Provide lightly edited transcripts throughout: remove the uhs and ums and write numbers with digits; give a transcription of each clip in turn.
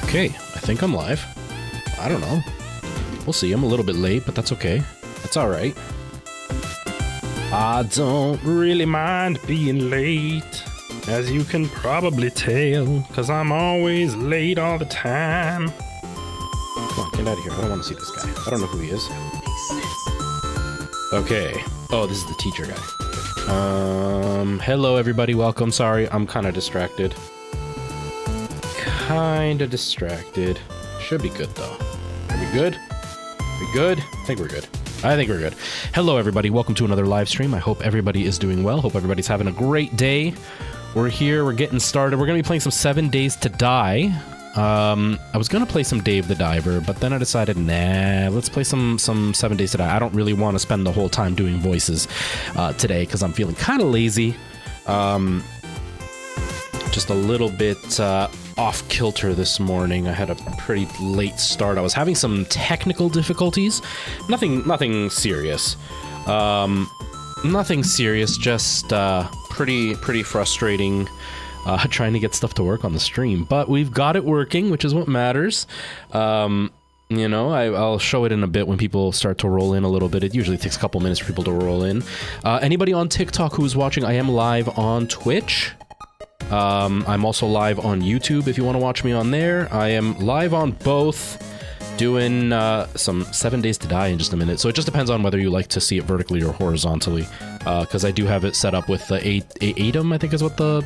Okay, I think I'm live. I don't know. We'll see. I'm a little bit late, but that's okay. That's all right. I don't really mind being late, as you can probably tell, because I'm always late all the time. Come on, get out of here. I don't want to see this guy. I don't know who he is. Okay. Oh, this is the teacher guy. Hello everybody, welcome. Sorry, I'm kind of distracted. Should be good though. Are we good? We good? I think we're good. Hello everybody, welcome to another live stream. I hope everybody is doing well. Hope everybody's having a great day. We're here, we're getting started. We're gonna be playing some 7 Days to Die. I was gonna play some Dave the Diver, but then I decided, nah, let's play some 7 Days to Die. I don't really want to spend the whole time doing voices today because I'm feeling kind of lazy. Just a little bit off kilter this morning. I had a pretty late start. I was having some technical difficulties. Nothing serious. Nothing serious. Just pretty frustrating. Trying to get stuff to work on the stream, but we've got it working, which is what matters. You know, I'll show it in a bit when people start to roll in a little bit. It usually takes a couple minutes for people to roll in. Anybody on TikTok who's watching, I am live on Twitch. I'm also live on YouTube if you want to watch me on there. I am live on both, doing some 7 Days to Die in just a minute. So it just depends on whether you like to see it vertically or horizontally, because I do have it set up with the ATEM, I think is what the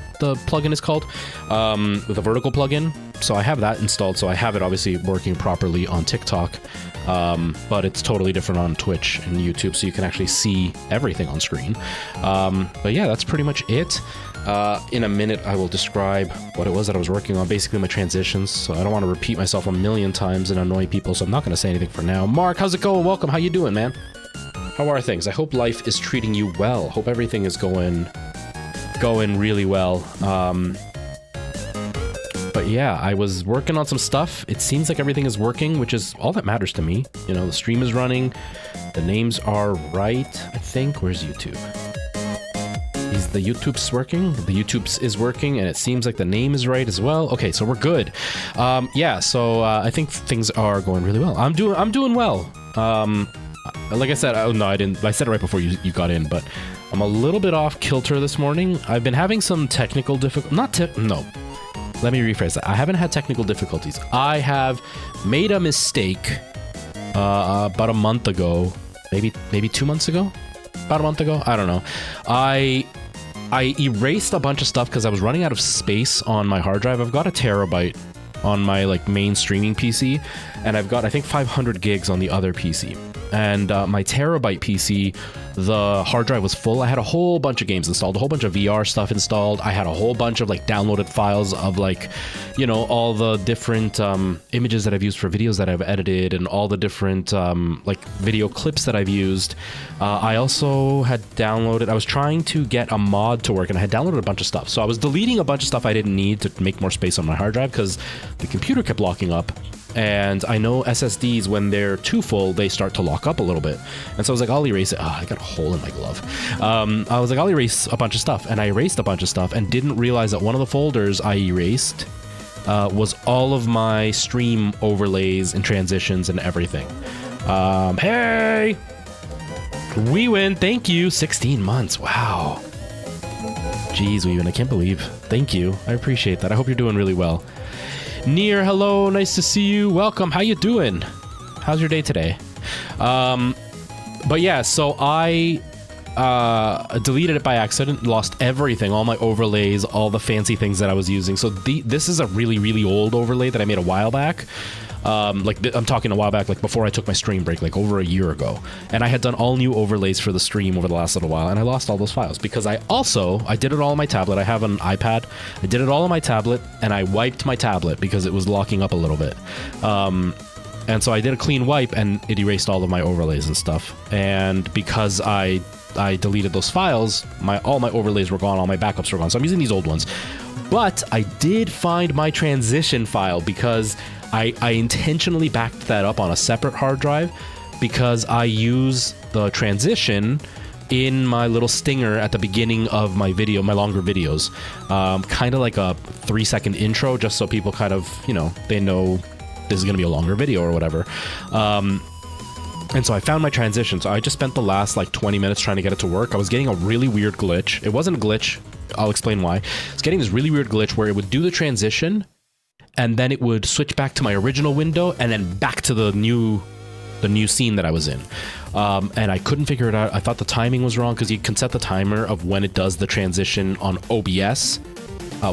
plugin is called, with a vertical plugin. So I have that installed, so I have it obviously working properly on TikTok, but it's totally different on Twitch and YouTube, so you can actually see everything on screen. But yeah, that's pretty much it. In a minute, I will describe what it was that I was working on, basically my transitions, so I don't want to repeat myself a million times and annoy people, so I'm not going to say anything for now. Mark, how's it going? Welcome. How you doing, man? How are things? I hope life is treating you well. Hope everything is going really well. But yeah, I was working on some stuff. It seems like everything is working, which is all that matters to me. You know, the stream is running. The names are right, I think. Where's YouTube? Is the YouTube's working? The YouTube's is working, and it seems like the name is right as well. Okay, so we're good. Yeah, so I think things are going really well. I'm doing well. Like I said, oh no, I didn't. I said it right before you got in, but I'm a little bit off kilter this morning. I've been having some technical no. Let me rephrase that. I haven't had technical difficulties. I have made a mistake about a month ago, maybe 2 months ago. About a month ago, I don't know. I erased a bunch of stuff because I was running out of space on my hard drive. I've got a terabyte on my main streaming PC, and I've got I think 500 gigs on the other PC. And my terabyte PC, the hard drive was full. I had a whole bunch of games installed, a whole bunch of VR stuff installed. I had a whole bunch of downloaded files of you know, all the different images that I've used for videos that I've edited, and all the different video clips that I've used. I also had downloaded, I was trying to get a mod to work, and I had downloaded a bunch of stuff. So I was deleting a bunch of stuff I didn't need to make more space on my hard drive because the computer kept locking up. And I know SSDs, when they're too full, they start to lock up a little bit. And so I was like, I'll erase it. Oh, I got a hole in my glove. I was like, I'll erase a bunch of stuff. And I erased a bunch of stuff and didn't realize that one of the folders I erased was all of my stream overlays and transitions and everything. Hey! We win. Thank you. 16 months. Wow. Jeez, we win. I can't believe. Thank you. I appreciate that. I hope you're doing really well. Near, hello, nice to see you. Welcome. How you doing? How's your day today? But yeah, so I deleted it by accident, lost everything, all my overlays, all the fancy things that I was using. So this is a really old overlay that I made a while back. I'm talking a while back, before I took my stream break, over a year ago. And I had done all new overlays for the stream over the last little while, and I lost all those files because I did it all on my tablet. I have an iPad. I did it all on my tablet, and I wiped my tablet because it was locking up a little bit. And so I did a clean wipe, and it erased all of my overlays and stuff. And because I deleted those files, all my overlays were gone, all my backups were gone. So I'm using these old ones. But I did find my transition file because I intentionally backed that up on a separate hard drive because I use the transition in my little stinger at the beginning of my video, my longer videos. Kind of like a 3-second intro, just so people kind of, you know, they know this is going to be a longer video or whatever. And so I found my transition. So I just spent the last like 20 minutes trying to get it to work. I was getting a really weird glitch. It wasn't a glitch. I'll explain why. I was getting this really weird glitch where it would do the transition and then it would switch back to my original window and then back to the new scene that I was in. And I couldn't figure it out. I thought the timing was wrong because you can set the timer of when it does the transition on OBS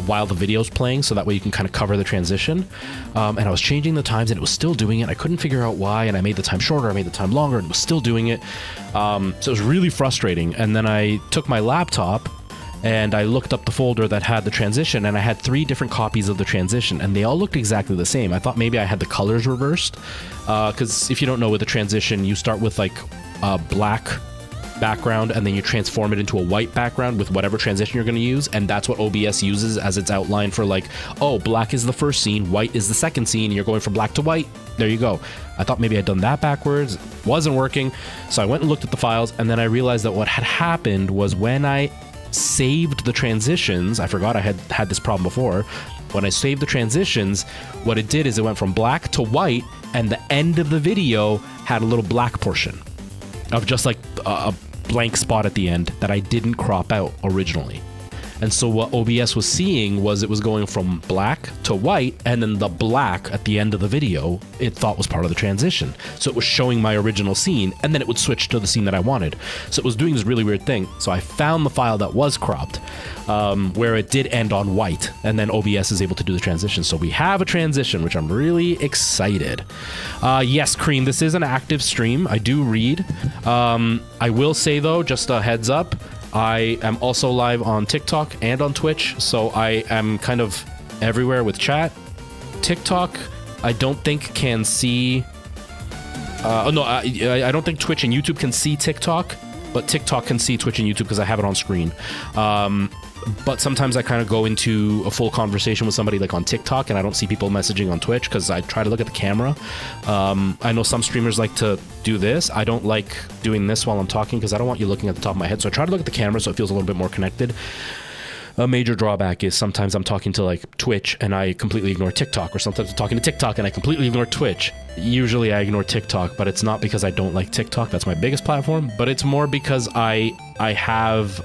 while the video's playing, so that way you can kind of cover the transition. And I was changing the times and it was still doing it. I couldn't figure out why, and I made the time shorter, I made the time longer, and it was still doing it. So it was really frustrating. And then I took my laptop and I looked up the folder that had the transition, and I had 3 different copies of the transition, and they all looked exactly the same. I thought maybe I had the colors reversed, because if you don't know, with the transition, you start with like a black background and then you transform it into a white background with whatever transition you're going to use, and that's what OBS uses as its outline for like, oh, black is the first scene, white is the second scene, and you're going from black to white. There you go. I thought maybe I'd done that backwards. Wasn't working. So I went and looked at the files, and then I realized that what had happened was when I saved the transitions, I forgot I had this problem before. When I saved the transitions, what it did is it went from black to white, and the end of the video had a little black portion of just like a blank spot at the end that I didn't crop out originally. And so what OBS was seeing was it was going from black to white, and then the black at the end of the video it thought was part of the transition. So it was showing my original scene, and then it would switch to the scene that I wanted. So it was doing this really weird thing. So I found the file that was cropped, where it did end on white, and then OBS is able to do the transition. So we have a transition, which I'm really excited. Yes, Cream, this is an active stream. I do read. I will say though, just a heads up, I am also live on TikTok and on Twitch, so I am kind of everywhere with chat. TikTok, I don't think can see... I don't think Twitch and YouTube can see TikTok, but TikTok can see Twitch and YouTube because I have it on screen. But sometimes I kind of go into a full conversation with somebody like on TikTok, and I don't see people messaging on Twitch because I try to look at the camera. I know some streamers like to do this. I don't like doing this while I'm talking because I don't want you looking at the top of my head. So I try to look at the camera so it feels a little bit more connected. A major drawback is sometimes I'm talking to like Twitch and I completely ignore TikTok, or sometimes I'm talking to TikTok and I completely ignore Twitch. Usually I ignore TikTok, but it's not because I don't like TikTok. That's my biggest platform, but it's more because I have...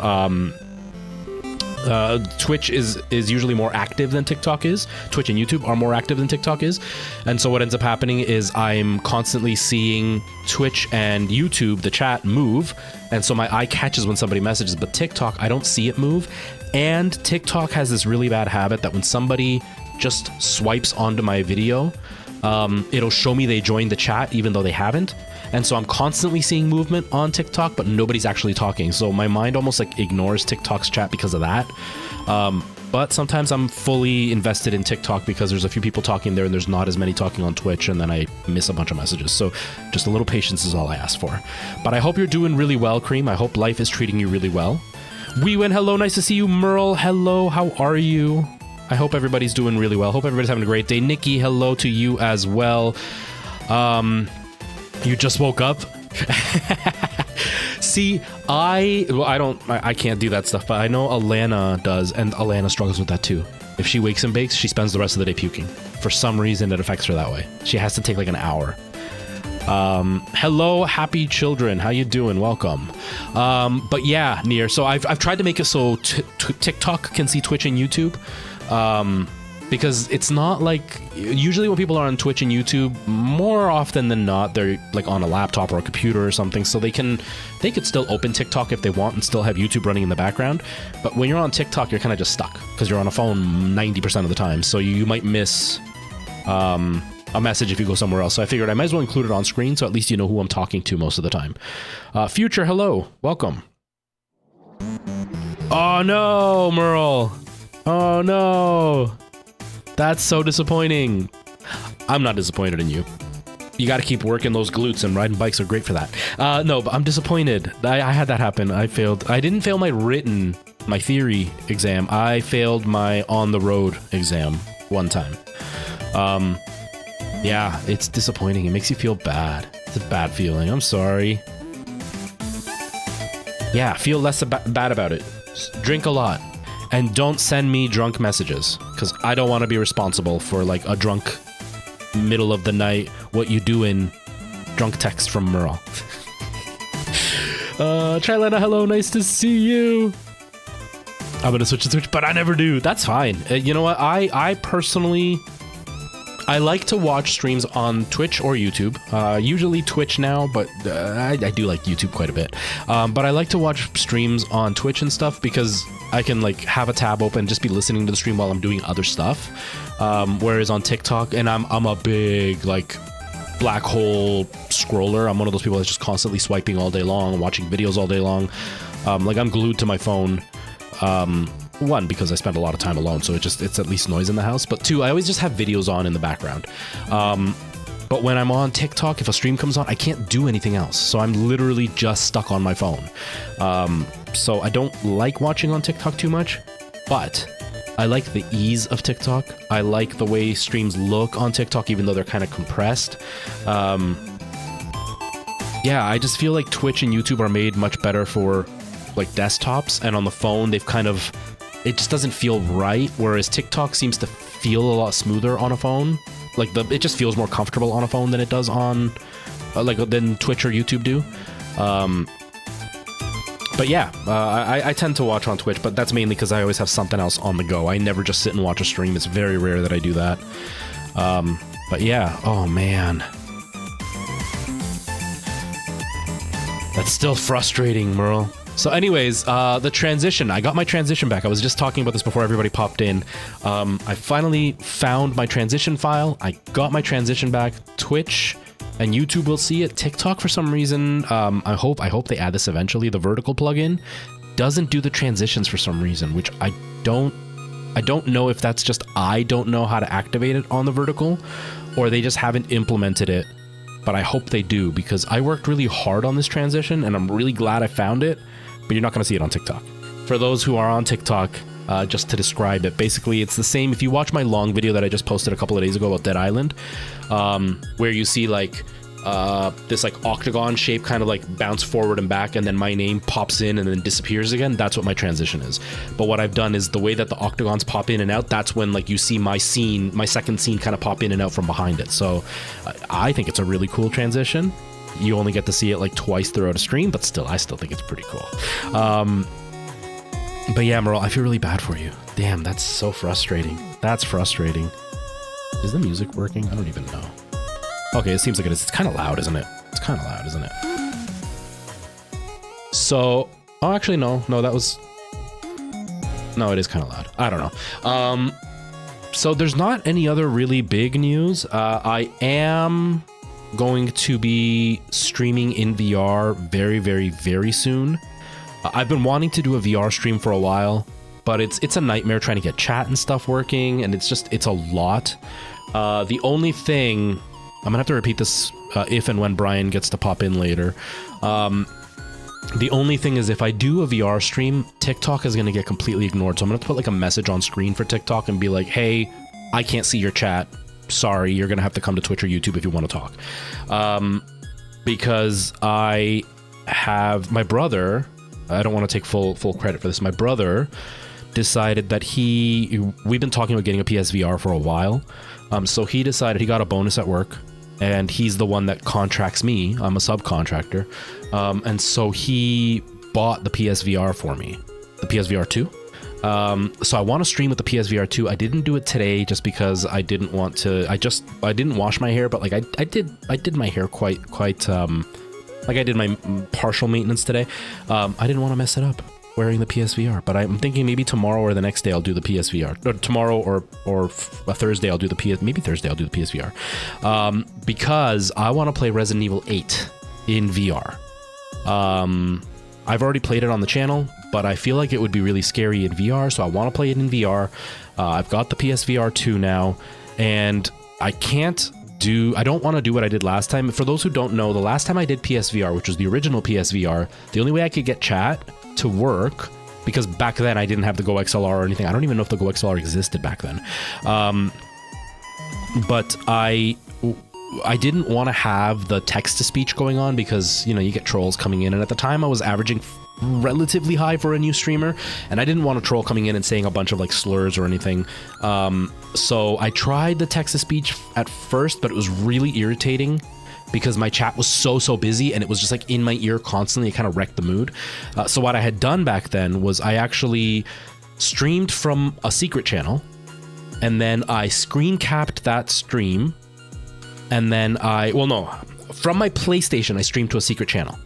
Twitch is usually more active than TikTok is. Twitch and YouTube are more active than TikTok is. And so what ends up happening is I'm constantly seeing Twitch and YouTube, the chat, move. And so my eye catches when somebody messages, but TikTok, I don't see it move. And TikTok has this really bad habit that when somebody just swipes onto my video, it'll show me they joined the chat even though they haven't. And so I'm constantly seeing movement on TikTok, but nobody's actually talking. So my mind almost like ignores TikTok's chat because of that. But sometimes I'm fully invested in TikTok because there's a few people talking there and there's not as many talking on Twitch, and then I miss a bunch of messages. So just a little patience is all I ask for. But I hope you're doing really well, Cream. I hope life is treating you really well. We win. Hello, nice to see you. Merle, hello, how are you? I hope everybody's doing really well. Hope everybody's having a great day. Nikki, hello to you as well. You just woke up? See, I can't do that stuff, but I know Alana does, and Alana struggles with that too. If she wakes and bakes, she spends the rest of the day puking. For some reason, it affects her that way. She has to take like an hour. Hello, happy children. How you doing? Welcome. But yeah, Near. So I've tried to make it so TikTok can see Twitch and YouTube. Because it's not like, usually when people are on Twitch and YouTube, more often than not, they're like on a laptop or a computer or something, so they could still open TikTok if they want and still have YouTube running in the background. But when you're on TikTok, you're kind of just stuck because you're on a phone 90% of the time, so you might miss a message if you go somewhere else. So I figured I might as well include it on screen so at least you know who I'm talking to most of the time. Future, hello, welcome. Oh no, Merle. Oh no. That's so disappointing. I'm not disappointed in you. You got to keep working those glutes, and riding bikes are great for that. No, but I'm disappointed. I had that happen. I failed. I didn't fail my theory exam. I failed my on-the-road exam one time. Yeah, it's disappointing. It makes you feel bad. It's a bad feeling. I'm sorry. Yeah, feel less bad about it. Drink a lot. And don't send me drunk messages, because I don't want to be responsible for like a drunk middle of the night, what you doing drunk text from Merle. Trilena, hello, nice to see you. I'm gonna switch to Twitch, but I never do. That's fine. You know what? I personally, I like to watch streams on Twitch or YouTube. Usually Twitch now, but I do like YouTube quite a bit. But I like to watch streams on Twitch and stuff because I can like have a tab open, just be listening to the stream while I'm doing other stuff. Whereas on TikTok, and I'm a big like black hole scroller. I'm one of those people that's just constantly swiping all day long, watching videos all day long. Like I'm glued to my phone. One, because I spend a lot of time alone, so it's at least noise in the house. But two, I always just have videos on in the background. But when I'm on TikTok, if a stream comes on, I can't do anything else. So I'm literally just stuck on my phone. So I don't like watching on TikTok too much, but I like the ease of TikTok. I like the way streams look on TikTok, even though they're kind of compressed. Yeah, I just feel like Twitch and YouTube are made much better for like desktops, and on the phone they've kind of, it just doesn't feel right, whereas TikTok seems to feel a lot smoother on a phone. Like it just feels more comfortable on a phone than it does on than Twitch or YouTube do. But yeah, I tend to watch on Twitch, but that's mainly because I always have something else on the go. I never just sit and watch a stream. It's very rare that I do that. But yeah, oh man, that's still frustrating, Merle. So anyways, the transition, I got my transition back. I was just talking about this before everybody popped in. I finally found my transition file. I got my transition back. Twitch and YouTube will see it. TikTok, for some reason, I hope they add this eventually. The vertical plugin doesn't do the transitions for some reason, which I don't know if that's just I don't know how to activate it on the vertical, or they just haven't implemented it. But I hope they do, because I worked really hard on this transition and I'm really glad I found it, but you're not going to see it on TikTok. For those who are on TikTok, just to describe it, basically it's the same. If you watch my long video that I just posted a couple of days ago about Dead Island, where you see like this like octagon shape kind of like bounce forward and back, and then my name pops in and then disappears again, that's what my transition is. But what I've done is the way that the octagons pop in and out, that's when like you see my scene, my second scene kind of pop in and out from behind it. So I think it's a really cool transition. You only get to see it like twice throughout a stream, but still, I still think it's pretty cool. But yeah, Merle, I feel really bad for you. Damn, that's so frustrating. That's frustrating. Is the music working? I don't even know. Okay, it seems like it is. It's kind of loud, isn't it? It's kind of loud, isn't it? So, oh, actually, no, that was, no, it is kind of loud. I don't know. So there's not any other really big news. I am going to be streaming in VR very, very, very soon. I've been wanting to do a VR stream for a while, but it's a nightmare trying to get chat and stuff working, and it's a lot. The only thing, I'm gonna have to repeat this if and when Brian gets to pop in later. The only thing is, if I do a VR stream, TikTok is gonna get completely ignored. So I'm gonna have to put like a message on screen for TikTok and be like, hey, I can't see your chat. Sorry, you're gonna have to come to Twitch or YouTube if you want to talk. Because I have my brother, I don't want to take full credit for this. My brother decided that we've been talking about getting a PSVR for a while. So he decided, he got a bonus at work, and he's the one that contracts me. I'm a subcontractor. And so he bought the PSVR for me, the PSVR 2. So I want to stream with the PSVR 2. I didn't do it today just because I didn't want to, I didn't wash my hair, but like I did my hair quite, like I did my partial maintenance today. I didn't want to mess it up wearing the PSVR, but I'm thinking maybe tomorrow or the next day I'll do the PSVR. Or tomorrow or a Thursday I'll do the maybe Thursday I'll do the PSVR. Because I want to play Resident Evil 8 in VR. I've already played it on the channel, but I feel like it would be really scary in VR, so I want to play it in VR. I've got the PSVR 2 now, and I don't want to do what I did last time. For those who don't know, the last time I did PSVR, which was the original PSVR, the only way I could get chat to work, because back then I didn't have the Go XLR or anything. I don't even know if the Go XLR existed back then. But I didn't want to have the text-to-speech going on because, you know, you get trolls coming in. And at the time I was averaging relatively high for a new streamer, and I didn't want a troll coming in and saying a bunch of like slurs or anything. So I tried the text-to-speech at first, but it was really irritating because my chat was so busy and it was just like in my ear constantly. It kind of wrecked the mood. So what I had done back then was I actually streamed from a secret channel, and then I screen capped that stream, and then from my PlayStation I streamed to a secret channel.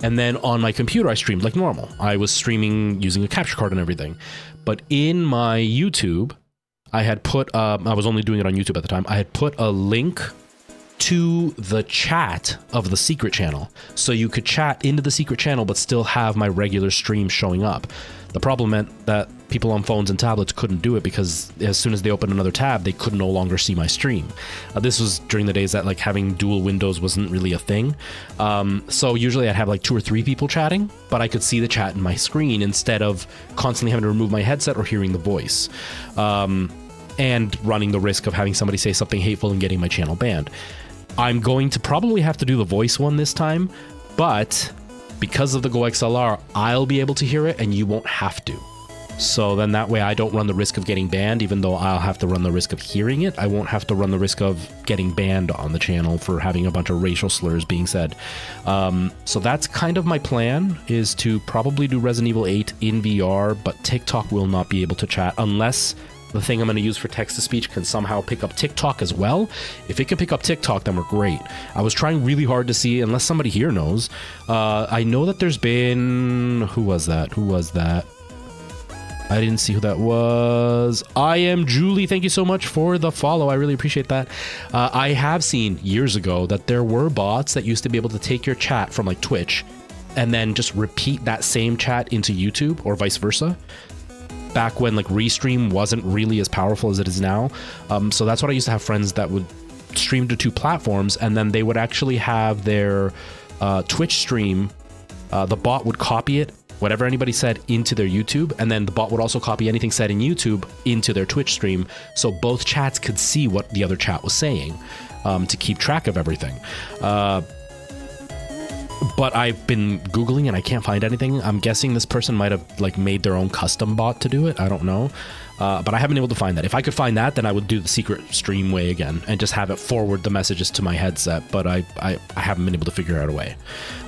And then on my computer, I streamed like normal. I was streaming using a capture card and everything. But in my YouTube, I had put, I was only doing it on YouTube at the time, I had put a link to the chat of the secret channel. So you could chat into the secret channel, but still have my regular stream showing up. The problem meant that people on phones and tablets couldn't do it because as soon as they opened another tab, they could no longer see my stream. This was during the days that like having dual windows wasn't really a thing. So usually I'd have like 2 or 3 people chatting, but I could see the chat in my screen instead of constantly having to remove my headset or hearing the voice. And running the risk of having somebody say something hateful and getting my channel banned. I'm going to probably have to do the voice one this time, but because of the Go XLR, I'll be able to hear it and you won't have to. So then that way I don't run the risk of getting banned, even though I'll have to run the risk of hearing it. I won't have to run the risk of getting banned on the channel for having a bunch of racial slurs being said. So that's kind of my plan, is to probably do Resident Evil 8 in VR, but TikTok will not be able to chat unless the thing I'm going to use for text-to-speech can somehow pick up TikTok as well. If it can pick up TikTok, then we're great. I was trying really hard to see, unless somebody here knows. I know that there's been... Who was that? I didn't see who that was. I am Julie. Thank you so much for the follow. I really appreciate that. I have seen years ago that there were bots that used to be able to take your chat from like Twitch and then just repeat that same chat into YouTube or vice versa. Back when like Restream wasn't really as powerful as it is now. So that's what I used to have friends that would stream to 2 platforms, and then they would actually have their Twitch stream. The bot would copy it, whatever anybody said, into their YouTube, and then the bot would also copy anything said in YouTube into their Twitch stream, so both chats could see what the other chat was saying, to keep track of everything. But I've been Googling and I can't find anything. I'm guessing this person might have like made their own custom bot to do it. I don't know. But I haven't been able to find that. If I could find that, then I would do the secret stream way again and just have it forward the messages to my headset. But I haven't been able to figure out a way.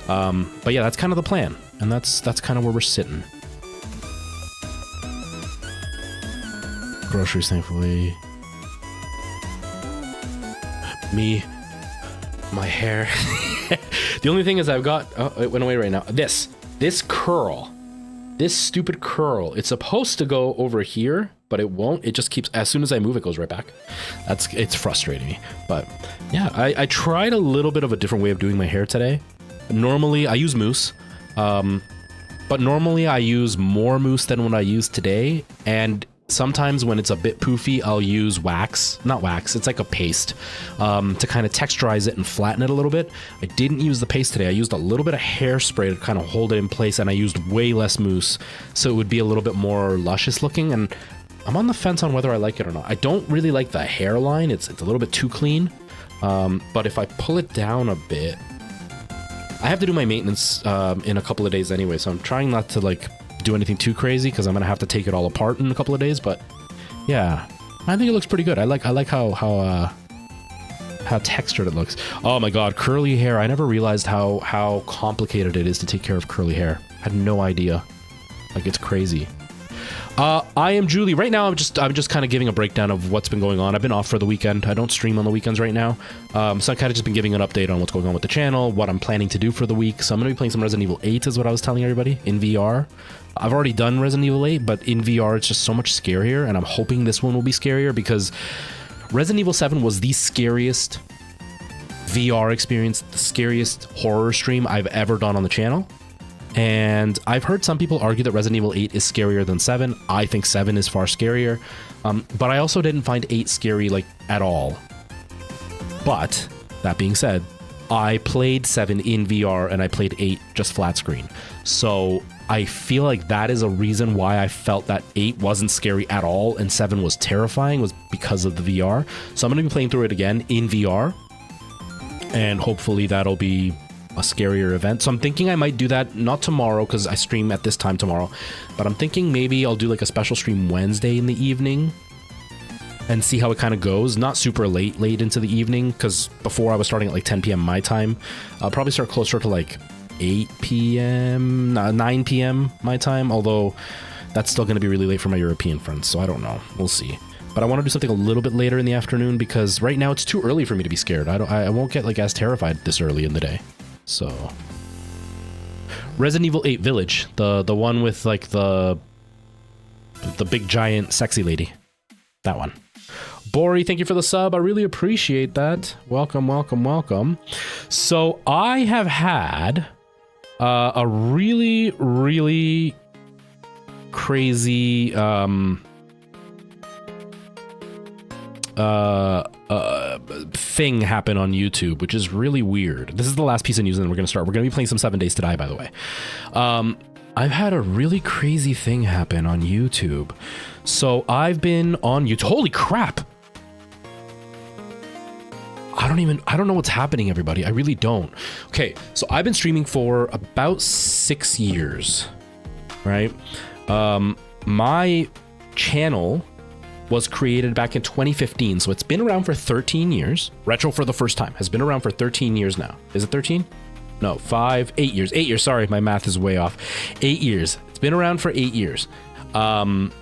But yeah, that's kind of the plan. And that's kind of where we're sitting. Groceries, thankfully. Me. My hair. The only thing is I've got... Oh, it went away right now. This curl. This stupid curl. It's supposed to go over here, but it won't. It just keeps... As soon as I move, it goes right back. It's frustrating me. But yeah, I tried a little bit of a different way of doing my hair today. Normally, I use mousse. But normally I use more mousse than what I use today. And sometimes when it's a bit poofy, I'll use wax. Not wax, it's like a paste, to kind of texturize it and flatten it a little bit. I didn't use the paste today. I used a little bit of hairspray to kind of hold it in place, and I used way less mousse, so it would be a little bit more luscious looking, and I'm on the fence on whether I like it or not. I don't really like the hairline. It's a little bit too clean, but if I pull it down a bit... I have to do my maintenance in a couple of days anyway, so I'm trying not to like do anything too crazy because I'm gonna have to take it all apart in a couple of days. But yeah, I think it looks pretty good. I like how textured it looks. Oh my god, curly hair! I never realized how complicated it is to take care of curly hair. I had no idea. Like, it's crazy. I am Julie. Right now, I'm just kind of giving a breakdown of what's been going on. I've been off for the weekend. I don't stream on the weekends right now. So I've kind of just been giving an update on what's going on with the channel, what I'm planning to do for the week. So I'm going to be playing some Resident Evil 8 is what I was telling everybody, in VR. I've already done Resident Evil 8, but in VR it's just so much scarier, and I'm hoping this one will be scarier because Resident Evil 7 was the scariest VR experience, the scariest horror stream I've ever done on the channel. And I've heard some people argue that Resident Evil 8 is scarier than 7. I think 7 is far scarier. But I also didn't find 8 scary, like, at all. But, that being said, I played 7 in VR and I played 8 just flat screen. So I feel like that is a reason why I felt that 8 wasn't scary at all and 7 was terrifying, was because of the VR. So I'm going to be playing through it again in VR. And hopefully that'll be a scarier event. So I'm thinking I might do that, not tomorrow because I stream at this time tomorrow, but I'm thinking maybe I'll do like a special stream Wednesday in the evening and see how it kind of goes. Not super late into the evening, because before I was starting at like 10 p.m. my time. I'll probably start closer to like 8 p.m., 9 p.m. my time, although that's still going to be really late for my European friends, so I don't know. We'll see. But I want to do something a little bit later in the afternoon, because right now it's too early for me to be scared. I won't get like as terrified this early in the day. So Resident Evil 8 Village, the one with like the big giant sexy lady. That one. Bori, thank you for the sub. I really appreciate that. Welcome, welcome, welcome. So I have had a really, really crazy thing happen on YouTube, which is really weird. This is the last piece of news, and then we're going to start. We're going to be playing some 7 Days to Die, by the way. I've had a really crazy thing happen on YouTube. So I've been on YouTube. Holy crap! I don't know what's happening, everybody. I really don't. Okay, so I've been streaming for about 6 years, right? My channel was created back in 2015, so it's been around for 13 years. Retro for the first time has been around for 13 years now. Is it 13? No, 8 years. 8 years, sorry, my math is way off. 8 years. It's been around for 8 years. And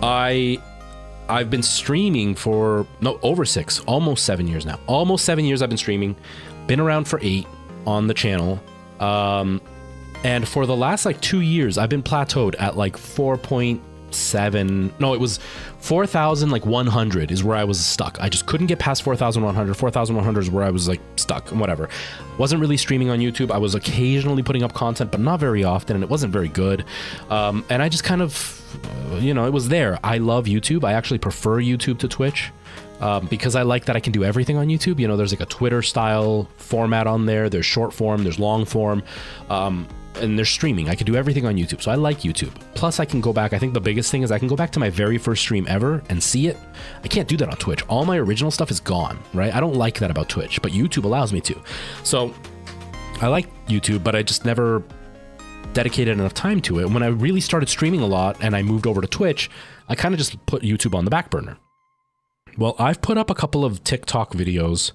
I've been streaming for, over 6, almost 7 years now. Almost 7 years I've been streaming. Been around for 8 on the channel. And for the last like 2 years, I've been plateaued at like 4.7. No, it was 4,100 is where I was stuck. I just couldn't get past 4,100. 4,100 is where I was like stuck and whatever. Wasn't really streaming on YouTube. I was occasionally putting up content, but not very often, and it wasn't very good. And I just kind of, it was there. I love YouTube. I actually prefer YouTube to Twitch. Because I like that I can do everything on YouTube. There's like a Twitter style format on there. There's short form, there's long form, and there's streaming. I can do everything on YouTube. So I like YouTube. Plus I can go back. I think the biggest thing is I can go back to my very first stream ever and see it. I can't do that on Twitch. All my original stuff is gone, right? I don't like that about Twitch, but YouTube allows me to. So I like YouTube, but I just never dedicated enough time to it. And when I really started streaming a lot and I moved over to Twitch, I kind of just put YouTube on the back burner. Well, I've put up a couple of TikTok videos,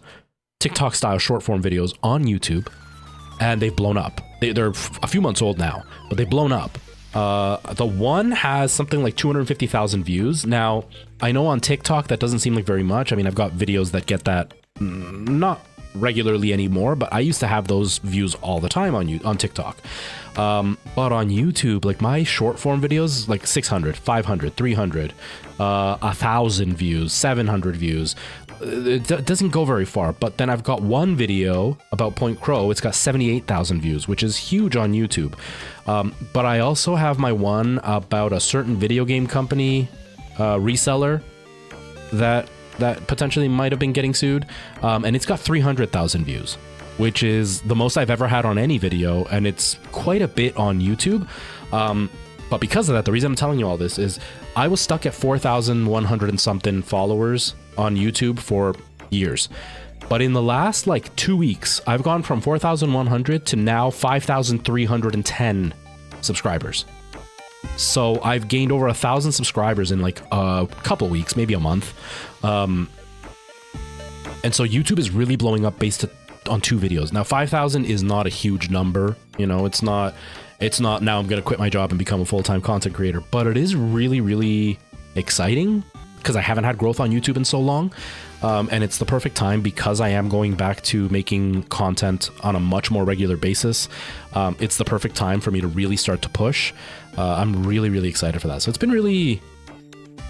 TikTok style short form videos on YouTube, and they've blown up. They're a few months old now, but they've blown up. The one has something like 250,000 views. Now, I know on TikTok that doesn't seem like very much. I mean, I've got videos that get that not regularly anymore, but I used to have those views all the time on TikTok. But on YouTube, like my short form videos, like 600, 500, 300, 1,000 views, 700 views. It doesn't go very far. But then I've got one video about Point Crow. It's got 78,000 views, which is huge on YouTube. But I also have my one about a certain video game company reseller that potentially might have been getting sued. And it's got 300,000 views, which is the most I've ever had on any video. And it's quite a bit on YouTube. But because of that, the reason I'm telling you all this is I was stuck at 4,100 and something followers on YouTube for years. But in the last like 2 weeks, I've gone from 4,100 to now 5,310 subscribers. So I've gained over 1,000 subscribers in like a couple weeks, maybe a month. And so YouTube is really blowing up based on 2 videos. Now 5,000 is not a huge number. It's not now I'm going to quit my job and become a full-time content creator, but it is really, really exciting because I haven't had growth on YouTube in so long. And it's the perfect time because I am going back to making content on a much more regular basis. It's the perfect time for me to really start to push. I'm really, really excited for that. So it's been really,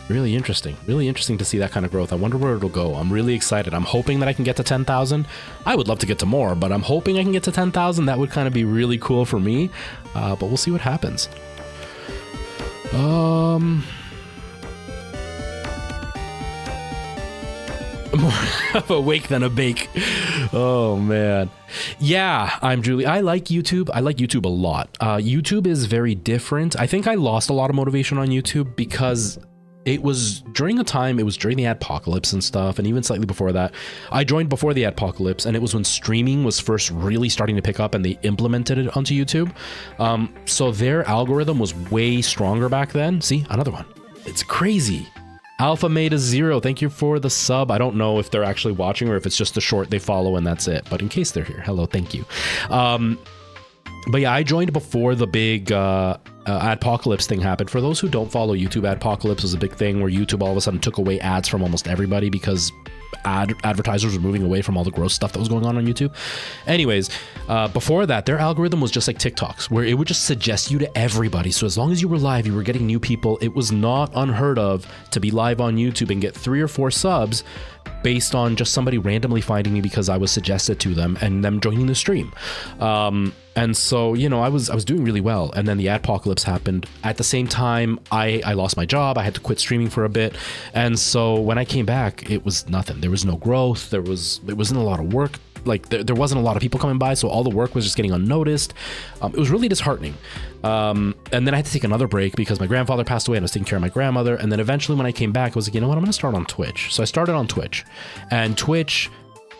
really interesting to see that kind of growth. I wonder where it'll go. I'm really excited. I'm hoping that I can get to 10,000. I would love to get to more, but I'm hoping I can get to 10,000. That would kind of be really cool for me. But we'll see what happens. More of a wake than a bake. Oh man. Yeah, I'm Julie. I like YouTube. I like YouTube a lot. YouTube is very different. I think I lost a lot of motivation on YouTube because It was during a time, it was during the adpocalypse and stuff, and even slightly before that. I joined before the adpocalypse, and it was when streaming was first really starting to pick up and they implemented it onto YouTube. So their algorithm was way stronger back then. See, another one. It's crazy. Alpha Made a Zero, thank you for the sub. I don't know if they're actually watching or if it's just a short they follow and that's it. But in case they're here, hello, thank you. But yeah, I joined before the big adpocalypse thing happened. For those who don't follow YouTube, adpocalypse was a big thing where YouTube all of a sudden took away ads from almost everybody because advertisers were moving away from all the gross stuff that was going on YouTube. Anyways, before that, their algorithm was just like TikTok's, where it would just suggest you to everybody. So as long as you were live, you were getting new people. It was not unheard of to be live on YouTube and get 3 or 4 subs based on just somebody randomly finding me because I was suggested to them and them joining the stream. And so, you know, I was doing really well. And then the adpocalypse happened. At the same time, I lost my job. I had to quit streaming for a bit. And so when I came back, it was nothing. There was no growth. There wasn't a lot of work. Like there wasn't a lot of people coming by. So all the work was just getting unnoticed. It was really disheartening. And then I had to take another break because my grandfather passed away and I was taking care of my grandmother. And then eventually when I came back, I was like, you know what, I'm going to start on Twitch. So I started on Twitch, and Twitch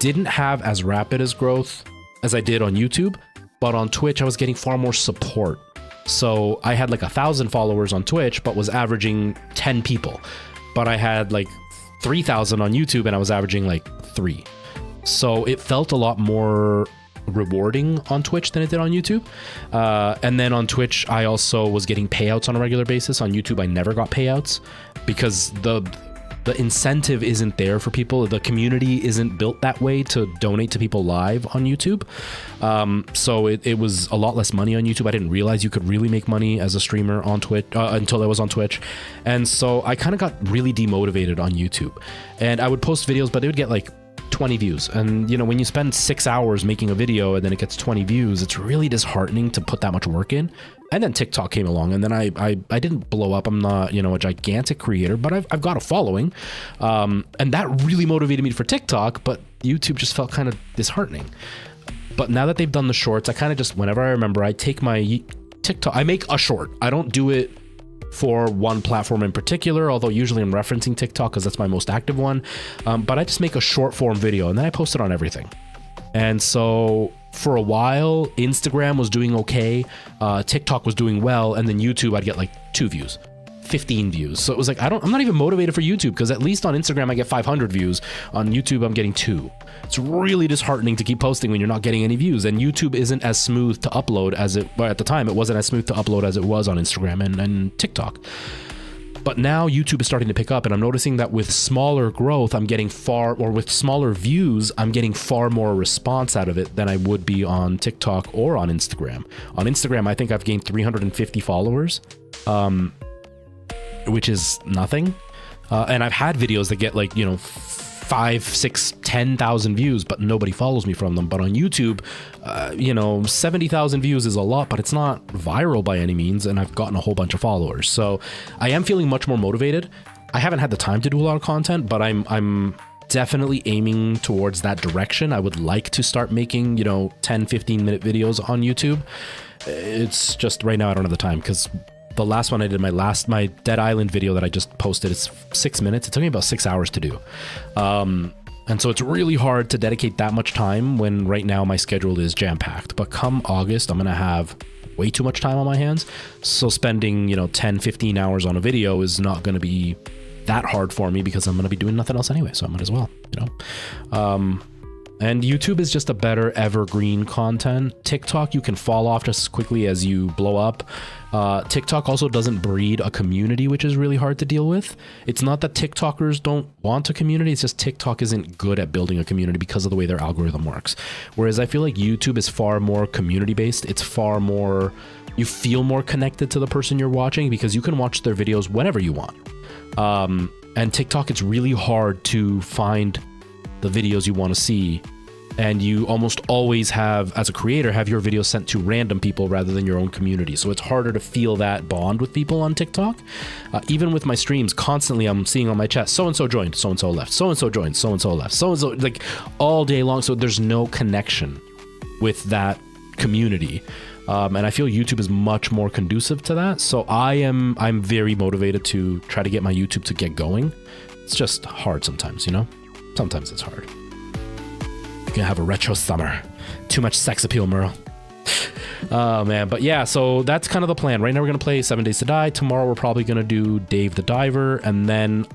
didn't have as rapid as growth as I did on YouTube. But on Twitch, I was getting far more support. So I had like 1,000 followers on Twitch, but was averaging 10 people. But I had like 3,000 on YouTube and I was averaging like 3. So it felt a lot more rewarding on Twitch than it did on YouTube. And then on Twitch, I also was getting payouts on a regular basis. On YouTube, I never got payouts because the incentive isn't there for people. The community isn't built that way to donate to people live on YouTube. So it was a lot less money on YouTube. I didn't realize you could really make money as a streamer on Twitch until I was on Twitch. And so I kind of got really demotivated on YouTube. And I would post videos, but they would get like 20 views. And you know, when you spend 6 hours making a video and then it gets 20 views, it's really disheartening to put that much work in. And then TikTok came along, and then I didn't blow up. I'm not, you know, a gigantic creator, but I've got a following. And that really motivated me for TikTok, but YouTube just felt kind of disheartening. But now that they've done the shorts, I kind of just, whenever I remember, I take my TikTok, I make a short. I don't do it for one platform in particular, although usually I'm referencing TikTok because that's my most active one. But I just make a short form video and then I post it on everything. And so for a while, Instagram was doing okay, TikTok was doing well, and then YouTube, I'd get like 2 views, 15 views. So it was like, I'm not even motivated for YouTube because at least on Instagram, I get 500 views. On YouTube, I'm getting 2. It's really disheartening to keep posting when you're not getting any views. And YouTube isn't as smooth to upload as at the time, it wasn't as smooth to upload as it was on Instagram and TikTok. But now YouTube is starting to pick up, and I'm noticing that with smaller growth, I'm getting with smaller views, I'm getting far more response out of it than I would be on TikTok or on Instagram. On Instagram, I think I've gained 350 followers, which is nothing. And I've had videos that get like, you know, 5, 6, 10,000 views, but nobody follows me from them. But on YouTube, you know, 70,000 views is a lot, but it's not viral by any means. And I've gotten a whole bunch of followers. So I am feeling much more motivated. I haven't had the time to do a lot of content, but I'm definitely aiming towards that direction. I would like to start making, you know, 10, 15-minute videos on YouTube. It's just right now I don't have the time because the last one I did, my Dead Island video that I just posted, is 6 minutes. It took me about 6 hours to do. And so it's really hard to dedicate that much time when right now my schedule is jam-packed. But come August, I'm going to have way too much time on my hands. So spending, you know, 10, 15 hours on a video is not going to be that hard for me because I'm going to be doing nothing else anyway. So I might as well, you know. And YouTube is just a better evergreen content. TikTok, you can fall off just as quickly as you blow up. TikTok also doesn't breed a community, which is really hard to deal with. It's not that TikTokers don't want a community. It's just TikTok isn't good at building a community because of the way their algorithm works. Whereas I feel like YouTube is far more community based. It's far more, you feel more connected to the person you're watching because you can watch their videos whenever you want. And TikTok, it's really hard to find the videos you want to see, and you almost always have, as a creator, have your videos sent to random people rather than your own community. So it's harder to feel that bond with people on TikTok. Even with my streams, constantly I'm seeing on my chat, so-and-so joined, so-and-so left, so-and-so joined, so-and-so left, so-and-so, like all day long. So there's no connection with that community. And I feel YouTube is much more conducive to that. So I'm very motivated to try to get my YouTube to get going. It's just hard sometimes, you know? Sometimes it's hard. You're gonna have a retro summer. Too much sex appeal, Merle. Oh man, but yeah, so that's kind of the plan. Right now we're gonna play 7 Days to Die. Tomorrow we're probably gonna do Dave the Diver, and then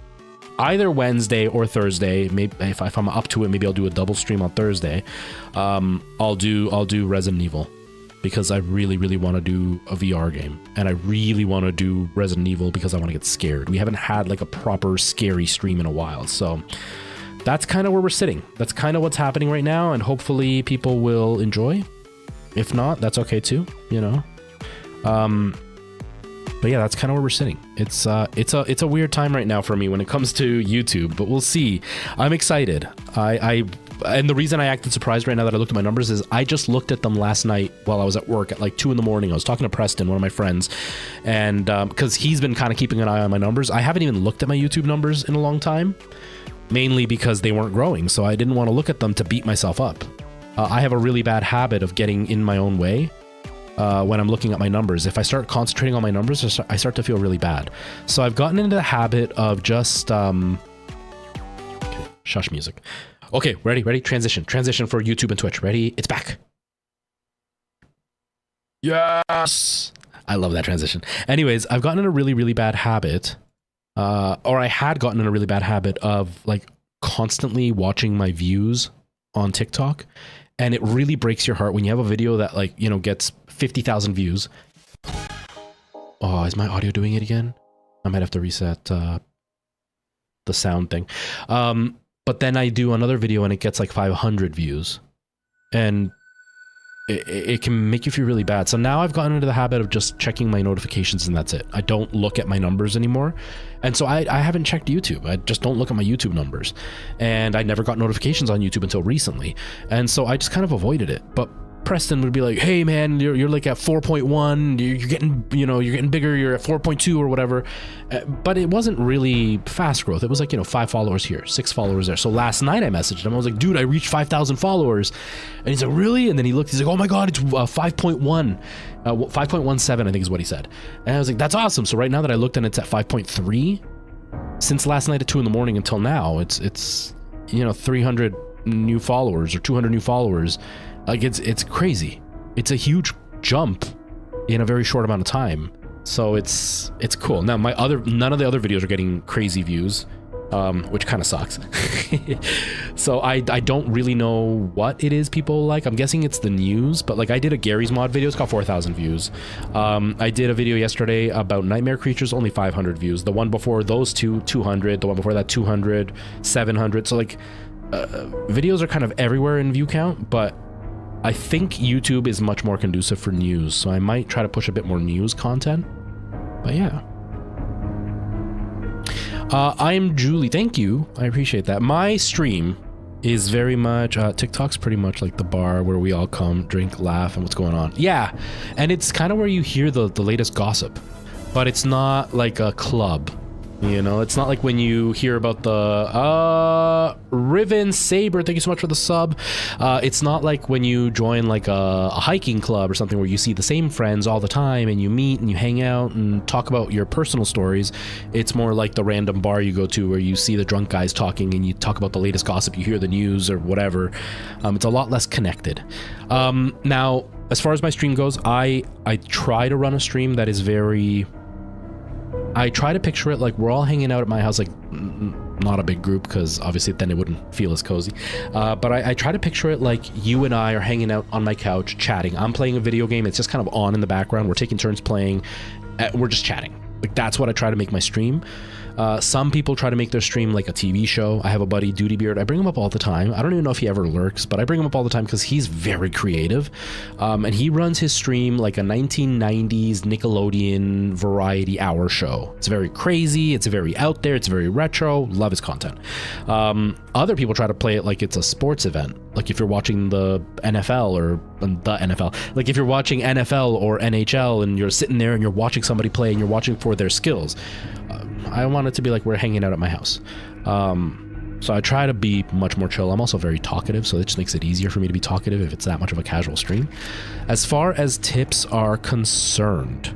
either Wednesday or Thursday, maybe if I'm up to it, maybe I'll do a double stream on Thursday. I'll do Resident Evil, because I really want to do a VR game, and I really want to do Resident Evil because I want to get scared. We haven't had like a proper scary stream in a while, so that's kind of where we're sitting. That's kind of what's happening right now, and hopefully people will enjoy. If not, that's okay too, you know. But yeah, that's kind of where we're sitting. It's a weird time right now for me when it comes to YouTube, but we'll see. I'm excited. And the reason I acted surprised right now that I looked at my numbers is I just looked at them last night while I was at work at like 2 in the morning. I was talking to Preston, one of my friends, and because he's been kind of keeping an eye on my numbers. I haven't even looked at my YouTube numbers in a long time, mainly because they weren't growing. So I didn't want to look at them to beat myself up. I have a really bad habit of getting in my own way when I'm looking at my numbers. If I start concentrating on my numbers, I start to feel really bad. So I've gotten into the habit of just... okay, shush music. Okay, ready? Transition for YouTube and Twitch. Ready? It's back. Yes! I love that transition. Anyways, I've gotten in a really bad habit, or I had gotten in a really bad habit of like constantly watching my views on TikTok. And it really breaks your heart when you have a video that, like, you know, gets 50,000 views. Oh, is my audio doing it again? I might have to reset the sound thing. But then I do another video and it gets like 500 views. And it can make you feel really bad. So now I've gotten into the habit of just checking my notifications and that's it. I don't look at my numbers anymore. And so I haven't checked YouTube. I just don't look at my YouTube numbers. And I never got notifications on YouTube until recently. And so I just kind of avoided it. But Preston would be like, hey man, you're like at 4.1, you're getting, you know, you're getting bigger, you're at 4.2 or whatever. But it wasn't really fast growth. It was like, you know, 5 followers here, 6 followers there. So last night I messaged him. I was like, dude, I reached 5,000 followers. And he's like, really? And then he looked, he's like, oh my God, it's 5.1, 5.17, I think is what he said. And I was like, that's awesome. So right now that I looked and it's at 5.3, since last night at 2 in the morning until now, it's, you know, 300 new followers or 200 new followers. Like it's crazy. It's a huge jump in a very short amount of time. So it's cool. Now none of the other videos are getting crazy views, which kind of sucks. So I don't really know what it is people like. I'm guessing it's the news, but like I did a Gary's Mod video, it's got 4,000 views. I did a video yesterday about Nightmare Creatures, only 500 views. The one before those 200, the one before that 200, 700. So like videos are kind of everywhere in view count, but I think YouTube is much more conducive for news, so I might try to push a bit more news content. But yeah. I'm Julie. Thank you. I appreciate that. My stream is very much... TikTok's pretty much like the bar where we all come, drink, laugh, and what's going on. Yeah, and it's kind of where you hear the latest gossip. But it's not like a club. You know, it's not like when you hear about the Riven Saber, thank you so much for the sub. It's not like when you join like a hiking club or something where you see the same friends all the time and you meet and you hang out and talk about your personal stories. It's more like the random bar you go to where you see the drunk guys talking and you talk about the latest gossip, you hear the news or whatever. It's a lot less connected. Now, as far as my stream goes, I try to run a stream that is very... I try to picture it like we're all hanging out at my house, like not a big group because obviously then it wouldn't feel as cozy. But I try to picture it like you and I are hanging out on my couch chatting. I'm playing a video game. It's just kind of on in the background. We're taking turns playing. We're just chatting. Like that's what I try to make my stream. Some people try to make their stream like a TV show. I have a buddy, Duty Beard. I bring him up all the time. I don't even know if he ever lurks, but I bring him up all the time because he's very creative. And he runs his stream like a 1990s Nickelodeon variety hour show. It's very crazy. It's very out there. It's very retro. Love his content. Other people try to play it like it's a sports event. Like if you're watching the NFL or the NFL, like if you're watching NFL or NHL and you're sitting there and you're watching somebody play and you're watching for their skills. I want it to be like we're hanging out at my house. So I try to be much more chill. I'm also very talkative, so it just makes it easier for me to be talkative if it's that much of a casual stream. As far as tips are concerned,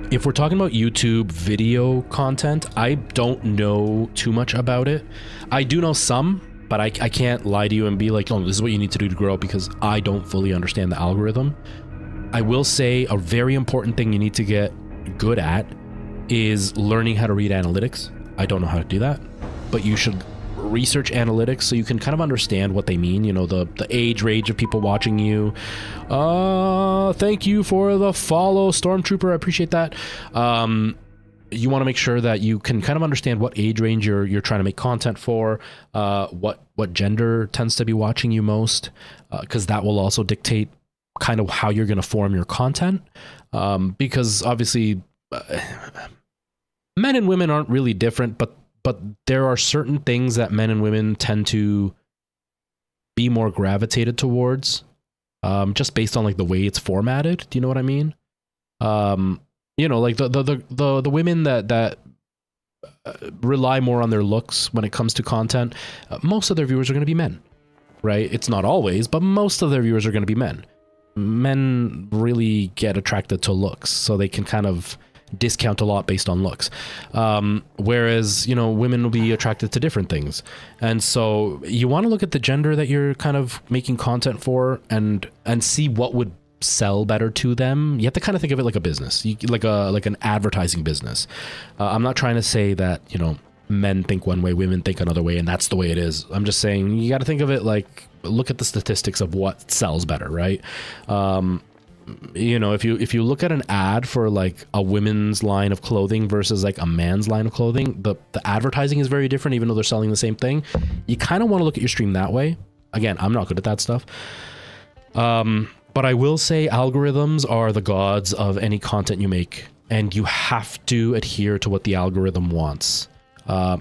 if we're talking about YouTube video content, I don't know too much about it. I do know some, but I can't lie to you and be like, oh, this is what you need to do to grow, because I don't fully understand the algorithm. I will say a very important thing you need to get good at is learning how to read analytics. I don't know how to do that, but you should research analytics so you can kind of understand what they mean. You know, the age range of people watching you. Thank you for the follow, Stormtrooper. I appreciate that. You want to make sure that you can kind of understand what age range you're trying to make content for, what gender tends to be watching you most, because that will also dictate kind of how you're going to form your content. Because obviously men and women aren't really different, but there are certain things that men and women tend to be more gravitated towards, just based on like the way it's formatted. Do you know what I mean? You know, like the women that rely more on their looks when it comes to content, most of their viewers are going to be men, right? It's not always, but most of their viewers are going to be men. Men really get attracted to looks, so they can kind of discount a lot based on looks, whereas, you know, women will be attracted to different things. And so you want to look at the gender that you're kind of making content for and see what would sell better to them. You have to kind of think of it like a business, like an advertising business. I'm not trying to say that, you know, men think one way, women think another way, and that's the way it is. I'm just saying you got to think of it like, look at the statistics of what sells better, right? You know, if you look at an ad for like a women's line of clothing versus like a man's line of clothing, the advertising is very different, even though they're selling the same thing. You kind of want to look at your stream that way. Again, I'm not good at that stuff. But I will say algorithms are the gods of any content you make, and you have to adhere to what the algorithm wants.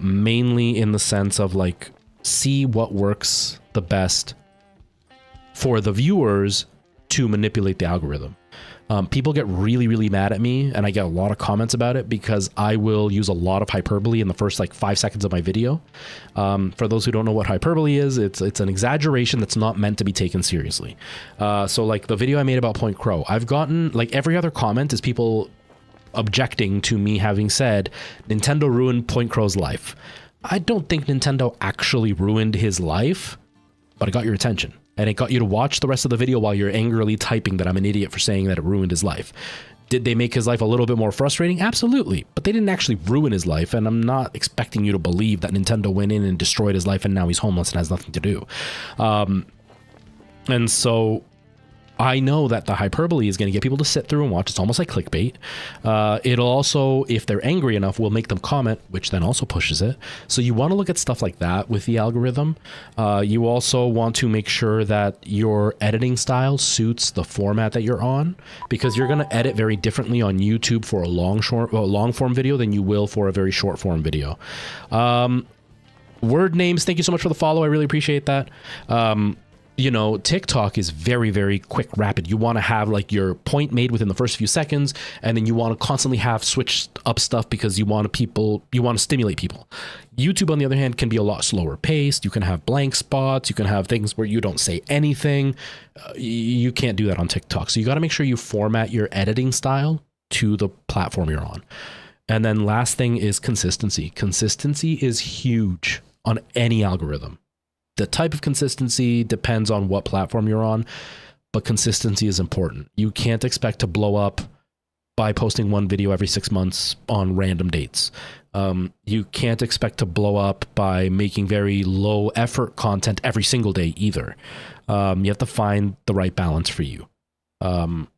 Mainly in the sense of like, see what works the best for the viewers to manipulate the algorithm. People get really, really mad at me, and I get a lot of comments about it because I will use a lot of hyperbole in the first like 5 seconds of my video. For those who don't know what hyperbole is, it's an exaggeration that's not meant to be taken seriously. So like the video I made about Point Crow, I've gotten like every other comment is people objecting to me having said Nintendo ruined Point Crow's life. I don't think Nintendo actually ruined his life, but it got your attention. And it got you to watch the rest of the video while you're angrily typing that I'm an idiot for saying that it ruined his life. Did they make his life a little bit more frustrating? Absolutely. But they didn't actually ruin his life, and I'm not expecting you to believe that Nintendo went in and destroyed his life and now he's homeless and has nothing to do. And so I know that the hyperbole is going to get people to sit through and watch. It's almost like clickbait. It'll also, if they're angry enough, will make them comment, which then also pushes it. So you want to look at stuff like that with the algorithm. You also want to make sure that your editing style suits the format that you're on, because you're going to edit very differently on YouTube for a long form video than you will for a very short form video. Word names, thank you so much for the follow. I really appreciate that. You know, TikTok is very, very quick, rapid. You want to have like your point made within the first few seconds, and then you want to constantly have switched up stuff because you want to stimulate people. YouTube, on the other hand, can be a lot slower paced. You can have blank spots. You can have things where you don't say anything. You can't do that on TikTok. So you got to make sure you format your editing style to the platform you're on. And then last thing is consistency. Consistency is huge on any algorithm. The type of consistency depends on what platform you're on, but consistency is important. You can't expect to blow up by posting one video every 6 months on random dates. You can't expect to blow up by making very low effort content every single day either. You have to find the right balance for you. And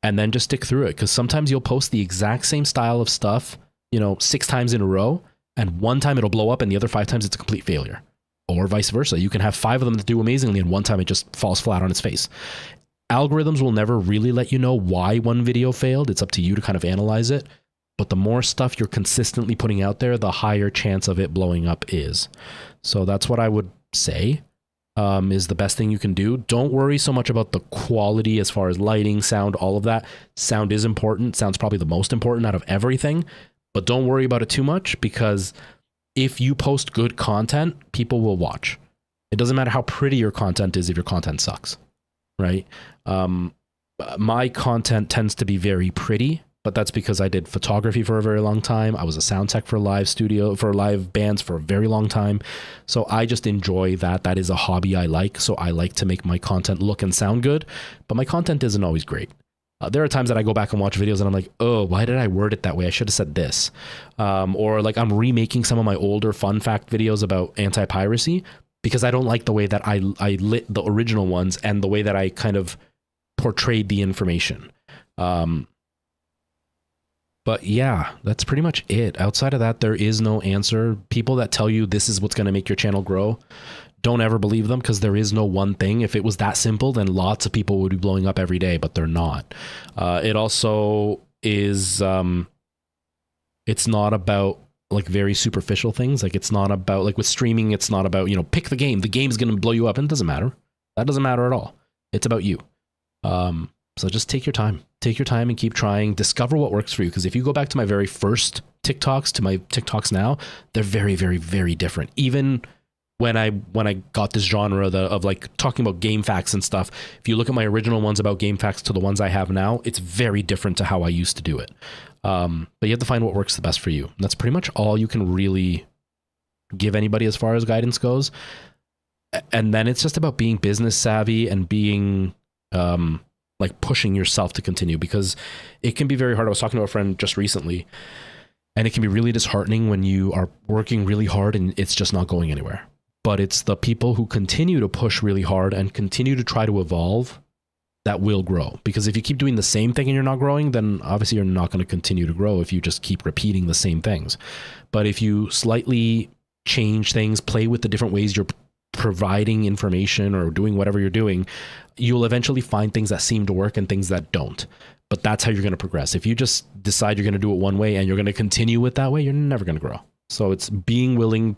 then just stick through it, because sometimes you'll post the exact same style of stuff, you know, 6 times in a row, and one time it'll blow up and the other 5 times it's a complete failure. Or vice versa. You can have 5 of them that do amazingly, and one time it just falls flat on its face. Algorithms will never really let you know why one video failed. It's up to you to kind of analyze it. But the more stuff you're consistently putting out there, the higher chance of it blowing up is. So that's what I would say is the best thing you can do. Don't worry so much about the quality as far as lighting, sound, all of that. Sound is important. Sound's probably the most important out of everything. But don't worry about it too much, because if you post good content, people will watch. It doesn't matter how pretty your content is if your content sucks, right? My content tends to be very pretty, but that's because I did photography for a very long time. I was a sound tech for live bands for a very long time. So I just enjoy that. That is a hobby I like. So I like to make my content look and sound good, but my content isn't always great. There are times that I go back and watch videos and I'm like, oh, why did I word it that way? I should have said this. Or like I'm remaking some of my older fun fact videos about anti-piracy because I don't like the way that I lit the original ones and the way that I kind of portrayed the information. But yeah, that's pretty much it. Outside of that, there is no answer. People that tell you this is what's going to make your channel grow, don't ever believe them because there is no one thing. If it was that simple, then lots of people would be blowing up every day, but they're not. It also is, it's not about like very superficial things. Like it's not about, like with streaming, it's not about, you know, pick the game. The game's going to blow you up and it doesn't matter. That doesn't matter at all. It's about you. So just take your time and keep trying, discover what works for you. Because if you go back to my very first TikToks to my TikToks now, they're very, very, very different. Even when I got this genre of like talking about game facts and stuff, if you look at my original ones about game facts to the ones I have now, it's very different to how I used to do it. But you have to find what works the best for you. And that's pretty much all you can really give anybody as far as guidance goes. And then it's just about being business savvy and being like pushing yourself to continue, because it can be very hard. I was talking to a friend just recently, and it can be really disheartening when you are working really hard and it's just not going anywhere. But it's the people who continue to push really hard and continue to try to evolve that will grow. Because if you keep doing the same thing and you're not growing, then obviously you're not going to continue to grow if you just keep repeating the same things. But if you slightly change things, play with the different ways you're providing information or doing whatever you're doing, you'll eventually find things that seem to work and things that don't. But that's how you're going to progress. If you just decide you're going to do it one way and you're going to continue it that way, you're never going to grow. So it's be willing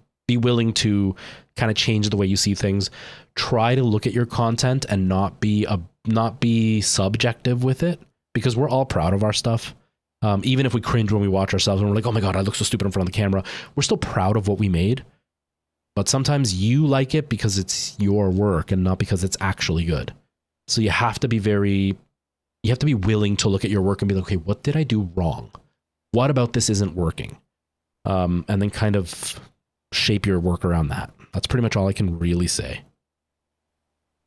to kind of change the way you see things. Try to look at your content and not be subjective with it, because we're all proud of our stuff. Even if we cringe when we watch ourselves and we're like, oh my God, I look so stupid in front of the camera, we're still proud of what we made. But sometimes you like it because it's your work and not because it's actually good. So you have to be willing to look at your work and be like, okay, what did I do wrong? What about this isn't working? And then kind of shape your work around that. That's pretty much all I can really say.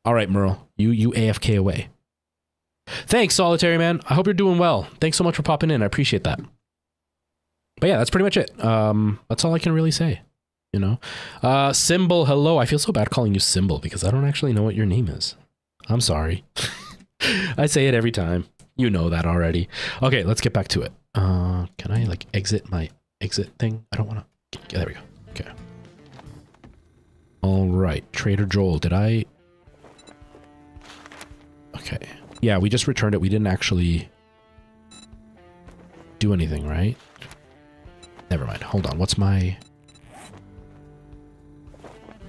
All right, Merle, you AFK away. Thanks, Solitary Man. I hope you're doing well. Thanks so much for popping in. I appreciate that. But yeah, that's pretty much it. That's all I can really say. You know, Symbol, hello. I feel so bad calling you Symbol because I don't actually know what your name is. I'm sorry. I say it every time. You know that already. Okay, let's get back to it. Can I like exit my exit thing? I don't want to. Yeah, there we go. Okay. All right, Trader Joel. Did I? Okay. Yeah, we just returned it. We didn't actually do anything, right? Never mind. Hold on. What's my?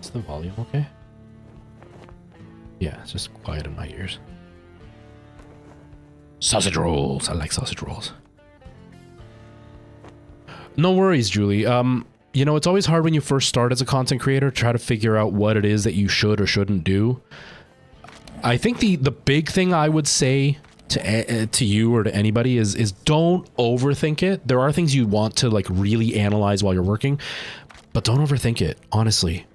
Is the volume okay? Yeah, it's just quiet in my ears. Sausage rolls. I like sausage rolls. No worries, Julie. You know, it's always hard when you first start as a content creator to try to figure out what it is that you should or shouldn't do. I think the big thing I would say to you or to anybody is don't overthink it. There are things you want to like really analyze while you're working, but don't overthink it, honestly.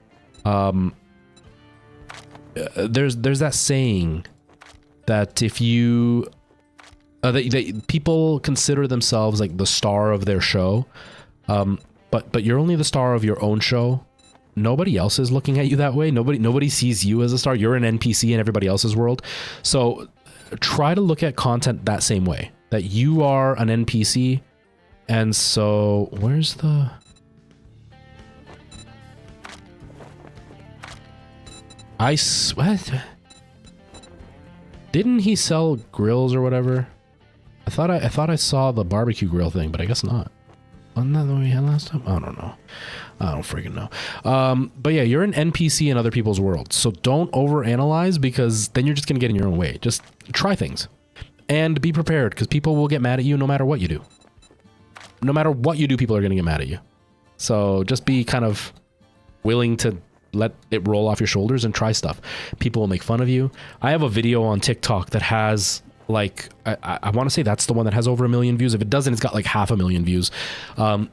There's that saying that if you that people consider themselves like the star of their show, but you're only the star of your own show. Nobody else is looking at you that way. Nobody sees you as a star. You're an NPC in everybody else's world. So try to look at content that same way, that you are an NPC. And so where's the... What? Didn't he sell grills or whatever? I thought I saw the barbecue grill thing, but I guess not. Wasn't that the one we had last time? I don't know. I don't freaking know. But yeah, you're an NPC in other people's worlds. So don't overanalyze, because then you're just going to get in your own way. Just try things and be prepared, because people will get mad at you no matter what you do. No matter what you do, people are going to get mad at you. So just be kind of willing to let it roll off your shoulders and try stuff. People will make fun of you. I have a video on TikTok that has like, I want to say that's the one that has over 1 million views. If it doesn't, it's got like 500,000 views,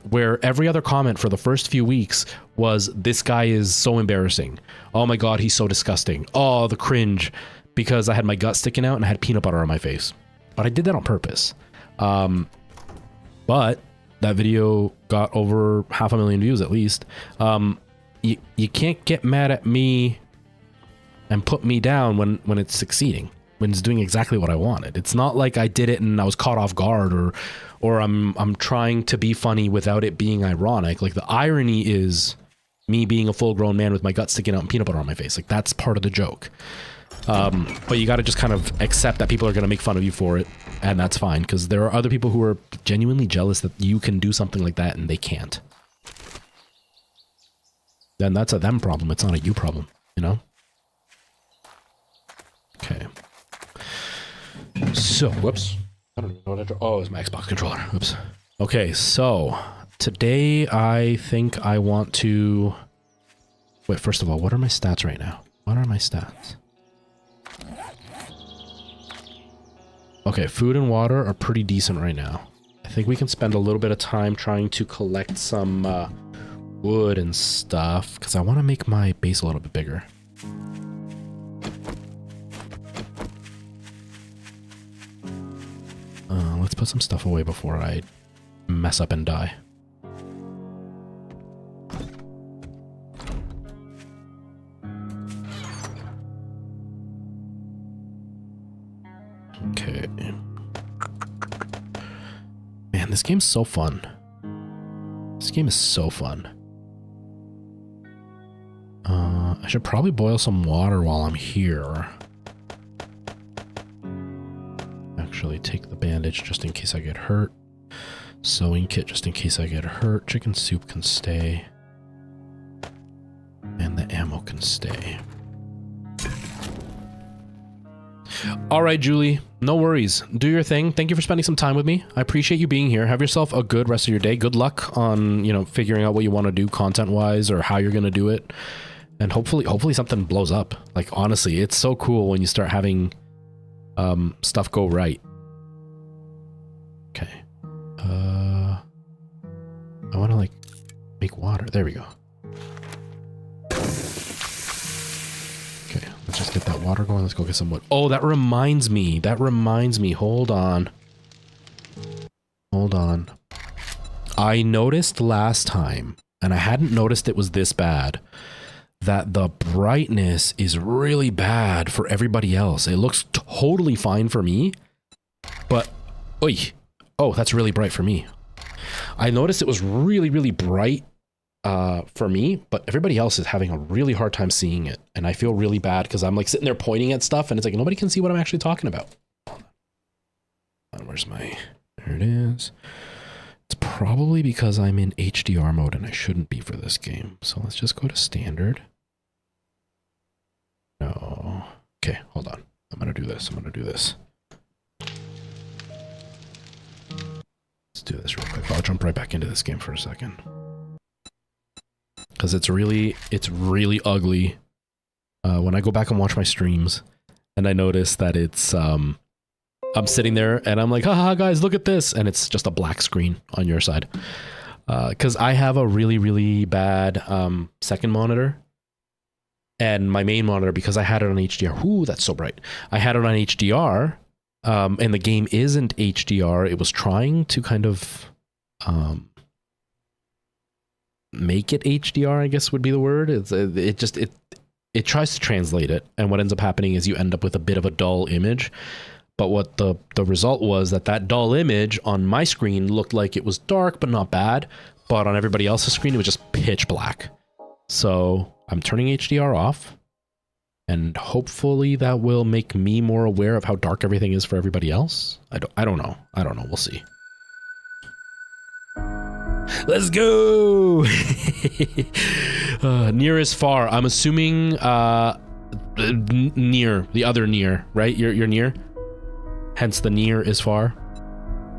where every other comment for the first few weeks was, this guy is so embarrassing. Oh my God, he's so disgusting. Oh, the cringe, because I had my gut sticking out and I had peanut butter on my face. But I did that on purpose. But that video got over 500,000 views at least. You can't get mad at me and put me down when it's succeeding, when it's doing exactly what I wanted. It's not like I did it and I was caught off guard, or I'm trying to be funny without it being ironic. Like, the irony is me being a full-grown man with my gut sticking out and peanut butter on my face. Like, that's part of the joke. But you got to just kind of accept that people are going to make fun of you for it, and that's fine, because there are other people who are genuinely jealous that you can do something like that and they can't. Then that's a them problem. It's not a you problem, you know? Okay. So, whoops. I don't even know what oh, it's my Xbox controller. Oops. Okay, so today I think I want to... Wait, first of all, what are my stats right now? What are my stats? Okay, food and water are pretty decent right now. I think we can spend a little bit of time trying to collect some wood and stuff, because I want to make my base a little bit bigger. Let's put some stuff away before I mess up and die. Okay. Man, this game's so fun. This game is so fun. I should probably boil some water while I'm here. Actually, take the bandage just in case I get hurt. Sewing kit just in case I get hurt. Chicken soup can stay. And the ammo can stay. All right, Julie, no worries. Do your thing. Thank you for spending some time with me. I appreciate you being here. Have yourself a good rest of your day. Good luck on, you know, figuring out what you want to do content-wise or how you're going to do it. And hopefully something blows up. Like, honestly, it's so cool when you start having stuff go right. Okay. I want to, like, make water. There we go. Okay, let's just get that water going. Let's go get some wood. Oh, that reminds me. Hold on. Hold on. I noticed last time, and I hadn't noticed it was this bad, that the brightness is really bad for everybody else. It looks totally fine for me, but... Oy! Oh, that's really bright for me. I noticed it was really, really bright for me, but everybody else is having a really hard time seeing it, and I feel really bad because I'm like sitting there pointing at stuff, and it's like nobody can see what I'm actually talking about. Where's my... There it is. It's probably because I'm in HDR mode and I shouldn't be for this game. So let's just go to standard. No. Okay, hold on. I'm going to do this. Let's do this real quick. I'll jump right back into this game for a second. Because it's really ugly. When I go back and watch my streams and I notice that it's... I'm sitting there and I'm like, haha, guys, look at this. And it's just a black screen on your side. Because I have a really, really bad second monitor. And my main monitor, because I had it on HDR. Ooh, that's so bright. I had it on HDR. And the game isn't HDR. It was trying to kind of make it HDR, I guess would be the word. It tries to translate it. And what ends up happening is you end up with a bit of a dull image. But what the result was that dull image on my screen looked like it was dark, but not bad. But on everybody else's screen, it was just pitch black. So I'm turning HDR off. And hopefully that will make me more aware of how dark everything is for everybody else. I don't know. We'll see. Let's go! Near is far. I'm assuming near. The other near, right? You're near? Hence the near is far.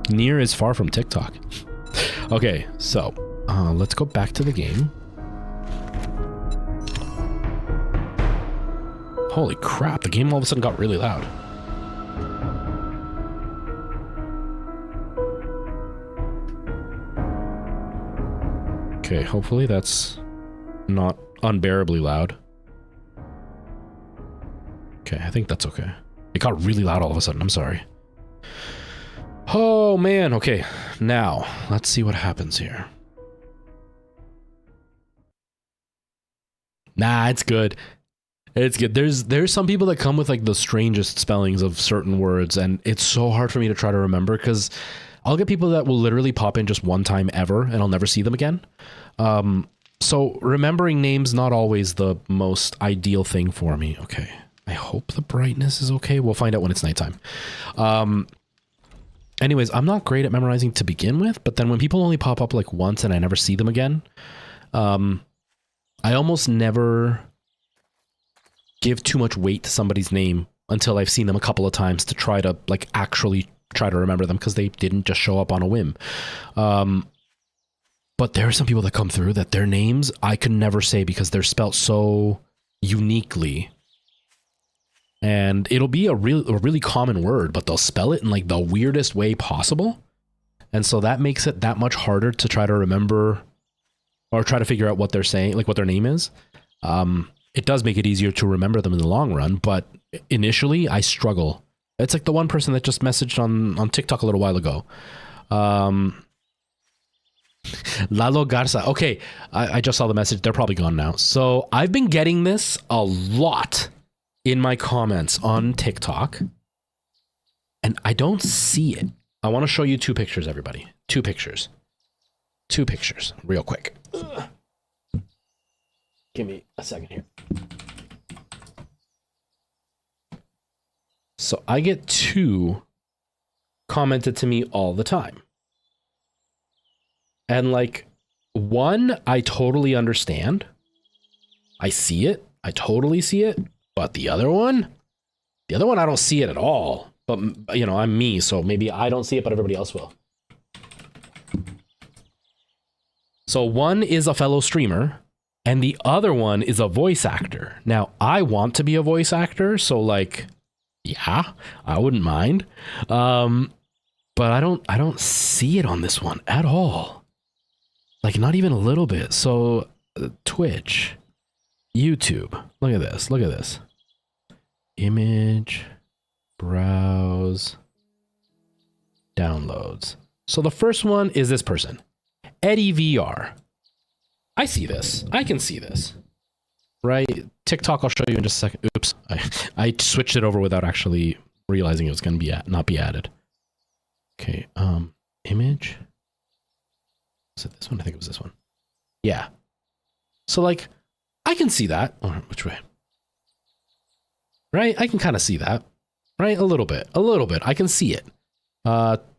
Near is far from TikTok. Okay, so Let's go back to the game. Holy crap, the game all of a sudden got really loud. Okay, hopefully that's not unbearably loud. Okay, I think that's okay. It got really loud all of a sudden, I'm sorry. Oh man, okay. Now, let's see what happens here. Nah, it's good. It's good. There's some people that come with like the strangest spellings of certain words, and it's so hard for me to try to remember because I'll get people that will literally pop in just one time ever and I'll never see them again. So remembering names not always the most ideal thing for me. Okay. I hope the brightness is okay. We'll find out when it's nighttime. Anyways, I'm not great at memorizing to begin with, but then when people only pop up like once and I never see them again, I almost never give too much weight to somebody's name until I've seen them a couple of times to try to like actually try to remember them because they didn't just show up on a whim. But there are some people that come through that their names I could never say because they're spelt so uniquely. And it'll be a really common word, but they'll spell it in like the weirdest way possible. And so that makes it that much harder to try to remember or try to figure out what they're saying, like what their name is. It does make it easier to remember them in the long run, but initially I struggle. It's like the one person that just messaged on TikTok a little while ago. Lalo Garza. Okay, I just saw the message. They're probably gone now. So I've been getting this a lot in my comments on TikTok, and I don't see it. I want to show you two pictures, everybody. Two pictures, real quick. Give me a second here. So I get two commented to me all the time. And like one, I totally understand. I see it. I totally see it. But the other one I don't see it at all. But you know, I'm me, so maybe I don't see it, but everybody else will. So one is a fellow streamer and the other one is a voice actor. Now I want to be a voice actor, so like, yeah, I wouldn't mind. But I don't see it on this one at all. Like not even a little bit. So Twitch, YouTube, look at this. Image, browse, downloads. So the first one is this person, Eddie VR. I see this. I can see this. Right? TikTok, I'll show you in just a second. Oops. I switched it over without actually realizing it was going to not be added. Okay. Image. Was it this one? I think it was this one. Yeah. So like, I can see that. Oh, which way? Right? I can kind of see that. Right? A little bit. I can see it.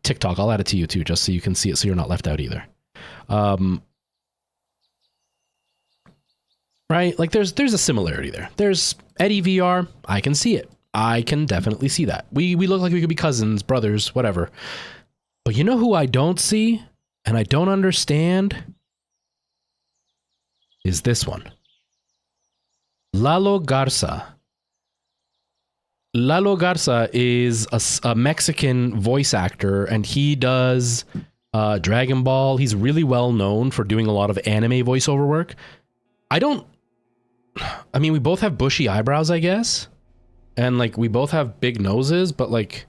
TikTok, I'll add it to you too, just so you can see it so you're not left out either. Right? Like there's a similarity there. There's Eddie VR. I can see it. I can definitely see that. We look like we could be cousins, brothers, whatever. But you know who I don't see and I don't understand is this one. Lalo Garza. Lalo Garza is a Mexican voice actor, and he does Dragon Ball. He's really well known for doing a lot of anime voiceover work. I mean, we both have bushy eyebrows, I guess. And like, we both have big noses, but like,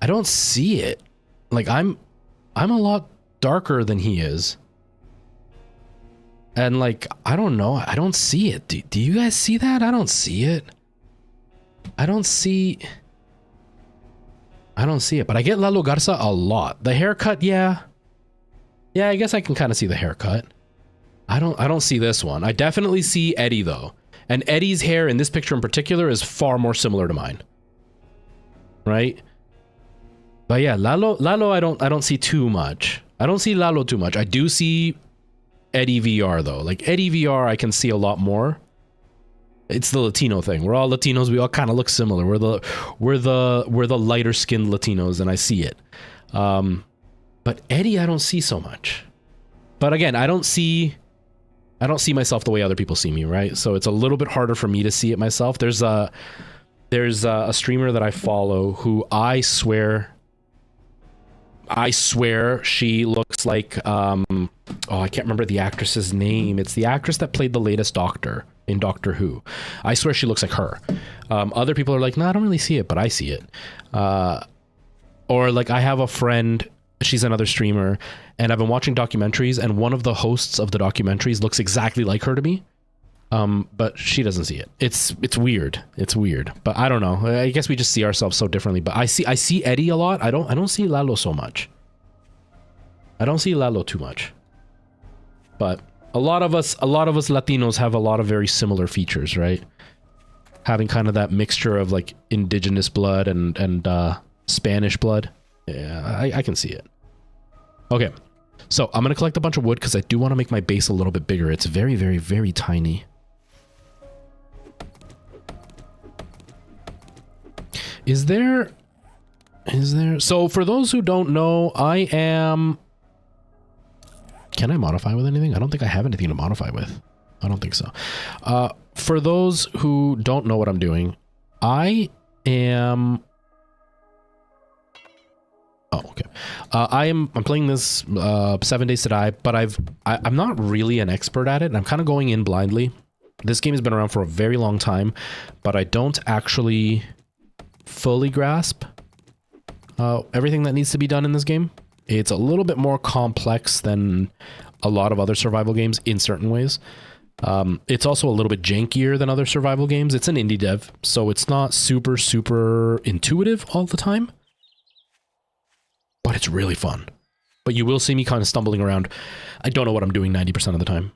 I don't see it. Like, I'm a lot darker than he is. And like, I don't know. I don't see it. Do you guys see that? I don't see it. I don't see it, but I get Lalo Garza a lot. The haircut, yeah. Yeah, I guess I can kind of see the haircut. I don't see this one. I definitely see Eddie though. And Eddie's hair in this picture in particular is far more similar to mine. Right? But yeah, Lalo I don't see too much. I don't see Lalo too much. I do see Eddie VR though. Like Eddie VR I can see a lot more. It's the Latino thing. We're all Latinos. We all kind of look similar. We're the lighter skinned Latinos, and I see it. But Eddie, I don't see so much. But again, I don't see myself the way other people see me, right? So it's a little bit harder for me to see it myself. There's a streamer that I follow who I swear she looks like oh, I can't remember the actress's name. It's the actress that played the latest Doctor in Doctor Who. I swear she looks like her. Other people are like, no, I don't really see it, but I see it. Or like I have a friend, she's another streamer, and I've been watching documentaries, and one of the hosts of the documentaries looks exactly like her to me. But she doesn't see it. It's weird. It's weird. But I don't know. I guess we just see ourselves so differently. But I see Eddie a lot. I don't see Lalo so much. I don't see Lalo too much. But a lot of us Latinos have a lot of very similar features, right? Having kind of that mixture of like indigenous blood and Spanish blood. Yeah, I can see it. Okay. So I'm going to collect a bunch of wood because I do want to make my base a little bit bigger. It's very, very, very tiny. Is there... So for those who don't know, I am... Can I modify with anything? I don't think I have anything to modify with. I don't think so. For those who don't know what I'm doing, I am... Oh, okay. I'm playing this 7 Days to Die, but I'm not really an expert at it, and I'm kind of going in blindly. This game has been around for a very long time, but I don't actually fully grasp everything that needs to be done in this game. It's a little bit more complex than a lot of other survival games in certain ways. It's also a little bit jankier than other survival games. It's an indie dev, so it's not super, super intuitive all the time. But it's really fun. But you will see me kind of stumbling around. I don't know what I'm doing 90% of the time.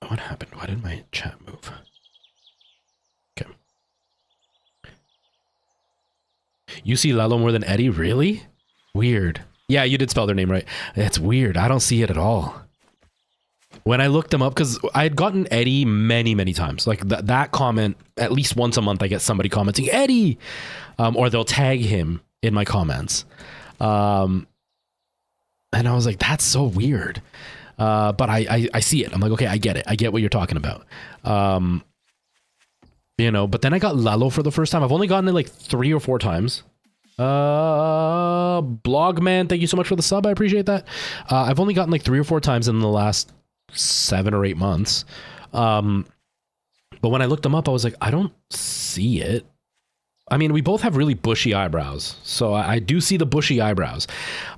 What happened? Why did my chat move? Okay. You see Lalo more than Eddie? Really? Weird. Yeah, you did spell their name right. That's weird. I don't see it at all. When I looked them up, because I had gotten Eddie many, many times. Like that comment, at least once a month, I get somebody commenting, Eddie! Or they'll tag him in my comments. And I was like, that's so weird. But I see it. I'm like, okay, I get it. I get what you're talking about. You know, but then I got Lalo for the first time. I've only gotten it like 3 or 4 times. Blogman, thank you so much for the sub. I appreciate that. I've only gotten like 3 or 4 times in the last 7 or 8 months. But when I looked them up, I was like, I don't see it. I mean, we both have really bushy eyebrows, so I do see the bushy eyebrows.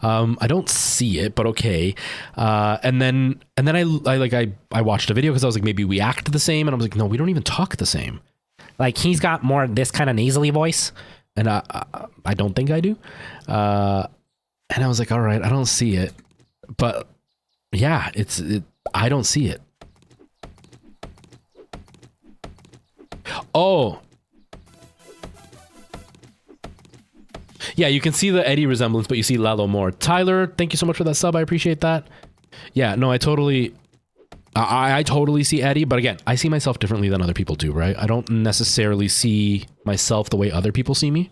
I don't see it, but okay. And then I watched a video because I was like, maybe we act the same, and I was like, no, we don't even talk the same. Like he's got more this kind of nasally voice, and I don't think I do. And I was like, all right, I don't see it, but yeah, I don't see it. Oh. Yeah, you can see the Eddie resemblance, but you see Lalo more. Tyler, thank you so much for that sub. I appreciate that. Yeah, no, I totally see Eddie, but again, I see myself differently than other people do, right? I don't necessarily see myself the way other people see me.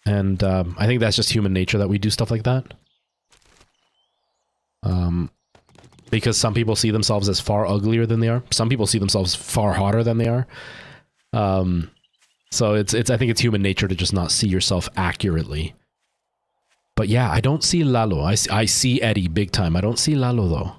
And I think that's just human nature that we do stuff like that. Because some people see themselves as far uglier than they are. Some people see themselves far hotter than they are. So I think it's human nature to just not see yourself accurately. But yeah, I don't see Lalo. I see Eddie big time. I don't see Lalo though.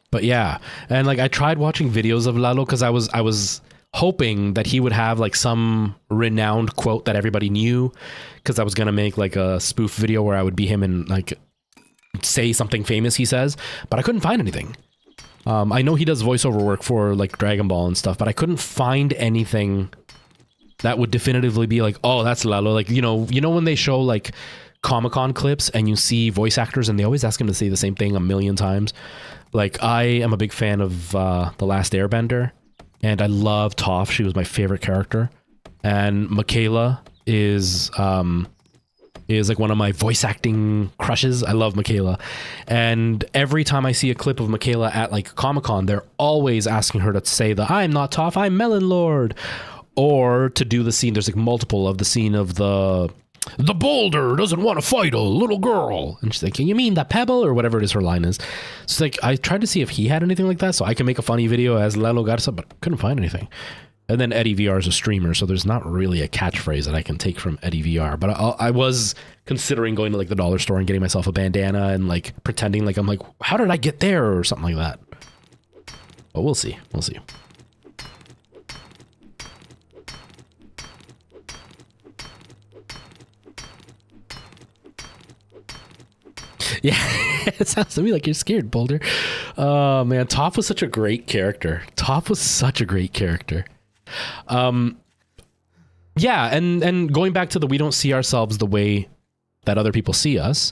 But yeah, and like I tried watching videos of Lalo because I was hoping that he would have like some renowned quote that everybody knew, because I was gonna make like a spoof video where I would be him and like say something famous he says, but I couldn't find anything. I know he does voiceover work for like Dragon Ball and stuff, but I couldn't find anything that would definitively be like, oh, that's Lalo. Like, you know when they show like Comic-Con clips and you see voice actors and they always ask him to say the same thing a million times. Like, I am a big fan of The Last Airbender, and I love Toph. She was my favorite character. And Michaela is She is like one of my voice acting crushes. I love Michaela. And every time I see a clip of Michaela at like Comic-Con, they're always asking her to say the I'm not Toph, I'm Melon Lord. Or to do the scene, there's like multiple of the scene of the boulder doesn't want to fight a little girl. And she's like, you mean the pebble? Or whatever it is her line is. It's like, I tried to see if he had anything like that so I can make a funny video as Lalo Garza, but couldn't find anything. And then Eddie VR is a streamer, so there's not really a catchphrase that I can take from Eddie VR. But I was considering going to like the dollar store and getting myself a bandana and like pretending like I'm like, how did I get there or something like that. But we'll see. We'll see. Yeah, it sounds to me like you're scared, Boulder. Oh man, Toph was such a great character. Toph was such a great character. Yeah, and going back to the we don't see ourselves the way that other people see us.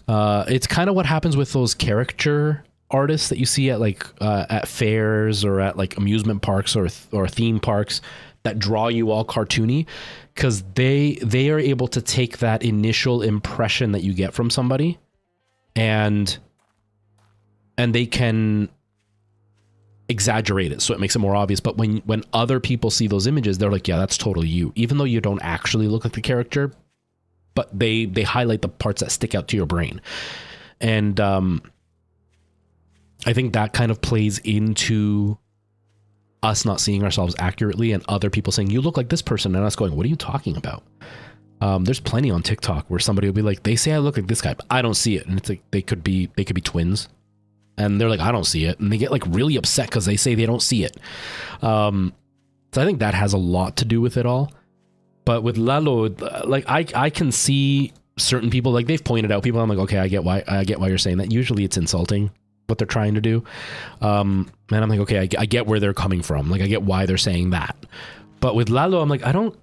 It's kind of what happens with those caricature artists that you see at like at fairs or at like amusement parks or theme parks that draw you all cartoony, because they are able to take that initial impression that you get from somebody and they can exaggerate it so it makes it more obvious. But when other people see those images, they're like, yeah, that's totally you, even though you don't actually look like the character, but they highlight the parts that stick out to your brain. And I think that kind of plays into us not seeing ourselves accurately and other people saying, you look like this person, and us going, what are you talking about? There's plenty on TikTok where somebody will be like, they say I look like this guy, but I don't see it. And it's like, they could be twins. And they're like, I don't see it. And they get like really upset because they say they don't see it. So I think that has a lot to do with it all. But with Lalo, like I can see certain people, like they've pointed out people. I'm like, okay, I get why you're saying that. Usually it's insulting what they're trying to do. And I'm like, okay, I get where they're coming from. Like I get why they're saying that. But with Lalo, I'm like, I don't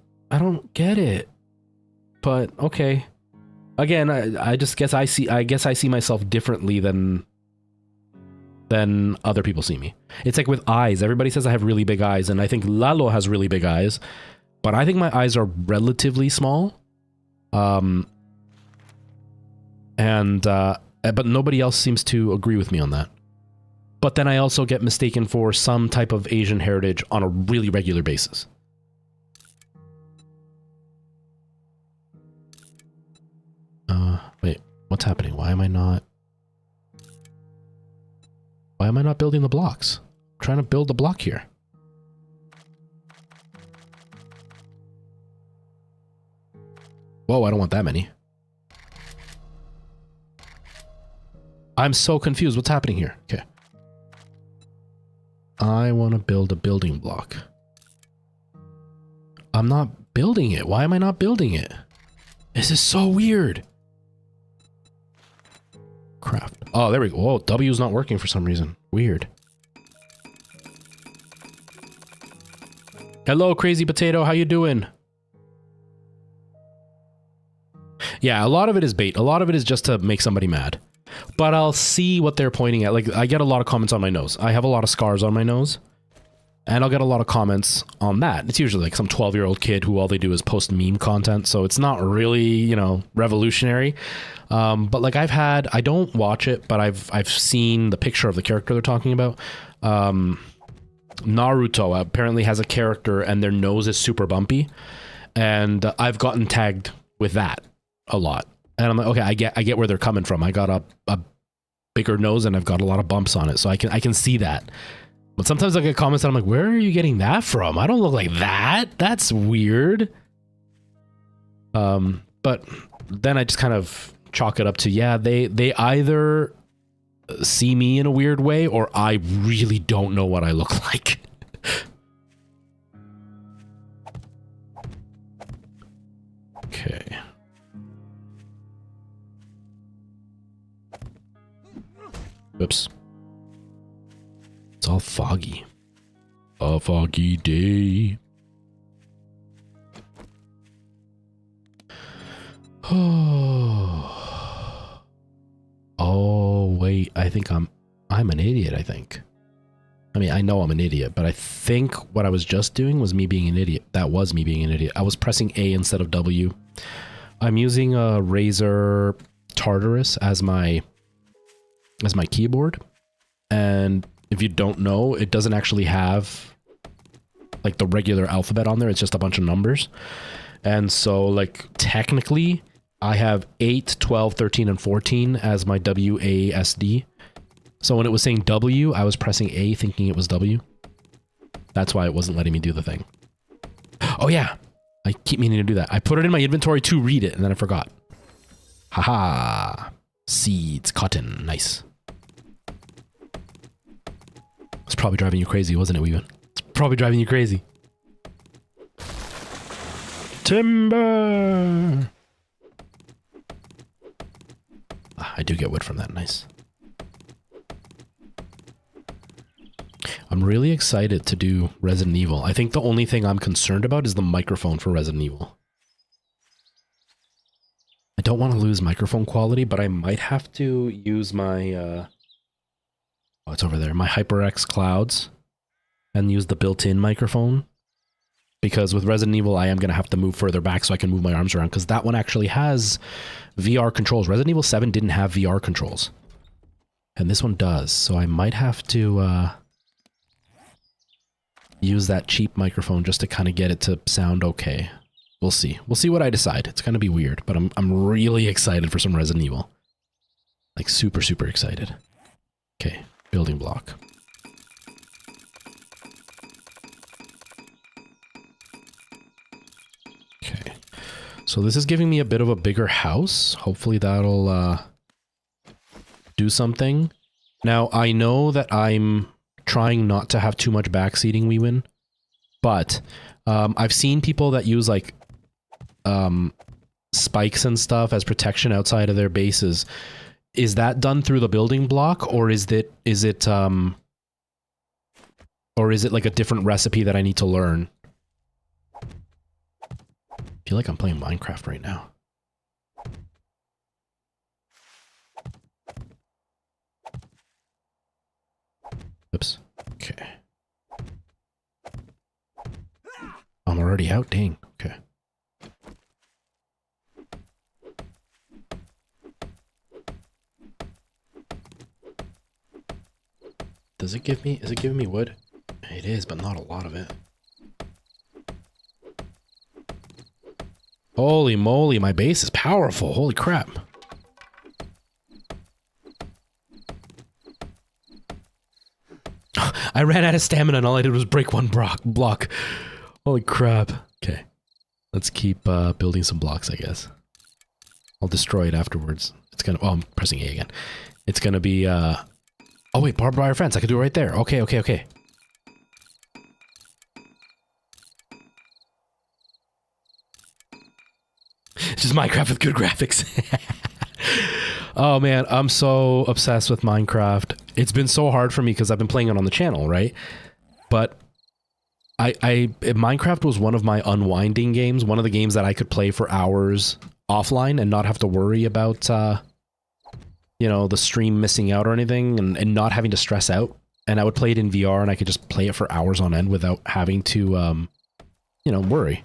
get it. But okay. Again, I guess I see myself differently than other people see me. It's like with eyes. Everybody says I have really big eyes, and I think Lalo has really big eyes, but I think my eyes are relatively small. But nobody else seems to agree with me on that. But then I also get mistaken for some type of Asian heritage on a really regular basis. Wait, what's happening? Why am I not building the blocks? I'm trying to build the block here. Whoa, I don't want that many. I'm so confused. What's happening here? Okay. I want to build a building block. I'm not building it. Why am I not building it? This is so weird. Craft. Oh, there we go. Whoa, W is not working for some reason. Weird. Hello, Crazy Potato. How you doing? Yeah, a lot of it is bait. A lot of it is just to make somebody mad. But I'll see what they're pointing at. Like, I get a lot of comments on my nose. I have a lot of scars on my nose. And I'll get a lot of comments on that. It's usually like some 12-year-old kid who all they do is post meme content. So it's not really, you know, revolutionary. But like I don't watch it, but I've seen the picture of the character they're talking about. Naruto apparently has a character and their nose is super bumpy. And I've gotten tagged with that a lot. And I'm like, okay, I get where they're coming from. I got a bigger nose and I've got a lot of bumps on it. So I can see that. But sometimes I get comments and I'm like, where are you getting that from? I don't look like that. That's weird. But then I just kind of chalk it up to, yeah, they either see me in a weird way or I really don't know what I look like. Okay. Oops. It's all foggy. A foggy day. Oh, wait. I think I'm an idiot, I think. I mean, I know I'm an idiot, but I think what I was just doing was me being an idiot. That was me being an idiot. I was pressing A instead of W. I'm using a Razer Tartarus as my keyboard, and if you don't know, it doesn't actually have like the regular alphabet on there. It's just a bunch of numbers. And so like technically I have 8, 12, 13, and 14 as my WASD. So when it was saying W, I was pressing A thinking it was W. That's why it wasn't letting me do the thing. Oh yeah, I keep meaning to do that. I put it in my inventory to read it and then I forgot. Haha. Seeds, cotton, nice. It's probably driving you crazy, wasn't it, Weevan? It's probably driving you crazy. Timber! Ah, I do get wood from that, nice. I'm really excited to do Resident Evil. I think the only thing I'm concerned about is the microphone for Resident Evil. I don't want to lose microphone quality, but I might have to use my, oh, it's over there, my HyperX Clouds and use the built-in microphone. Because with Resident Evil, I am going to have to move further back so I can move my arms around, because that one actually has VR controls. Resident Evil 7 didn't have VR controls. And this one does, so I might have to use that cheap microphone just to kind of get it to sound okay. We'll see. We'll see what I decide. It's going to be weird, but I'm really excited for some Resident Evil. Like super, super excited. Okay, building block. Okay, so this is giving me a bit of a bigger house. Hopefully that'll do something. Now, I know that I'm trying not to have too much backseating, Weewin, but I've seen people that use like spikes and stuff as protection outside of their bases. Is that done through the building block, or is it like a different recipe that I need to learn? I feel like I'm playing Minecraft right now. Oops. Okay. I'm already out, dang. Okay. Does it give me, is it giving me wood? It is, but not a lot of it. Holy moly, my base is powerful. Holy crap. I ran out of stamina and all I did was break one block. Holy crap. Okay. Let's keep building some blocks, I guess. I'll destroy it afterwards. It's gonna, oh, I'm pressing A again. It's gonna be, oh wait, barbed wire fence. I could do it right there. Okay, okay, okay. It's just Minecraft with good graphics. Oh man, I'm so obsessed with Minecraft. It's been so hard for me because I've been playing it on the channel, right? But Minecraft was one of my unwinding games, one of the games that I could play for hours offline and not have to worry about, you know, the stream missing out or anything, and not having to stress out. And I would play it in VR and I could just play it for hours on end without having to, you know, worry.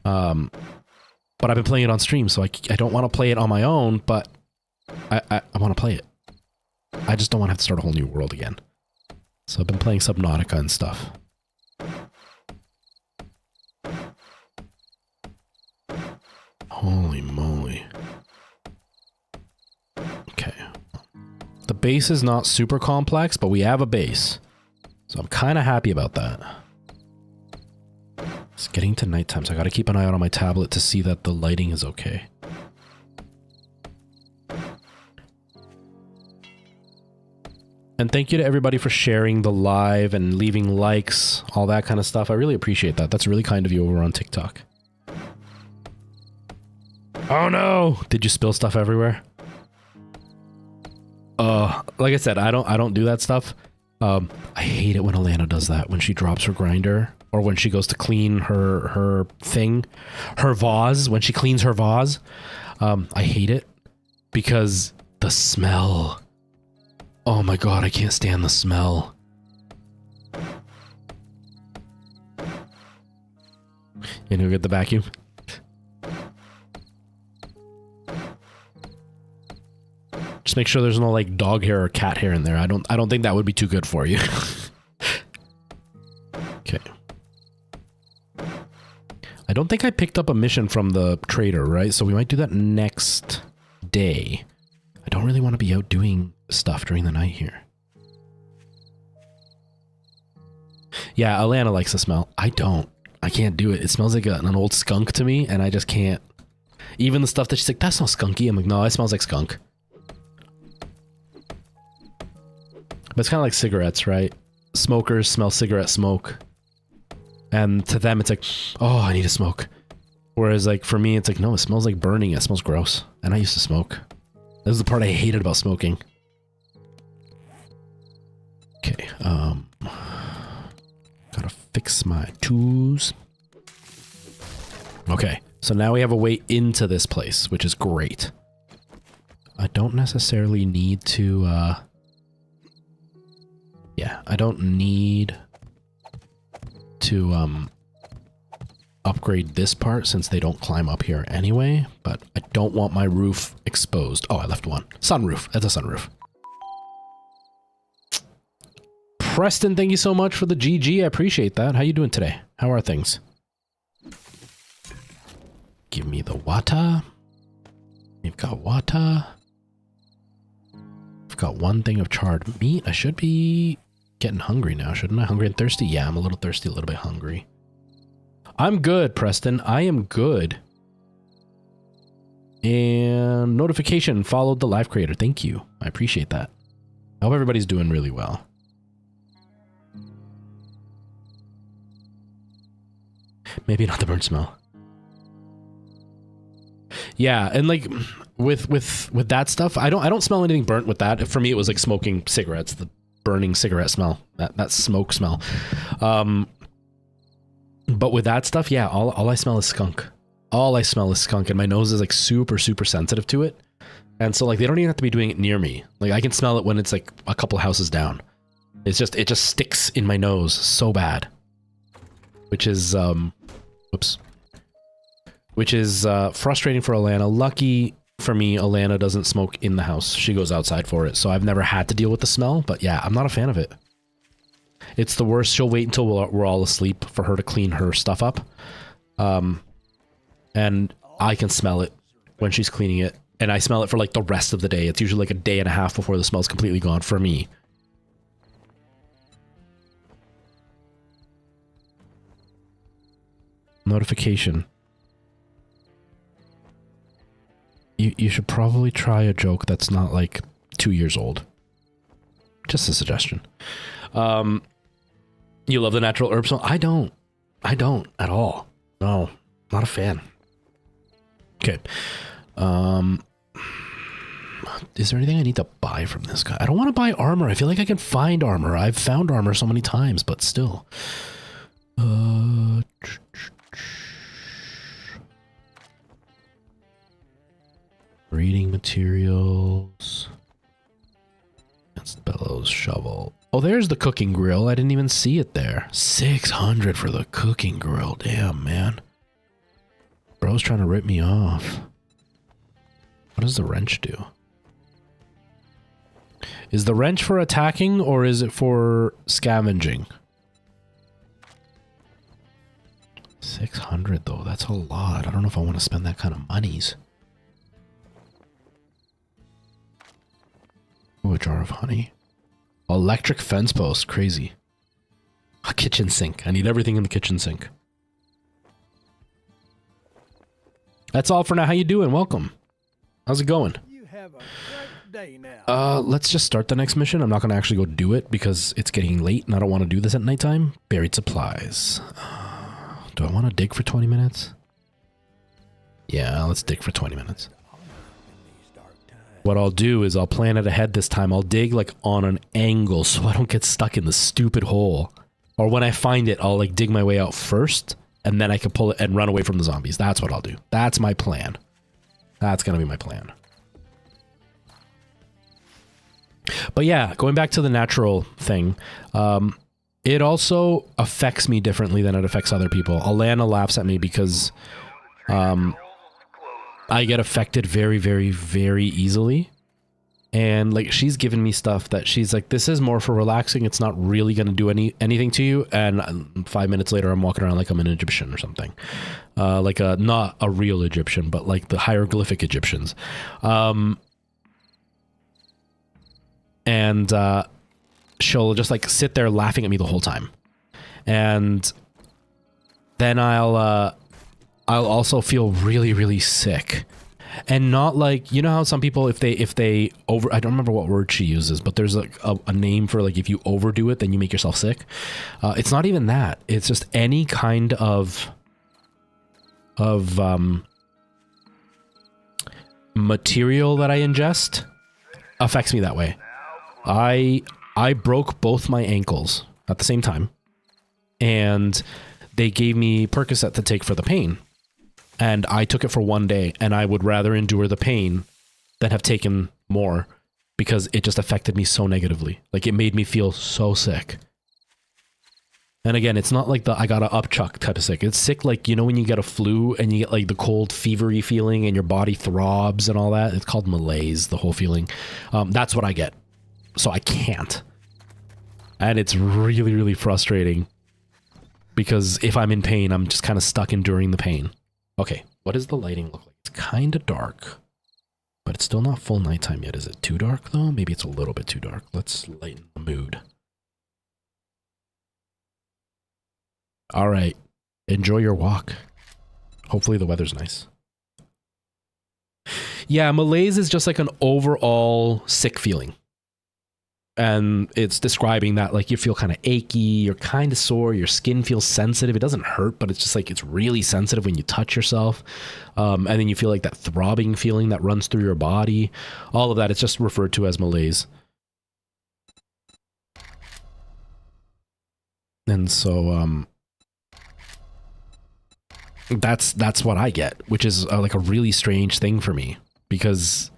But I've been playing it on stream, so I don't want to play it on my own, but I want to play it. I just don't want to have to start a whole new world again. So I've been playing Subnautica and stuff. Holy moly. Okay. The base is not super complex, but we have a base. So I'm kind of happy about that. It's getting to nighttime, so I gotta keep an eye out on my tablet to see that the lighting is okay. And thank you to everybody for sharing the live and leaving likes, all that kind of stuff. I really appreciate that. That's really kind of you over on TikTok. Oh no! Did you spill stuff everywhere? Like I said, I don't do that stuff. I hate it when Alana does that, when she drops her grinder, or when she goes to clean her thing, her vase, when she cleans her vase. I hate it because the smell. Oh my god, I can't stand the smell. You know, get the vacuum. make sure there's no like dog hair or cat hair in there. I don't think that would be too good for you. Okay. I don't think I picked up a mission from the trader, right? So we might do that next day. I don't really want to be out doing stuff during the night here. Yeah, Alana likes the smell. I don't. I can't do it. It smells like an old skunk to me, and I just can't. Even the stuff that she's like, that's not skunky. I'm like, no, it smells like skunk. But it's kind of like cigarettes, right? Smokers smell cigarette smoke. And to them, it's like, oh, I need to smoke. Whereas, like, for me, it's like, no, it smells like burning. It smells gross. And I used to smoke. This is the part I hated about smoking. Okay, gotta fix my TUES. Okay, so now we have a way into this place, which is great. I don't necessarily need to, yeah, I don't need to, upgrade this part since they don't climb up here anyway, but I don't want my roof exposed. Oh, I left one. Sunroof. That's a sunroof. Preston, thank you so much for the GG. I appreciate that. How you doing today? How are things? Give me the water. We've got water. I've got one thing of charred meat. I should be getting hungry now, shouldn't I? Hungry and thirsty? Yeah, I'm a little thirsty, a little bit hungry. I'm good, Preston. I am good. And notification followed the live creator. Thank you. I appreciate that. I hope everybody's doing really well. Maybe not the burnt smell. Yeah, and like with that stuff, I don't smell anything burnt with that. For me, it was like smoking cigarettes, the burning cigarette smell, that smoke smell. But with that stuff, yeah, all I smell is skunk. All I smell is skunk, and my nose is like super sensitive to it. And so like they don't even have to be doing it near me. Like I can smell it when it's like a couple houses down. It just sticks in my nose so bad. Which is which is frustrating for Alana. Lucky for me, Alana doesn't smoke in the house. She goes outside for it. So I've never had to deal with the smell, but yeah, I'm not a fan of it. It's the worst. She'll wait until we're all asleep for her to clean her stuff up. And I can smell it when she's cleaning it. And I smell it for like the rest of the day. It's usually like a day and a half before the smell's completely gone for me. Notification. You should probably try a joke that's not like 2 years old. Just a suggestion. You love the natural herb smell? I don't at all. No, not a fan. Okay. Is there anything I need to buy from this guy? I don't want to buy armor. I feel like I can find armor. I've found armor so many times, but still. Reading materials. That's the bellows, shovel. Oh, there's the cooking grill. I didn't even see it there. 600 for the cooking grill. Damn, man. Bro's trying to rip me off. What does the wrench do? Is the wrench for attacking or is it for scavenging? 600 though. That's a lot. I don't know if I want to spend that kind of monies. Ooh, a jar of honey. Electric fence post. Crazy. A kitchen sink. I need everything in the kitchen sink. That's all for now. How you doing? Welcome. How's it going? You have a great day now. Let's just start the next mission. I'm not going to actually go do it because it's getting late and I don't want to do this at nighttime. Buried supplies. Do I want to dig for 20 minutes? Yeah, let's dig for 20 minutes. What I'll do is I'll plan it ahead this time. I'll dig like on an angle so I don't get stuck in the stupid hole. Or when I find it, I'll like dig my way out first and then I can pull it and run away from the zombies. That's what I'll do. That's my plan. That's going to be my plan. But yeah, going back to the natural thing, it also affects me differently than it affects other people. Alana laughs at me because I get affected very, very, very easily. And like, she's given me stuff that she's like, this is more for relaxing. It's not really going to do anything to you. And 5 minutes later, I'm walking around like I'm an Egyptian or something. Like not a real Egyptian, but like the hieroglyphic Egyptians. And she'll just like sit there laughing at me the whole time. And then I'll also feel really, really sick. And not like, you know how some people, if they over, I don't remember what word she uses, but there's like a name for like, if you overdo it, then you make yourself sick. It's not even that. It's just any kind of material that I ingest affects me that way. I broke both my ankles at the same time, and they gave me Percocet to take for the pain. And I took it for 1 day, and I would rather endure the pain than have taken more, because it just affected me so negatively. Like, it made me feel so sick. And again, it's not like I got a upchuck type of sick. It's sick like, you know, when you get a flu and you get like the cold fevery feeling and your body throbs and all that. It's called malaise, the whole feeling. That's what I get. So I can't. And it's really, really frustrating, because if I'm in pain, I'm just kind of stuck enduring the pain. Okay, what does the lighting look like? It's kind of dark, but it's still not full nighttime yet. Is it too dark though? Maybe it's a little bit too dark. Let's lighten the mood. All right, enjoy your walk. Hopefully the weather's nice. Yeah, malaise is just like an overall sick feeling. And it's describing that like you feel kind of achy, you're kind of sore, your skin feels sensitive. It doesn't hurt, but it's just like it's really sensitive when you touch yourself. And then you feel like that throbbing feeling that runs through your body. All of that, it's just referred to as malaise. And so that's what I get, which is like a really strange thing for me, because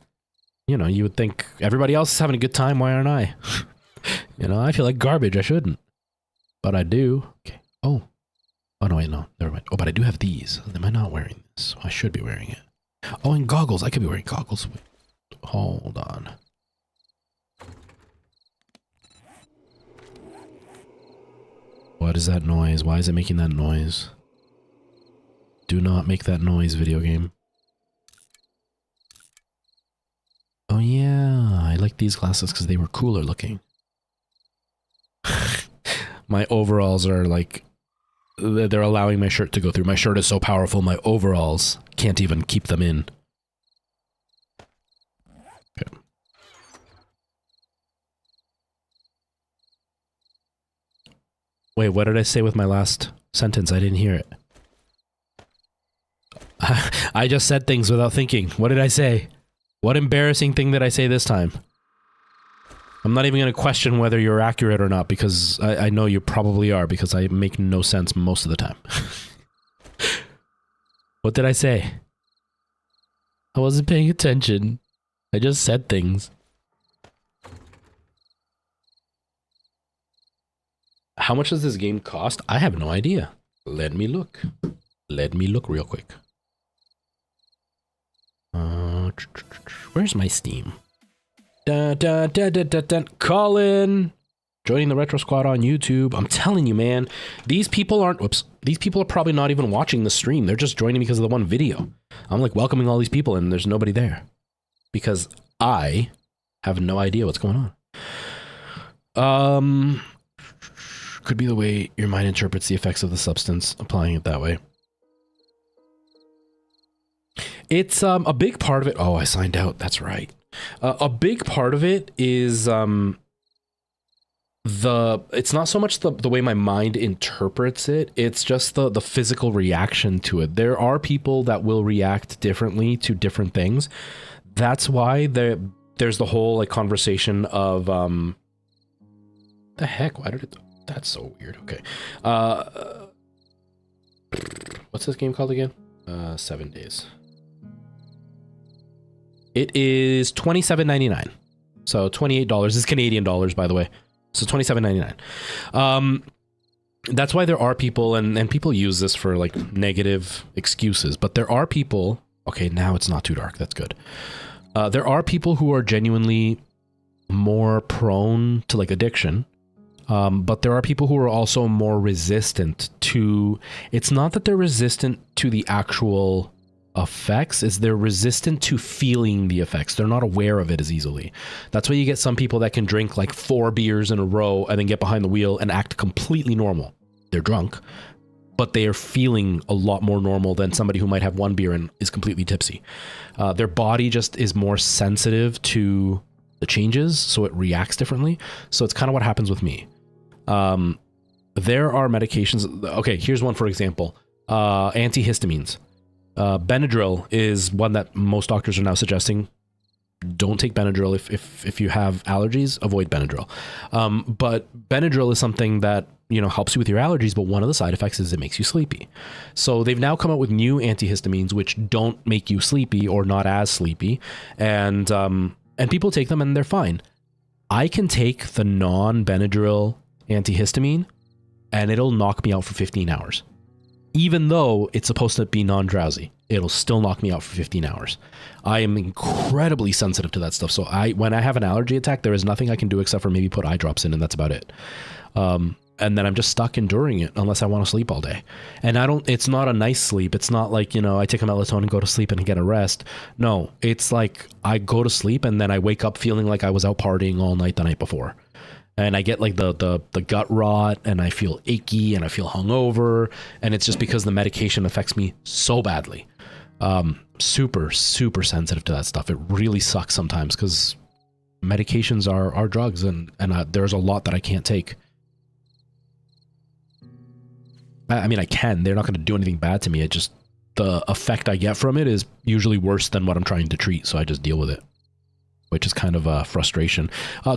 you know, you would think everybody else is having a good time. Why aren't I? You know, I feel like garbage. I shouldn't, but I do. Okay. Oh no, wait, no, never mind. Oh, but I do have these. Am I not wearing this? I should be wearing it. Oh, and goggles. I could be wearing goggles. Wait, hold on. What is that noise? Why is it making that noise? Do not make that noise, video game. Oh yeah, I like these glasses because they were cooler looking. My overalls are like, they're allowing my shirt to go through. My shirt is so powerful, my overalls can't even keep them in. Okay. Wait, what did I say with my last sentence? I didn't hear it. I just said things without thinking. What did I say? What embarrassing thing did I say this time? I'm not even going to question whether you're accurate or not, because I know you probably are, because I make no sense most of the time. What did I say? I wasn't paying attention. I just said things. How much does this game cost? I have no idea. Let me look. Let me look real quick. Where's my Steam? Colin! Joining the Retro Squad on YouTube. I'm telling you, man. These people aren't... Whoops. These people are probably not even watching the stream. They're just joining because of the one video. I'm like welcoming all these people and there's nobody there. Because I have no idea what's going on. Could be the way your mind interprets the effects of the substance, applying it that way. It's a big part of it. Oh, I signed out. That's right. A big part of it is it's not so much the way my mind interprets it. It's just the physical reaction to it. There are people that will react differently to different things. That's why there's the whole like conversation of the heck? Why did it? That's so weird. Okay. What's this game called again? 7 Days. It is $27.99. So $28. It's Canadian dollars, by the way. So $27.99. That's why there are people, and people use this for like negative excuses, but there are people. Okay, now it's not too dark. That's good. There are people who are genuinely more prone to like addiction. But there are people who are also more resistant to, it's not that they're resistant to the actual effects, is they're resistant to feeling the effects. They're not aware of it as easily. That's why you get some people that can drink like 4 beers in a row and then get behind the wheel and act completely normal. They're drunk, but they are feeling a lot more normal than somebody who might have 1 beer and is completely tipsy. Their body just is more sensitive to the changes, so it reacts differently. So it's kind of what happens with me. There are medications. Okay, here's one for example. Antihistamines. Benadryl is one that most doctors are now suggesting. Don't take Benadryl if you have allergies. Avoid Benadryl. But Benadryl is something that, you know, helps you with your allergies, but one of the side effects is it makes you sleepy. So they've now come out with new antihistamines which don't make you sleepy or not as sleepy, and people take them and they're fine. I can take the non-Benadryl antihistamine and it'll knock me out for 15 hours. Even though it's supposed to be non-drowsy, it'll still knock me out for 15 hours. I am incredibly sensitive to that stuff. So when I have an allergy attack, there is nothing I can do except for maybe put eye drops in, and that's about it. And then I'm just stuck enduring it unless I want to sleep all day. And it's not a nice sleep. It's not like, you know, I take a melatonin, go to sleep and get a rest. No, it's like I go to sleep and then I wake up feeling like I was out partying all night the night before. And I get like the gut rot, and I feel achy and I feel hungover, and it's just because the medication affects me so badly. Super, super sensitive to that stuff. It really sucks sometimes because medications are drugs, and there's a lot that I can't take. I mean, I can. They're not going to do anything bad to me. It just, the effect I get from it is usually worse than what I'm trying to treat, so I just deal with it, which is kind of a frustration.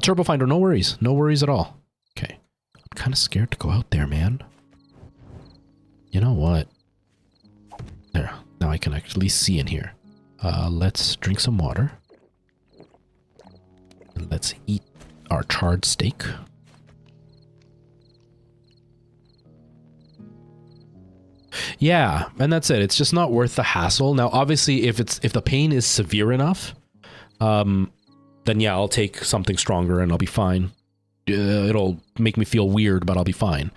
Turbo Finder, no worries. No worries at all. Okay. I'm kind of scared to go out there, man. You know what? There. Now I can actually see in here. Let's drink some water. And let's eat our charred steak. Yeah, and that's it. It's just not worth the hassle. Now, obviously, if the pain is severe enough, then yeah, I'll take something stronger and I'll be fine. It'll make me feel weird, but I'll be fine.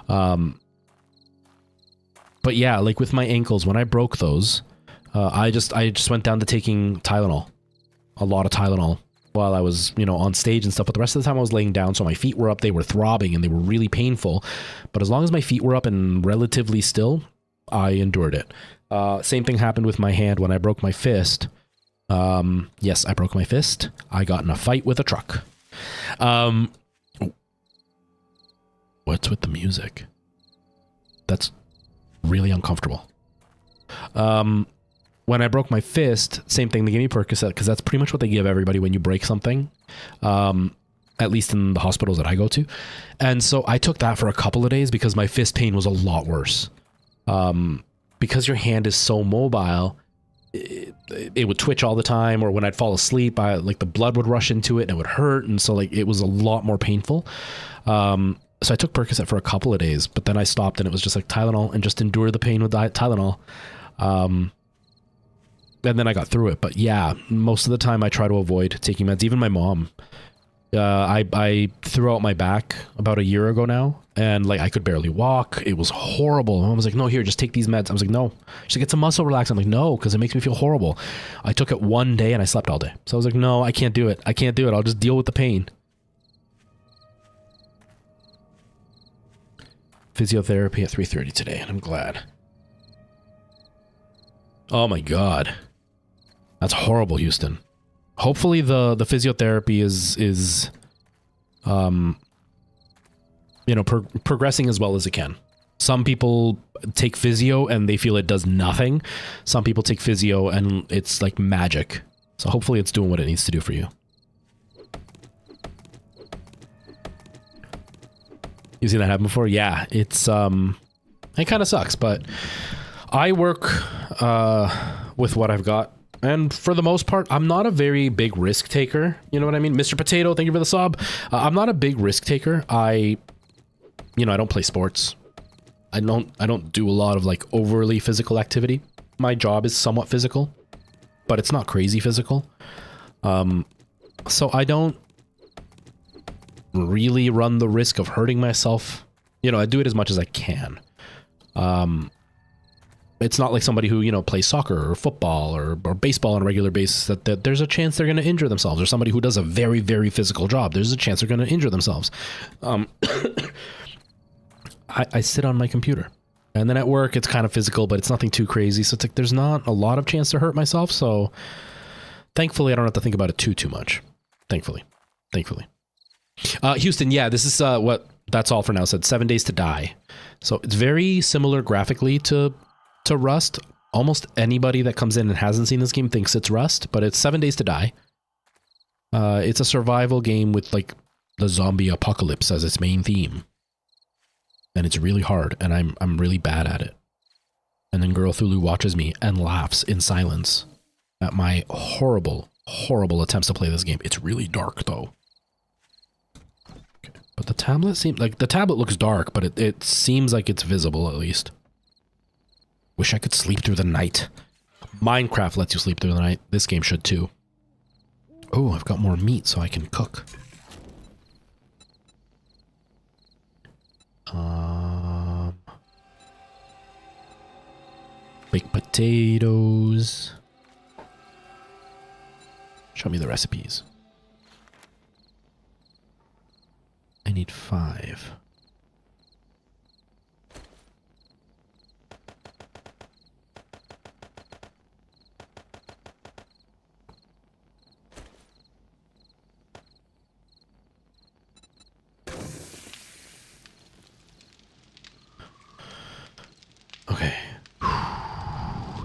But yeah, like with my ankles, when I broke those, I just went down to taking Tylenol, a lot of Tylenol, while I was, you know, on stage and stuff. But the rest of the time I was laying down, so my feet were up, they were throbbing, and they were really painful. But as long as my feet were up and relatively still, I endured it. Same thing happened with my hand when I broke my fist. Yes, I broke my fist. I got in a fight with a truck. What's with the music? That's really uncomfortable. When I broke my fist, same thing. They gave me Percocet because that's pretty much what they give everybody when you break something. At least in the hospitals that I go to. And so I took that for a couple of days because my fist pain was a lot worse. Because your hand is so mobile, it would twitch all the time, or when I'd fall asleep, like the blood would rush into it and it would hurt. And so like it was a lot more painful. So I took Percocet for a couple of days, but then I stopped and it was just like Tylenol and just endure the pain with Tylenol. And then I got through it. But yeah, most of the time I try to avoid taking meds. Even my mom, I threw out my back about a year ago now, and like I could barely walk. It was horrible. My mom was like, no, here, just take these meds. I was like, no. She's like, it's a muscle relaxant. I'm like, no, because it makes me feel horrible. I took it one day and I slept all day. So I was like, no, I can't do it. I can't do it. I'll just deal with the pain. Physiotherapy at 3:30 today, and I'm glad. Oh my God. That's horrible, Houston. Hopefully the physiotherapy is you know, progressing as well as it can. Some people take physio and they feel it does nothing. Some people take physio and it's like magic. So hopefully it's doing what it needs to do for you. You seen that happen before? Yeah, it's it kind of sucks, but I work with what I've got. And for the most part, I'm not a very big risk taker. You know what I mean? Mr. Potato, thank you for the sub. I'm not a big risk taker. I don't play sports. I don't do a lot of like overly physical activity. My job is somewhat physical. but it's not crazy physical. So I don't really run the risk of hurting myself. You know, I do it as much as I can. It's not like somebody who, you know, plays soccer or football or baseball on a regular basis that there's a chance they're going to injure themselves, or somebody who does a very, very physical job. There's a chance they're going to injure themselves. I sit on my computer, and then at work it's kind of physical, but it's nothing too crazy. So it's like there's not a lot of chance to hurt myself. So thankfully I don't have to think about it too much. Thankfully. Houston, yeah, this is what That's All for Now said, 7 Days to Die. So it's very similar graphically to Rust. Almost anybody that comes in and hasn't seen this game thinks it's Rust, but it's 7 Days to Die. It's a survival game with like the zombie apocalypse as its main theme. And it's really hard, and I'm really bad at it. And then Girl Thulu watches me and laughs in silence at my horrible, horrible attempts to play this game. It's really dark though. Okay. But the tablet seems like the tablet looks dark, but it seems like it's visible at least. Wish I could sleep through the night. Minecraft lets you sleep through the night. This game should too. Oh, I've got more meat so I can cook. Baked potatoes. Show me the recipes. I need 5. Okay.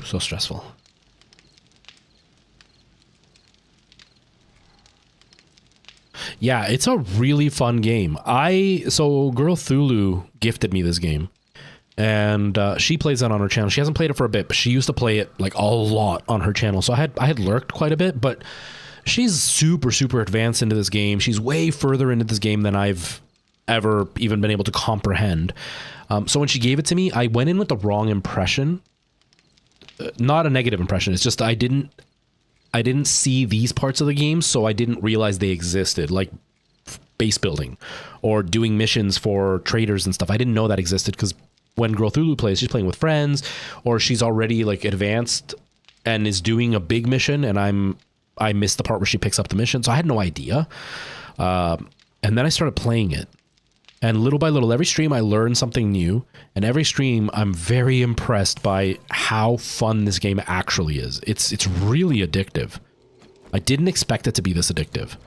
So stressful. Yeah, it's a really fun game. So Girl Thulu gifted me this game, and she plays it on her channel. She hasn't played it for a bit, but she used to play it like a lot on her channel. So I had lurked quite a bit, but she's super, super advanced into this game. She's way further into this game than I've ever even been able to comprehend. So when she gave it to me, I went in with the wrong impression. Not a negative impression. It's just I didn't see these parts of the game, so I didn't realize they existed, like base building or doing missions for traders and stuff. I didn't know that existed because when Girl Thulu plays, she's playing with friends, or she's already like advanced and is doing a big mission, and I missed the part where she picks up the mission, so I had no idea. And then I started playing it. And little by little, every stream I learn something new, and every stream I'm very impressed by how fun this game actually is. It's really addictive. I didn't expect it to be this addictive.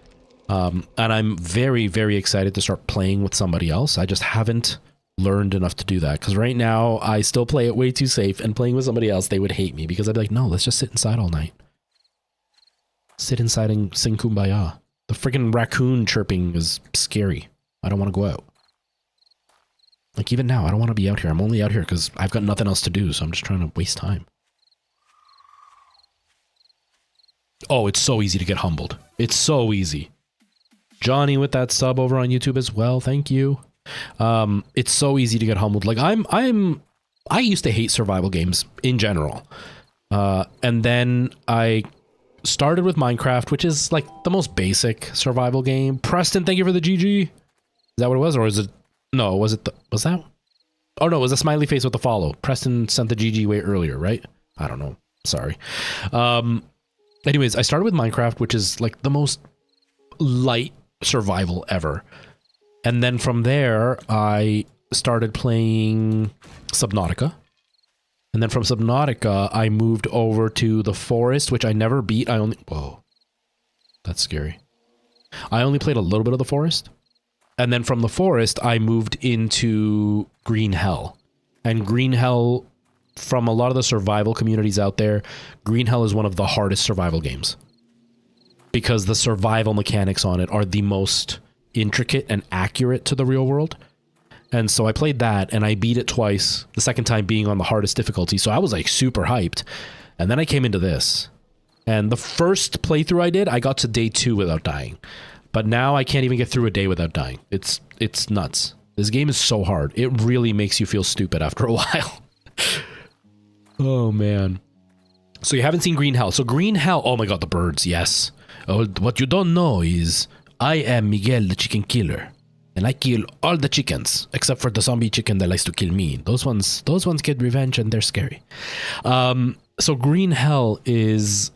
And I'm very, very excited to start playing with somebody else. I just haven't learned enough to do that, because right now I still play it way too safe, and playing with somebody else, they would hate me because I'd be like, no, let's just sit inside all night. Sit inside and sing Kumbaya. The freaking raccoon chirping is scary. I don't want to go out. Like, even now, I don't want to be out here. I'm only out here because I've got nothing else to do, so I'm just trying to waste time. Oh, it's so easy to get humbled. It's so easy. Johnny with that sub over on YouTube as well. Thank you. It's so easy to get humbled. Like, I used to hate survival games in general. And then I started with Minecraft, which is like the most basic survival game. Preston, thank you for the GG. Is that what it was? Or is it? No, was that? Oh no, it was a smiley face with the follow. Preston sent the GG way earlier, right? I don't know. Sorry. Anyways, I started with Minecraft, which is like the most light survival ever. And then from there, I started playing Subnautica. And then from Subnautica, I moved over to The Forest, which I never beat. Whoa, that's scary. I only played a little bit of The Forest. And then from The Forest, I moved into Green Hell. And Green Hell, from a lot of the survival communities out there, Green Hell is one of the hardest survival games. Because the survival mechanics on it are the most intricate and accurate to the real world. And so I played that, and I beat it twice, the second time being on the hardest difficulty. So I was like super hyped. And then I came into this. And the first playthrough I did, I got to day 2 without dying. But now I can't even get through a day without dying. It's nuts. This game is so hard. It really makes you feel stupid after a while. Oh, man. So you haven't seen Green Hell. So Green Hell, oh my god, the birds, yes. Oh, what you don't know is I am Miguel the chicken killer. And I kill all the chickens, except for the zombie chicken that likes to kill me. Those ones get revenge and they're scary. So Green Hell is...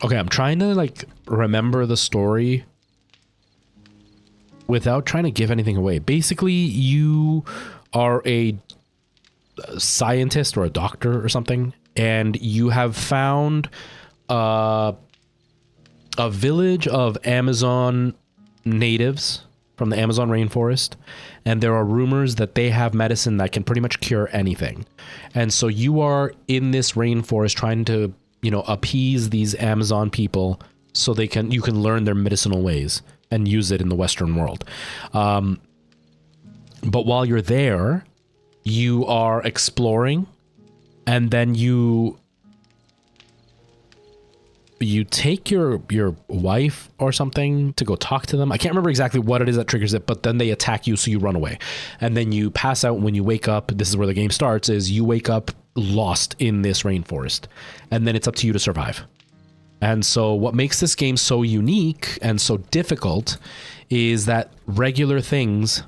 okay, I'm trying to like remember the story without trying to give anything away. Basically, you are a scientist or a doctor or something, and you have found a village of Amazon natives from the Amazon rainforest, and there are rumors that they have medicine that can pretty much cure anything. And so you are in this rainforest trying to, you know, appease these Amazon people so you can learn their medicinal ways and use it in the Western world. But while you're there, you are exploring, and then you take your wife or something to go talk to them. I can't remember exactly what it is that triggers it, but then they attack you, so you run away. And then you pass out. When you wake up, this is where the game starts, is you wake up lost in this rainforest. And then it's up to you to survive. And so what makes this game so unique and so difficult is that regular things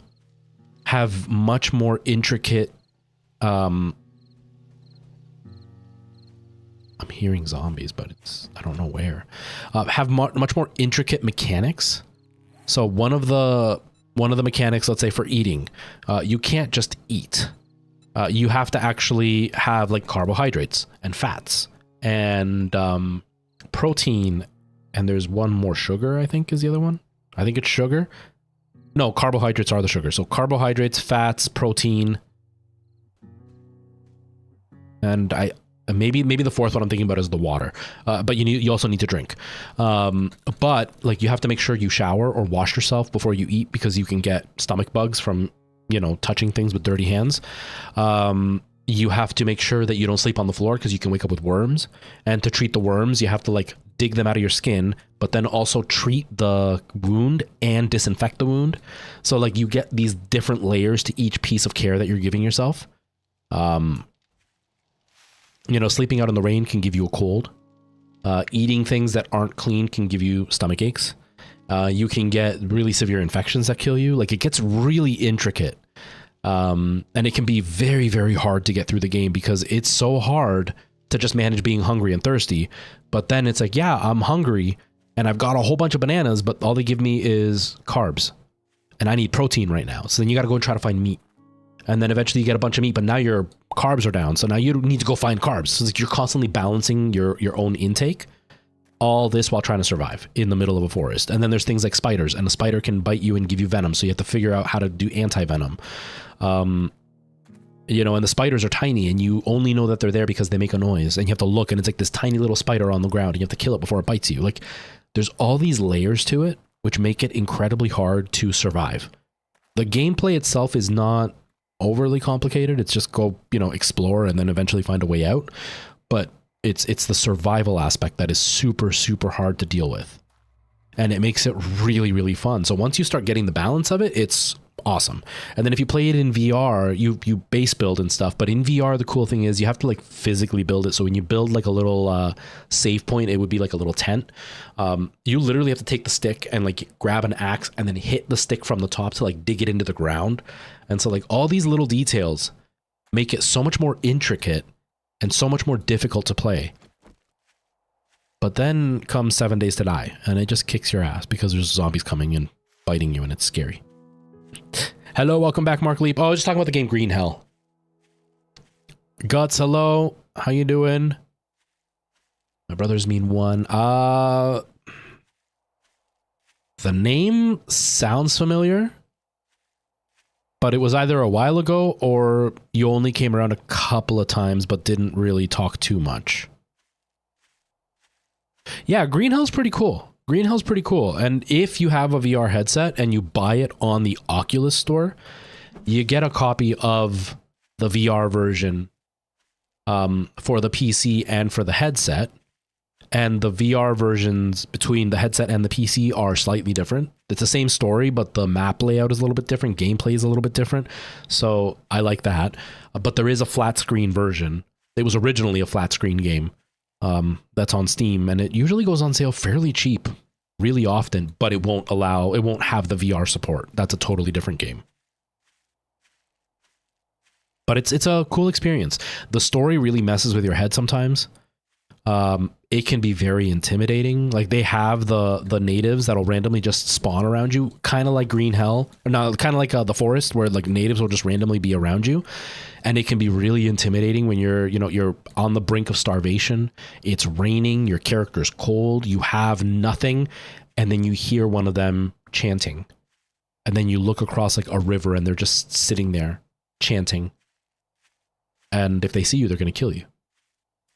have much more intricate... I'm hearing zombies, but I don't know where. Have much more intricate mechanics. So one of the mechanics, let's say for eating, you can't just eat. You have to actually have like carbohydrates and fats and protein, and there's one more, sugar, I think is the other one. I think it's sugar. No, carbohydrates are the sugar. So carbohydrates, fats, protein, and maybe the fourth one I'm thinking about is the water. But you also need to drink. But like you have to make sure you shower or wash yourself before you eat, because you can get stomach bugs from, you know, touching things with dirty hands. You have to make sure that you don't sleep on the floor, because you can wake up with worms. And to treat the worms, you have to like dig them out of your skin, but then also treat the wound and disinfect the wound. So like you get these different layers to each piece of care that you're giving yourself. You know, sleeping out in the rain can give you a cold. Eating things that aren't clean can give you stomach aches. You can get really severe infections that kill you. Like, it gets really intricate. And it can be very, very hard to get through the game, because it's so hard to just manage being hungry and thirsty. But then it's like, yeah, I'm hungry and I've got a whole bunch of bananas, but all they give me is carbs and I need protein right now. So then you got to go and try to find meat. And then eventually you get a bunch of meat, but now your carbs are down. So now you need to go find carbs. So it's like you're constantly balancing your own intake, all this while trying to survive in the middle of a forest. And then there's things like spiders, and a spider can bite you and give you venom. So you have to figure out how to do anti-venom. You know, and the spiders are tiny, and you only know that they're there because they make a noise, and you have to look, and it's like this tiny little spider on the ground, and you have to kill it before it bites you. Like, there's all these layers to it, which make it incredibly hard to survive. The gameplay itself is not overly complicated. It's just go, you know, explore and then eventually find a way out. But it's the survival aspect that is super, super hard to deal with. And it makes it really, really fun. So once you start getting the balance of it, it's awesome. And then if you play it in VR, you base build and stuff. But in VR, the cool thing is you have to like physically build it. So when you build like a little save point, it would be like a little tent. You literally have to take the stick and like grab an axe and then hit the stick from the top to like dig it into the ground. And so like all these little details make it so much more intricate and so much more difficult to play. But then comes 7 Days to Die, and it just kicks your ass because there's zombies coming and biting you, and it's scary. Hello, welcome back, Mark Leap. Oh, I was just talking about the game Green Hell. Guts, hello. How you doing? My brothers mean one. The name sounds familiar, but it was either a while ago or you only came around a couple of times but didn't really talk too much. Yeah, Green Hell's pretty cool. Green Hell's pretty cool. And if you have a VR headset and you buy it on the Oculus store, you get a copy of the VR version for the PC and for the headset. And the VR versions between the headset and the PC are slightly different. It's the same story, but the map layout is a little bit different. Gameplay is a little bit different. So I like that. But there is a flat screen version It was originally a flat screen game that's on Steam, and it usually goes on sale fairly cheap, really often, but it won't have the VR support. That's a totally different game. But it's a cool experience. The story really messes with your head sometimes. It can be very intimidating. Like, they have the natives that'll randomly just spawn around you, kind of like Green Hell, or not, kind of like the Forest, where like natives will just randomly be around you, and it can be really intimidating when you're on the brink of starvation. It's raining, your character's cold, you have nothing, and then you hear one of them chanting, and then you look across like a river, and they're just sitting there chanting, and if they see you, they're going to kill you.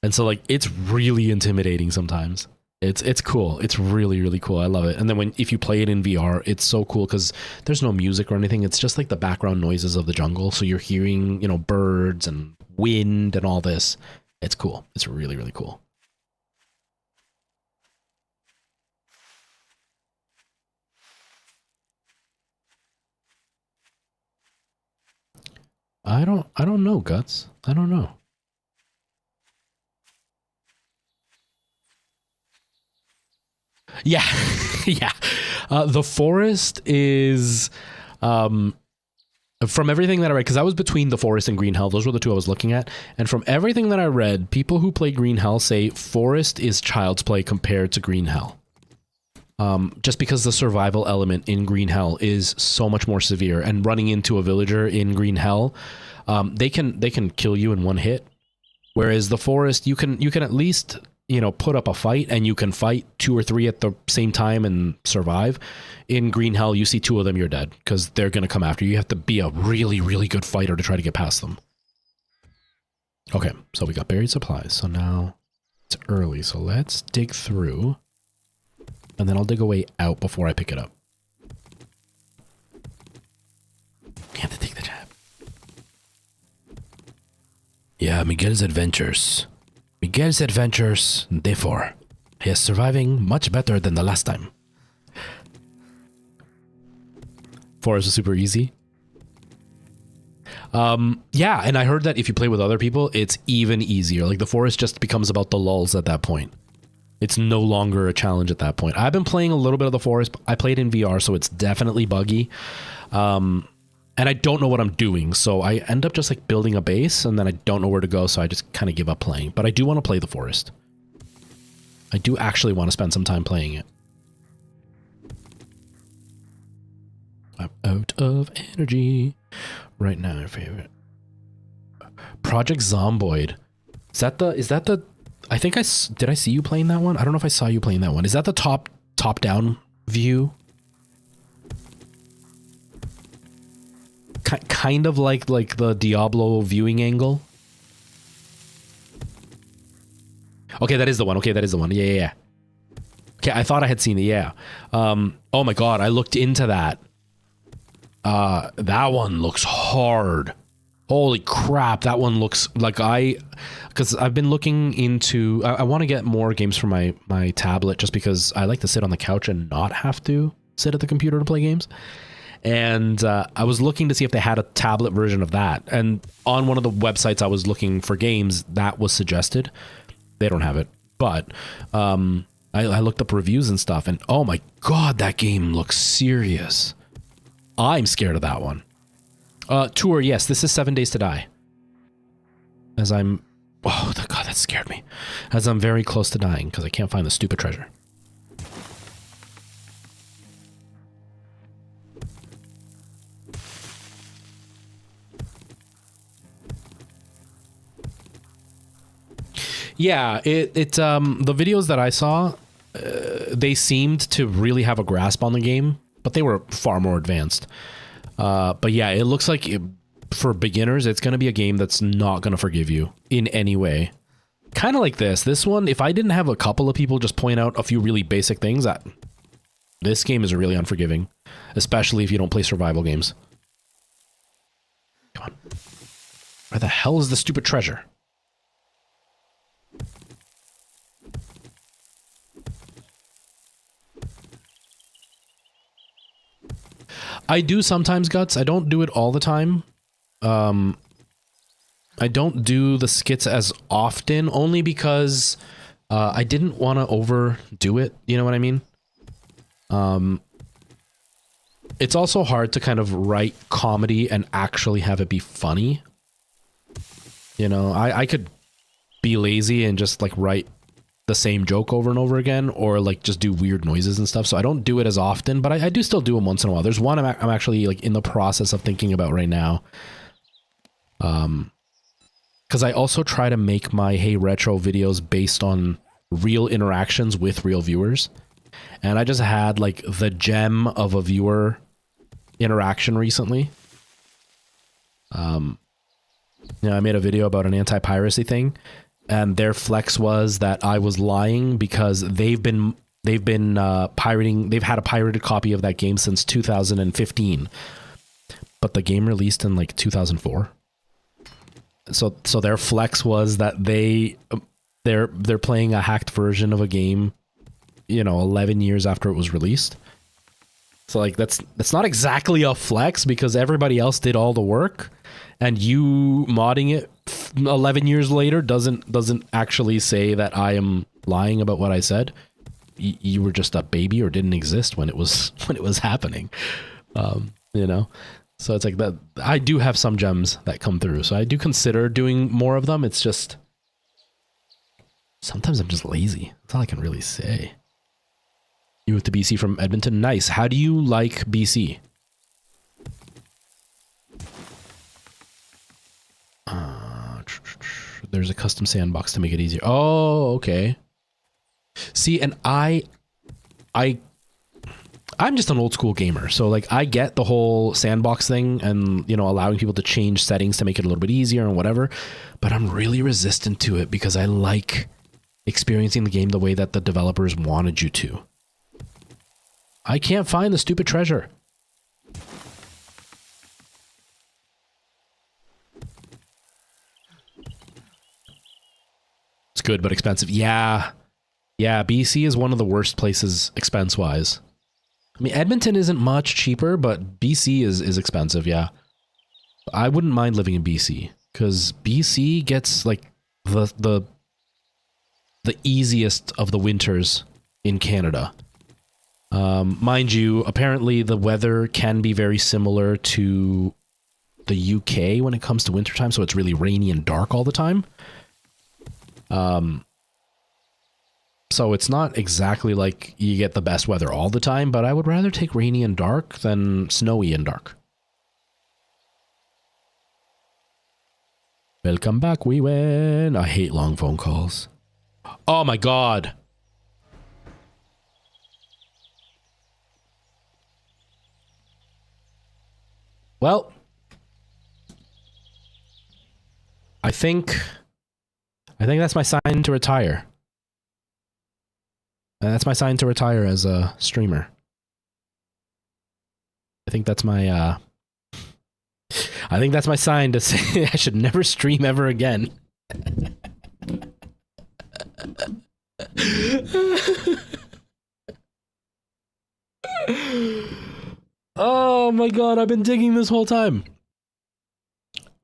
And so like, it's really intimidating sometimes. It's cool. It's really, really cool. I love it. And then if you play it in VR, it's so cool because there's no music or anything. It's just like the background noises of the jungle. So you're hearing, birds and wind and all this. It's cool. It's really, really cool. I don't know, Guts. I don't know. Yeah, yeah. The Forest is, from everything that I read, because I was between The Forest and Green Hell. Those were the two I was looking at. And from everything that I read, people who play Green Hell say Forest is child's play compared to Green Hell. Just because the survival element in Green Hell is so much more severe, and running into a villager in Green Hell, they can kill you in one hit. Whereas the Forest, you can at least, put up a fight, and you can fight 2 or 3 at the same time and survive. In Green Hell, you see 2 of them, you're dead, because they're going to come after you. You have to be a really, really good fighter to try to get past them. Okay, so we got buried supplies. So now it's early, so let's dig through, and then I'll dig a way out before I pick it up. You have to take the jab. Yeah, Miguel's adventures, therefore, he is surviving much better than the last time. Forest is super easy. Yeah, and I heard that if you play with other people, it's even easier. Like, the Forest just becomes about the lulz at that point. It's no longer a challenge at that point. I've been playing a little bit of the Forest. I played in VR, so it's definitely buggy. And I don't know what I'm doing, so I end up just like building a base, and then I don't know where to go, so I just kind of give up playing. But I do want to play the Forest. I do actually want to spend some time playing it. I'm out of energy right now. My favorite Project Zomboid. Is that the? I think did I see you playing that one? I don't know if I saw you playing that one. Is that the top down view? Kind of like the Diablo viewing angle. Okay, that is the one. Yeah. Okay, I thought I had seen it. Yeah. Oh my god, I looked into that. That one looks hard. Holy crap, that one looks like because I've been looking into. I want to get more games for my tablet, just because I like to sit on the couch and not have to sit at the computer to play games. And I was looking to see if they had a tablet version of that. And on one of the websites I was looking for games, that was suggested. They don't have it. But I looked up reviews and stuff, and oh my god, that game looks serious. I'm scared of that one. Tour, yes, this is 7 Days to Die. As I'm... Oh, god, that scared me. As I'm very close to dying, because I can't find the stupid treasure. Yeah, the videos that I saw, they seemed to really have a grasp on the game, but they were far more advanced. But yeah, it looks like for beginners, it's going to be a game that's not going to forgive you in any way. Kind of like this one, if I didn't have a couple of people just point out a few really basic things, this game is really unforgiving, especially if you don't play survival games. Come on. Where the hell is the stupid treasure? I do sometimes, Guts. I don't do it all the time. I don't do the skits as often, only because I didn't want to overdo it. You know what I mean? It's also hard to kind of write comedy and actually have it be funny. You know, I could be lazy and just like write the same joke over and over again, or like just do weird noises and stuff. So I don't do it as often, but I do still do them once in a while. There's one I'm actually like in the process of thinking about right now. Because I also try to make my Hey Retro videos based on real interactions with real viewers. And I just had like the gem of a viewer interaction recently. You know, I made a video about an anti-piracy thing, and their flex was that I was lying because they've been pirating. They've had a pirated copy of that game since 2015, but the game released in like 2004. So their flex was that they're playing a hacked version of a game, you know, 11 years after it was released. So like that's not exactly a flex because everybody else did all the work, and you modding it 11 years later doesn't actually say that I am lying about what I said. You were just a baby or didn't exist when it was happening. You know, so it's like that. I do have some gems that come through, so I do consider doing more of them. It's just sometimes I'm just lazy. That's all I can really say. You moved to BC from Edmonton. Nice. How do you like BC? There's a custom sandbox to make it easier. Oh, okay. See, and I'm just an old school gamer. So like I get the whole sandbox thing and, you know, allowing people to change settings to make it a little bit easier and whatever, but I'm really resistant to it because I like experiencing the game the way that the developers wanted you to. I can't find the stupid treasure. It's good, but expensive. Yeah. Yeah, BC is one of the worst places expense-wise. I mean, Edmonton isn't much cheaper, but BC is expensive, yeah. I wouldn't mind living in BC, because BC gets, like, the easiest of the winters in Canada. Mind you, apparently the weather can be very similar to the UK when it comes to wintertime, so it's really rainy and dark all the time. So it's not exactly like you get the best weather all the time, but I would rather take rainy and dark than snowy and dark. Welcome back, we win. I hate long phone calls. Oh my god. Well, I think that's my sign to retire. That's my sign to retire as a streamer. I think that's my sign to say I should never stream ever again. Oh my god, I've been digging this whole time.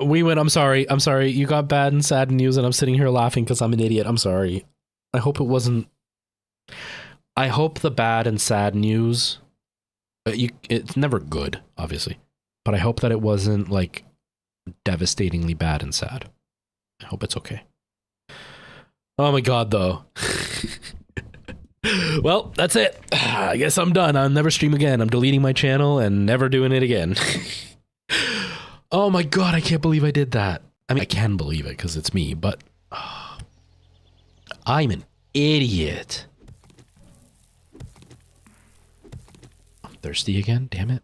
We went, I'm sorry. You got bad and sad news and I'm sitting here laughing because I'm an idiot. I'm sorry. I hope it wasn't... I hope the bad and sad news... It's never good, obviously. But I hope that it wasn't, like, devastatingly bad and sad. I hope it's okay. Oh my god, though. Well, that's it. I guess I'm done. I'll never stream again. I'm deleting my channel and never doing it again. Oh my god, I can't believe I did that. I mean, I can believe it because it's me, but... I'm an idiot. I'm thirsty again? Damn it.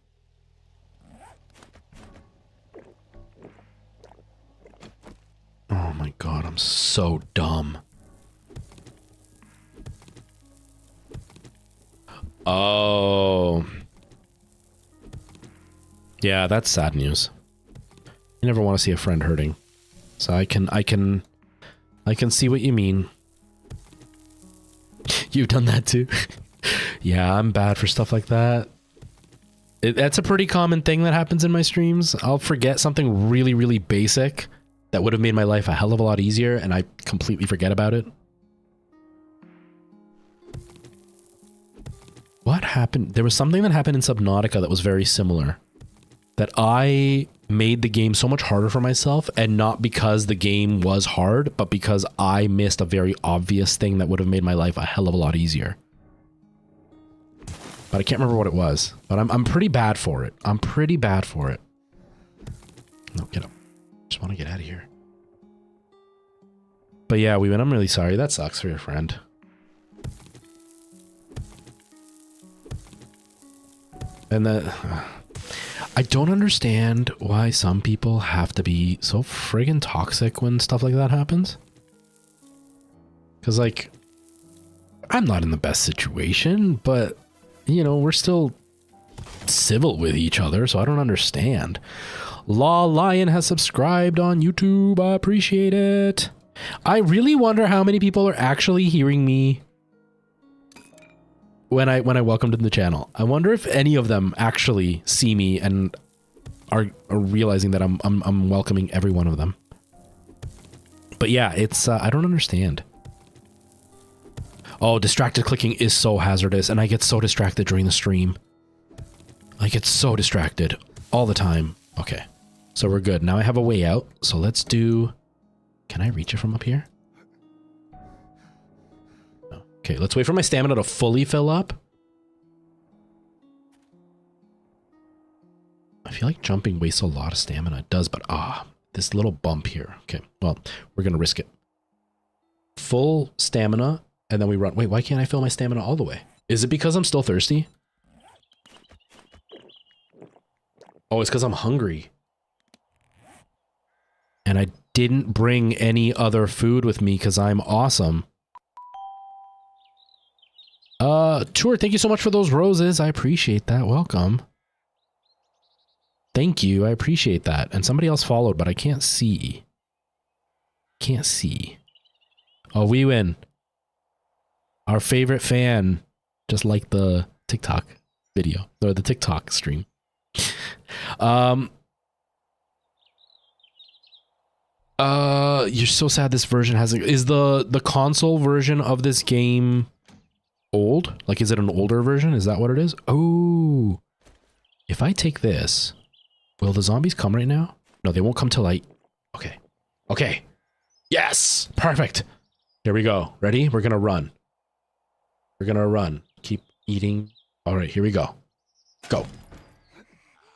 Oh my god, I'm so dumb. Oh. Yeah, that's sad news. You never want to see a friend hurting. So I can see what you mean. You've done that too? Yeah, I'm bad for stuff like that. That's a pretty common thing that happens in my streams. I'll forget something really, really basic that would have made my life a hell of a lot easier, and I completely forget about it. What happened? There was something that happened in Subnautica that was very similar. That I made the game so much harder for myself, and not because the game was hard, but because I missed a very obvious thing that would have made my life a hell of a lot easier. But I can't remember what it was. But I'm pretty bad for it. I'm pretty bad for it. No, get up. Just want to get out of here. But yeah, I'm really sorry. That sucks for your friend. And I don't understand why some people have to be so friggin' toxic when stuff like that happens. Because, like, I'm not in the best situation, but, you know, we're still civil with each other, so I don't understand. Law Lion has subscribed on YouTube. I appreciate it. I really wonder how many people are actually hearing me when I welcome to the channel. I wonder if any of them actually see me and are realizing that I'm welcoming every one of them. But yeah, it's I don't understand. Oh, distracted clicking is so hazardous, and I get so distracted during the stream. I get so distracted all the time. Okay, so we're good. Now I have a way out, so let's do... Can I reach it from up here? No. Okay, let's wait for my stamina to fully fill up. I feel like jumping wastes a lot of stamina. It does, but this little bump here. Okay, well, we're gonna risk it. Full stamina, and then we run. Wait, why can't I fill my stamina all the way? Is it because I'm still thirsty? Oh, it's because I'm hungry. And I didn't bring any other food with me because I'm awesome. Tour, thank you so much for those roses. I appreciate that. Welcome. Thank you. I appreciate that. And somebody else followed, but I can't see. Can't see. Oh, we win. Our favorite fan just liked the TikTok video, or the TikTok stream. You're so sad this version hasn't... Is the console version of this game old? Like, is it an older version? Is that what it is? Oh. If I take this, will the zombies come right now? No, they won't come till I... Okay. Okay. Yes! Perfect! Here we go. Ready? We're gonna run. We're gonna run. Keep eating. Alright, here we go. Go.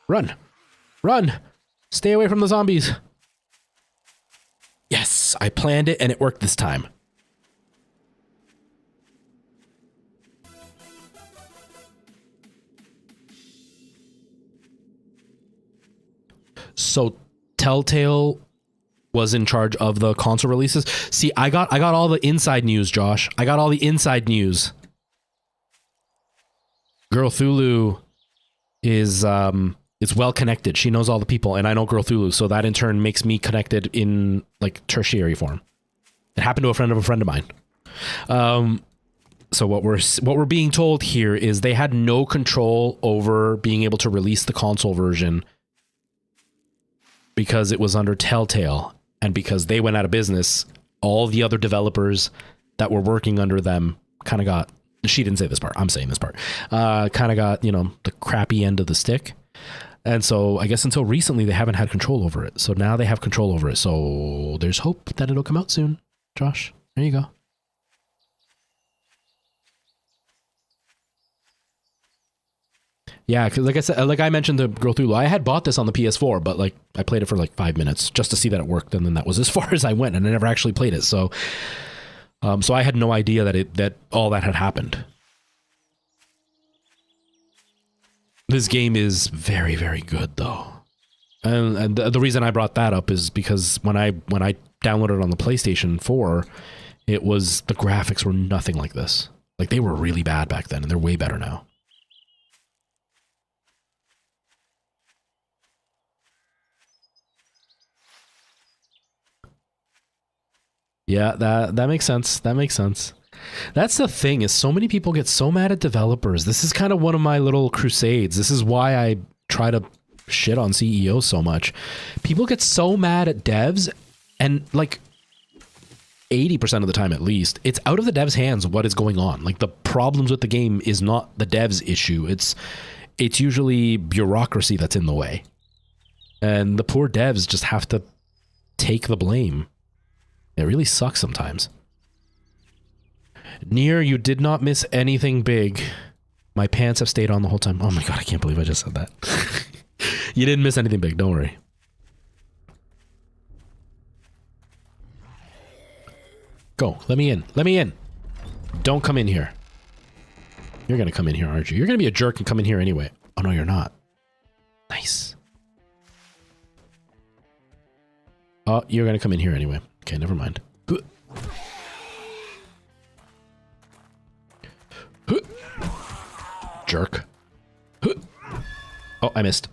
Run! Run! Stay away from the zombies! Yes! I planned it and it worked this time. So Telltale was in charge of the console releases. See, I got all the inside news, Josh. I got all the inside news. Girl Thulu is it's well connected. She knows all the people, and I know Girl Thulu, so that in turn makes me connected in like tertiary form. It happened to a friend of mine. So what we're being told here is they had no control over being able to release the console version because it was under Telltale, and because they went out of business, all the other developers that were working under them kind of got... She didn't say this part. I'm saying this part. Kind of got, you know, the crappy end of the stick. And so I guess until recently, they haven't had control over it. So now they have control over it. So there's hope that it'll come out soon. Josh, there you go. Yeah, because like I said, like I mentioned to Girl Thulu, I had bought this on the PS4, but like I played it for like 5 minutes just to see that it worked, and then that was as far as I went, and I never actually played it. So, so I had no idea that all that had happened. This game is very, very good, though, and the reason I brought that up is because when I downloaded it on the PlayStation 4, it was the graphics were nothing like this. Like they were really bad back then, and they're way better now. Yeah, that makes sense. That makes sense. That's the thing, is so many people get so mad at developers. This is kind of one of my little crusades. This is why I try to shit on CEOs so much. People get so mad at devs And like 80% of the time at least, it's out of the devs' hands what is going on. Like the problems with the game is not the devs' issue. It's usually bureaucracy that's in the way. And the poor devs just have to take the blame. It really sucks sometimes. Nier, you did not miss anything big. My pants have stayed on the whole time. Oh my god, I can't believe I just said that. You didn't miss anything big, don't worry. Go, let me in. Let me in. Don't come in here. You're gonna come in here, aren't you? You're gonna be a jerk and come in here anyway. Oh no, you're not. Nice. Oh, you're gonna come in here anyway. Okay, never mind. Jerk. Oh, I missed.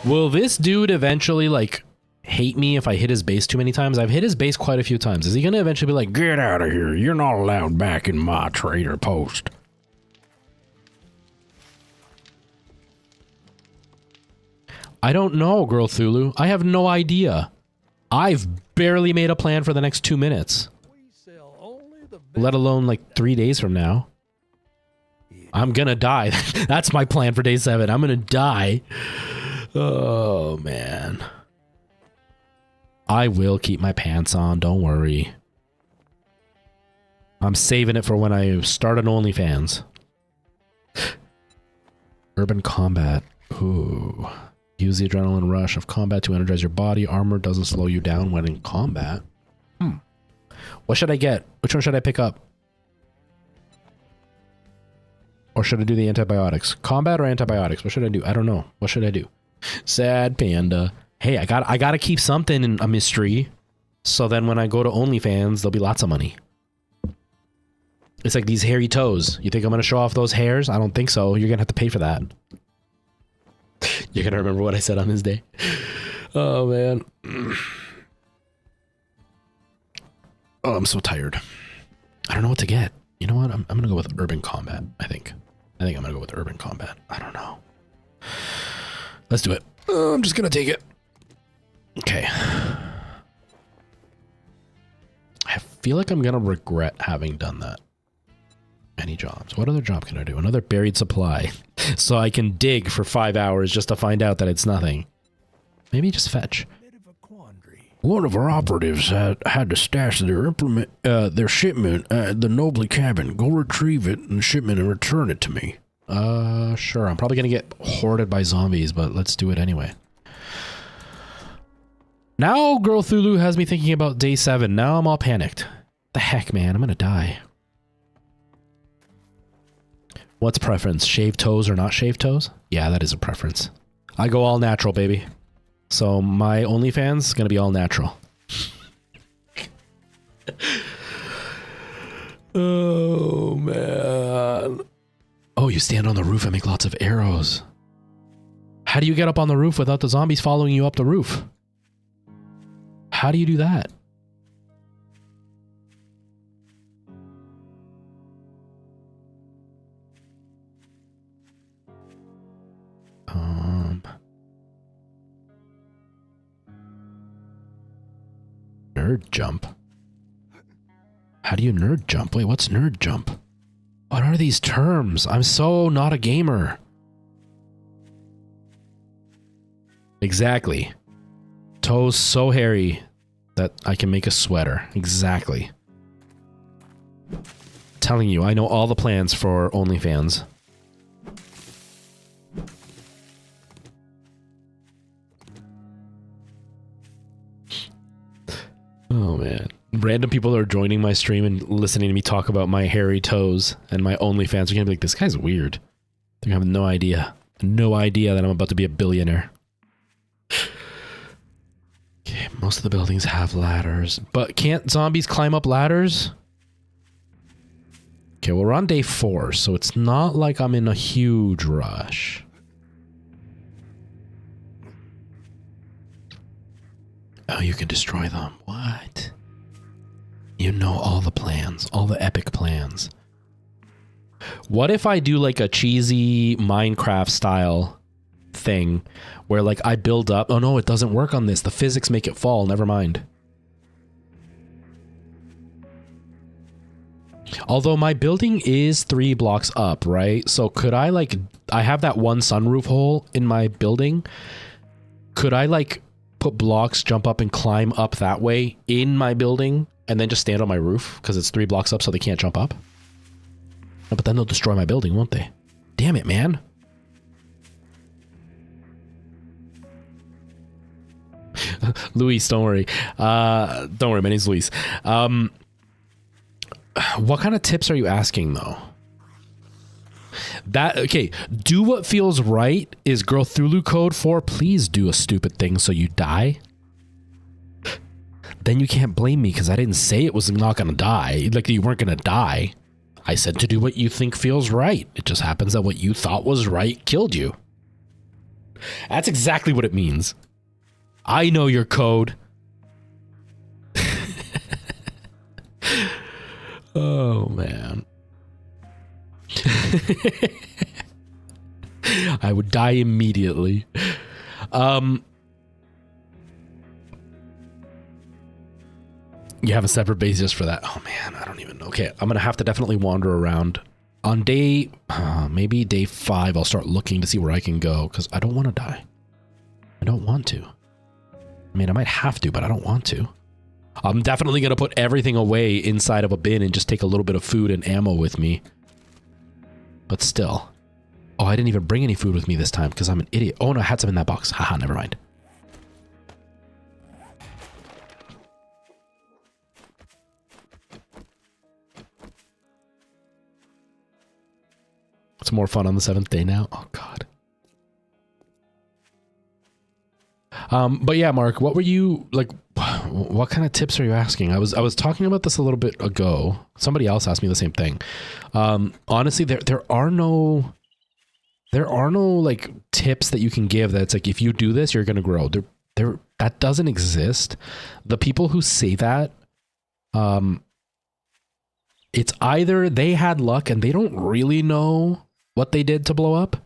Will this dude eventually, like, hate me if I hit his base too many times? I've hit his base quite a few times. Is he gonna eventually be like, get out of here, you're not allowed back in my trader post? I don't know, Girl Thulu. I have no idea. I've barely made a plan for the next 2 minutes. Let alone like 3 days from now. I'm gonna die. That's my plan for day 7. I'm gonna die. Oh, man. I will keep my pants on, don't worry. I'm saving it for when I start an OnlyFans. Urban combat. Ooh. Use the adrenaline rush of combat to energize your body. Armor doesn't slow you down when in combat. What should I get? Which one should I pick up? Or should I do the antibiotics? Combat or antibiotics? What should I do? I don't know. What should I do? Sad panda. Hey, I gotta keep something in a mystery. So then when I go to OnlyFans, there'll be lots of money. It's like these hairy toes. You think I'm gonna show off those hairs? I don't think so. You're gonna have to pay for that. You're gonna remember what I said on this day. Oh, man. Oh, I'm so tired. I don't know what to get. You know what? I'm gonna go with urban combat, I think. I think I'm gonna go with urban combat. I don't know. Let's do it. I'm just gonna take it. Okay. I feel like I'm gonna regret having done that. Any jobs? What other job can I do? Another buried supply. So I can dig for 5 hours just to find out that it's nothing. Maybe just fetch. One of our operatives had to stash their shipment at the Nobley cabin. Go retrieve it and shipment and return it to me. Sure. I'm probably gonna get hoarded by zombies, but let's do it anyway. Now Girl Thulu has me thinking about day 7. Now I'm all panicked. The heck, man? I'm gonna die. What's preference? Shaved toes or not shaved toes? Yeah, that is a preference. I go all natural, baby. So my OnlyFans is gonna be all natural. Oh, man. Oh, you stand on the roof and make lots of arrows. How do you get up on the roof without the zombies following you up the roof? How do you do that? Nerd jump? How do you nerd jump? Wait, what's nerd jump? What are these terms? I'm so not a gamer. Exactly. Toes so hairy that I can make a sweater. Exactly. Telling you, I know all the plans for OnlyFans. Oh, man. Random people are joining my stream and listening to me talk about my hairy toes and my OnlyFans are gonna be like, this guy's weird. They're gonna have no idea. No idea that I'm about to be a billionaire. Okay, most of the buildings have ladders. But can't zombies climb up ladders? Okay, well, we're on day 4, so it's not like I'm in a huge rush. Oh, you can destroy them. What? You know all the plans, all the epic plans. What if I do like a cheesy Minecraft style thing where like I build up. Oh no, it doesn't work on this. The physics make it fall. Never mind. Although my building is 3 blocks up, right? So could I like, I have that one sunroof hole in my building. Could I like put blocks, jump up and climb up that way in my building and then just stand on my roof because it's 3 blocks up so they can't jump up? Oh, but then they'll destroy my building, won't they? Damn it, man. Luis, don't worry. Don't worry, my name's Luis. What kind of tips are you asking though? Okay, do what feels right is Girl Thulu code for please do a stupid thing so you die. Then you can't blame me because I didn't say it was not gonna die. Like you weren't gonna die. I said to do what you think feels right. It just happens that what you thought was right killed you. That's exactly what it means. I know your code. Oh, man. I would die immediately. You have a separate base just for that. Oh, man, I don't even know. Okay, I'm going to have to definitely wander around. On day, maybe day 5, I'll start looking to see where I can go, because I don't want to die. I don't want to. I mean, I might have to, but I don't want to. I'm definitely going to put everything away inside of a bin and just take a little bit of food and ammo with me. But still. Oh, I didn't even bring any food with me this time because I'm an idiot. Oh, no, I had some in that box. Haha, never mind. It's more fun on the 7th day now. Oh, God. But yeah, Mark, what were you like? What kind of tips are you asking? I was talking about this a little bit ago. Somebody else asked me the same thing. Honestly, there are no like tips that you can give that's like if you do this, you're gonna grow. That doesn't exist. The people who say that, it's either they had luck and they don't really know what they did to blow up,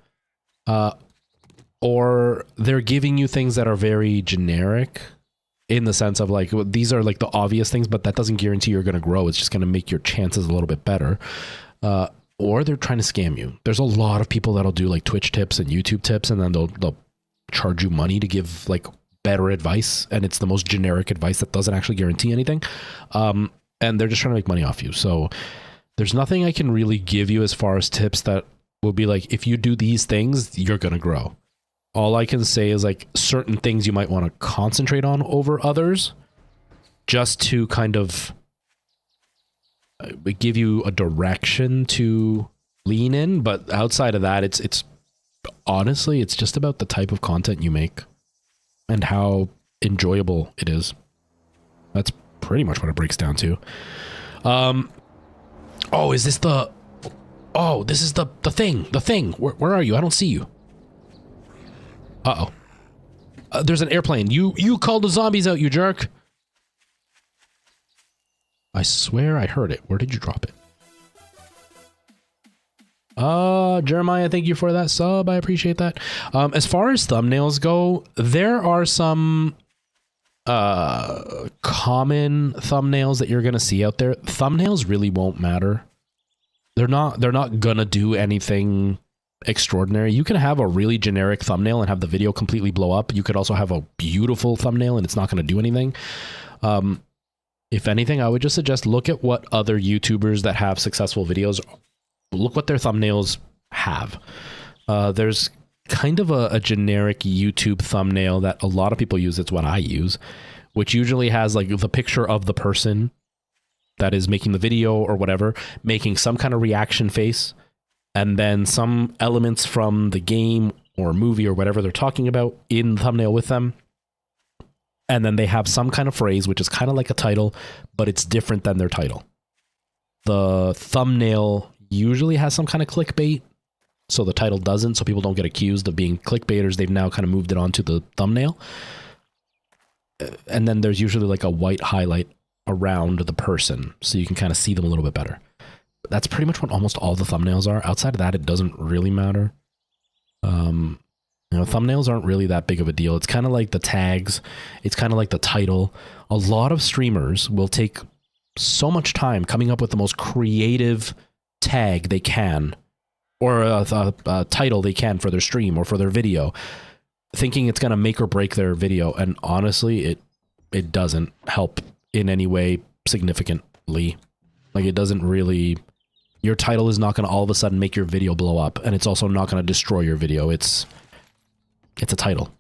or they're giving you things that are very generic in the sense of like, these are like the obvious things, but that doesn't guarantee you're going to grow. It's just going to make your chances a little bit better. Or they're trying to scam you. There's a lot of people that'll do like Twitch tips and YouTube tips, and then they'll charge you money to give like better advice. And it's the most generic advice that doesn't actually guarantee anything. And they're just trying to make money off you. So there's nothing I can really give you as far as tips that will be like, if you do these things, you're going to grow. All I can say is like certain things you might want to concentrate on over others just to kind of give you a direction to lean in. But outside of that, it's honestly, it's just about the type of content you make and how enjoyable it is. That's pretty much what it breaks down to. Oh, is this the... Oh, this is the thing. The thing. Where are you? I don't see you. Uh-oh. There's an airplane. You called the zombies out, you jerk. I swear I heard it. Where did you drop it? Jeremiah, thank you for that sub. I appreciate that. As far as thumbnails go, there are some common thumbnails that you're going to see out there. Thumbnails really won't matter. They're not going to do anything extraordinary. You can have a really generic thumbnail and have the video completely blow up. You could also have a beautiful thumbnail and it's not going to do anything. If anything, I would just suggest look at what other YouTubers that have successful videos, look what their thumbnails have. There's kind of a generic YouTube thumbnail that a lot of people use. It's what I use, which usually has like the picture of the person that is making the video or whatever, making some kind of reaction face, and then some elements from the game or movie or whatever they're talking about in the thumbnail with them. And then they have some kind of phrase, which is kind of like a title, but it's different than their title. The thumbnail usually has some kind of clickbait, so the title doesn't, so people don't get accused of being clickbaiters. They've now kind of moved it onto the thumbnail. And then there's usually like a white highlight around the person, so you can kind of see them a little bit better. That's pretty much what almost all the thumbnails are. Outside of that, it doesn't really matter. You know, thumbnails aren't really that big of a deal. It's kind of like the tags. It's kind of like the title. A lot of streamers will take so much time coming up with the most creative tag they can, or a title they can for their stream or for their video, thinking it's going to make or break their video. And honestly, it doesn't help in any way significantly. Like, it doesn't really... Your title is not going to all of a sudden make your video blow up, and it's also not going to destroy your video. It's a title,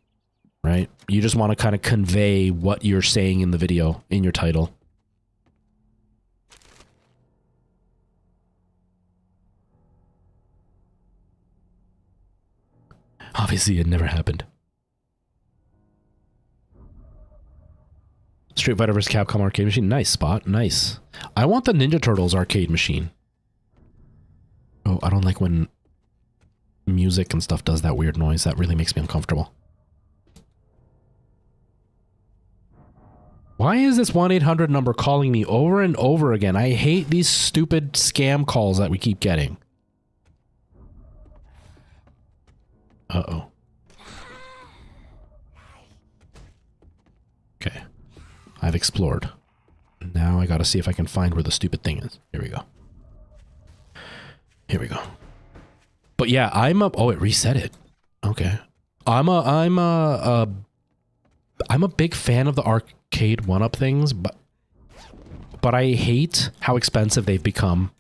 right? You just want to kind of convey what you're saying in the video, in your title. Obviously, it never happened. Street Fighter vs. Capcom arcade machine. Nice spot. Nice. I want the Ninja Turtles arcade machine. Oh, I don't like when music and stuff does that weird noise. That really makes me uncomfortable. Why is this 1-800 number calling me over and over again? I hate these stupid scam calls that we keep getting. Uh-oh. Okay. I've explored. Now I gotta see if I can find where the stupid thing is. Here we go. Here we go. But yeah, I'm a... Oh, it reset it. Okay. I'm a big fan of the arcade one-up things, but I hate how expensive they've become.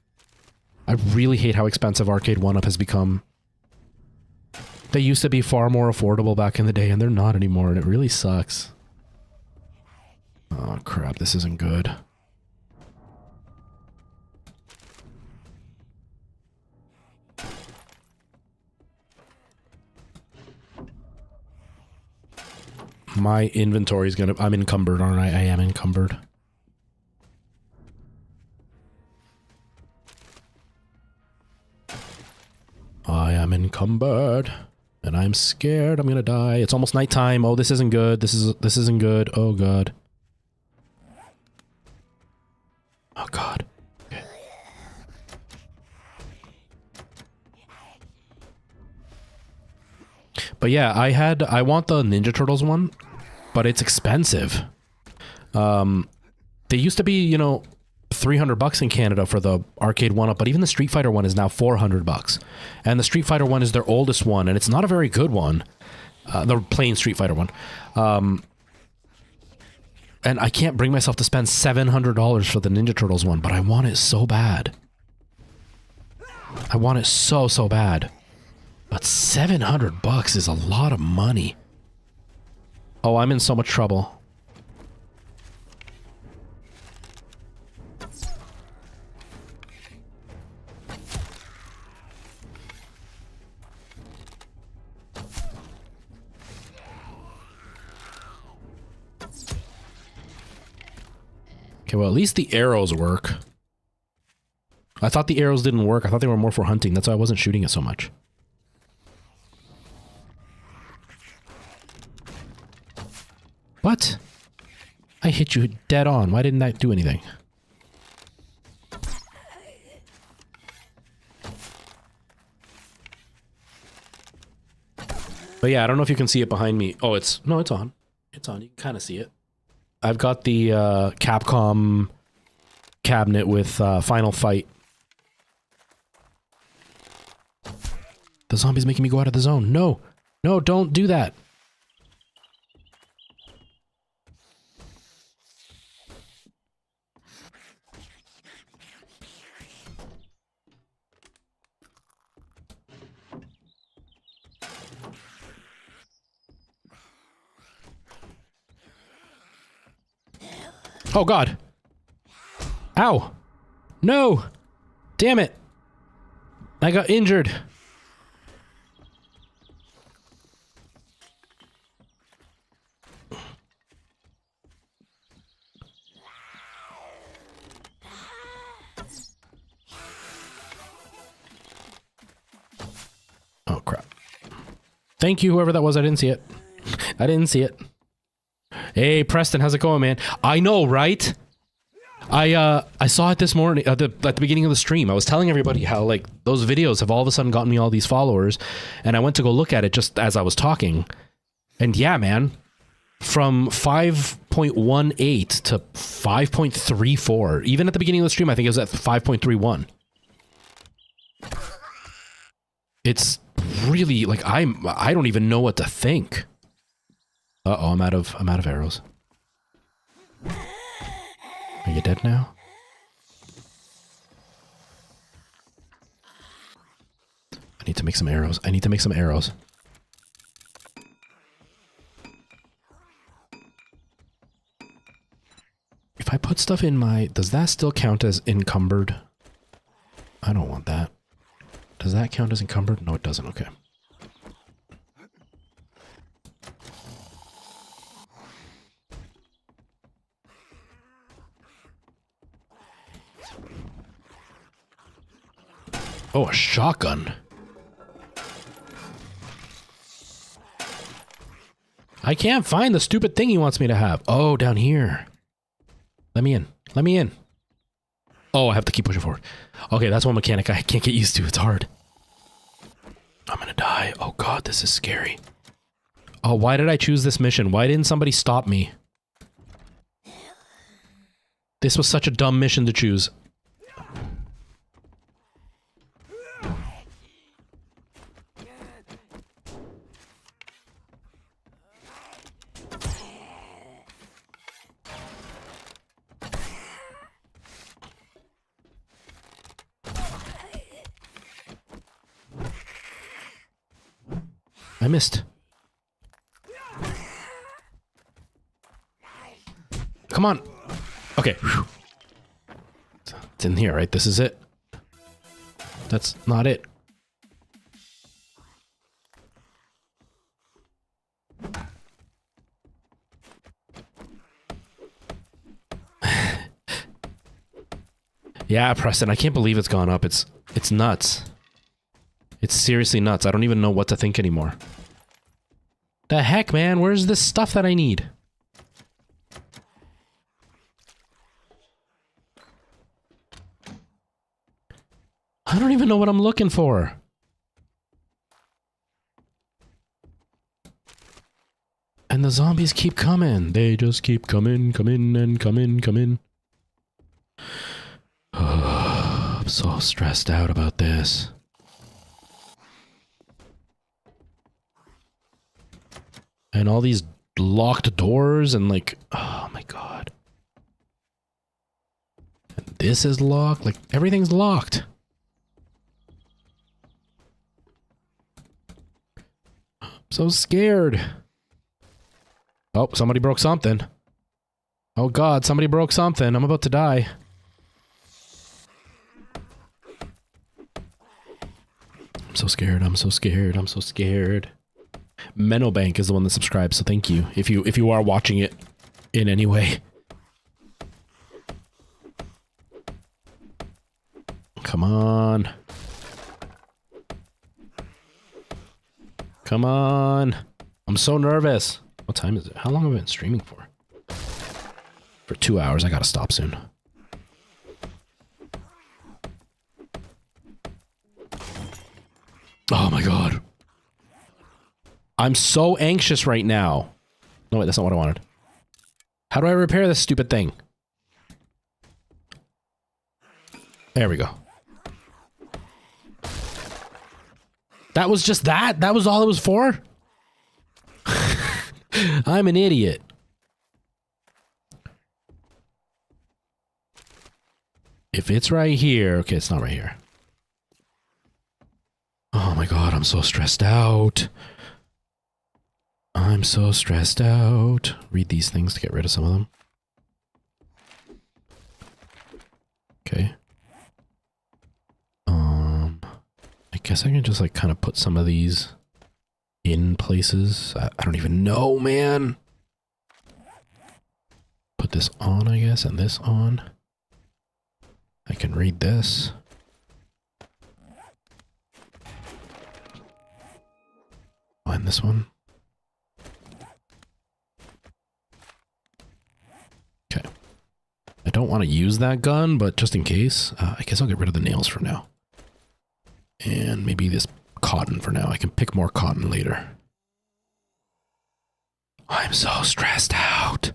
I really hate how expensive arcade one-up has become. They used to be far more affordable back in the day, and they're not anymore, and it really sucks. Oh crap, this isn't good. My inventory is gonna... I'm encumbered, aren't I? I am encumbered. I am encumbered. And I'm scared I'm gonna die. It's almost nighttime. Oh, this isn't good. This isn't good. Oh god. Oh god. Okay. But yeah, I want the Ninja Turtles one, but it's expensive. They used to be, you know, $300 in Canada for the arcade one-up, but even the Street Fighter one is now $400. And the Street Fighter one is their oldest one, and it's not a very good one. The plain Street Fighter one. And I can't bring myself to spend $700 for the Ninja Turtles one, but I want it so bad. I want it so, so bad. But $700 is a lot of money. Oh, I'm in so much trouble. Okay, well, at least the arrows work. I thought the arrows didn't work. I thought they were more for hunting. That's why I wasn't shooting it so much. What? I hit you dead on. Why didn't that do anything? But yeah, I don't know if you can see it behind me. Oh, no, it's on. It's on. You can kind of see it. I've got the Capcom cabinet with Final Fight. The zombie's making me go out of the zone. No. No, don't do that. Oh god. Ow. No. Damn it. I got injured. Oh crap. Thank you, whoever that was. I didn't see it. I didn't see it. Hey, Preston, how's it going, man? I know, right? I saw it this morning at the beginning of the stream. I was telling everybody how like those videos have all of a sudden gotten me all these followers, and I went to go look at it just as I was talking, and yeah, man, from 5.18 to 5.34. Even at the beginning of the stream, I think it was at 5.31. It's really like I don't even know what to think. Uh-oh, I'm out of arrows. Are you dead now? I need to make some arrows. I need to make some arrows. If I put stuff in my... Does that still count as encumbered? I don't want that. Does that count as encumbered? No, it doesn't. Okay. Oh, a shotgun. I can't find the stupid thing he wants me to have. Oh, down here. Let me in. Let me in. Oh, I have to keep pushing forward. Okay, that's one mechanic I can't get used to. It's hard. I'm gonna die. Oh god, this is scary. Oh, why did I choose this mission? Why didn't somebody stop me? This was such a dumb mission to choose. I missed. Come on. Okay. It's in here, right? This is it. That's not it. Yeah, Preston, I can't believe it's gone up. It's nuts. It's seriously nuts. I don't even know what to think anymore. The heck, man? Where's this stuff that I need? I don't even know what I'm looking for. And the zombies keep coming. They just keep coming, come in, and come in, come in. I'm so stressed out about this. And all these locked doors and like, oh my god. And this is locked. Like, everything's locked. I'm so scared. Oh, somebody broke something. Oh god, somebody broke something. I'm about to die. I'm so scared. I'm so scared. I'm so scared. Menobank is the one that subscribes, so thank you. If you are watching it in any way. Come on. Come on. I'm so nervous. What time is it? How long have I been streaming for? For 2 hours. I gotta stop soon. Oh my god. I'm so anxious right now. No, wait, that's not what I wanted. How do I repair this stupid thing? There we go. That was just that? That was all it was for? I'm an idiot. If it's right here... Okay, it's not right here. Oh my god, I'm so stressed out. I'm so stressed out. Read these things to get rid of some of them. Okay. I guess I can just like kind of put some of these in places. I don't even know, man. Put this on, I guess, and this on. I can read this. Oh, and this one. Okay. I don't want to use that gun, but just in case, I guess I'll get rid of the nails for now. And maybe this cotton for now. I can pick more cotton later. I'm so stressed out.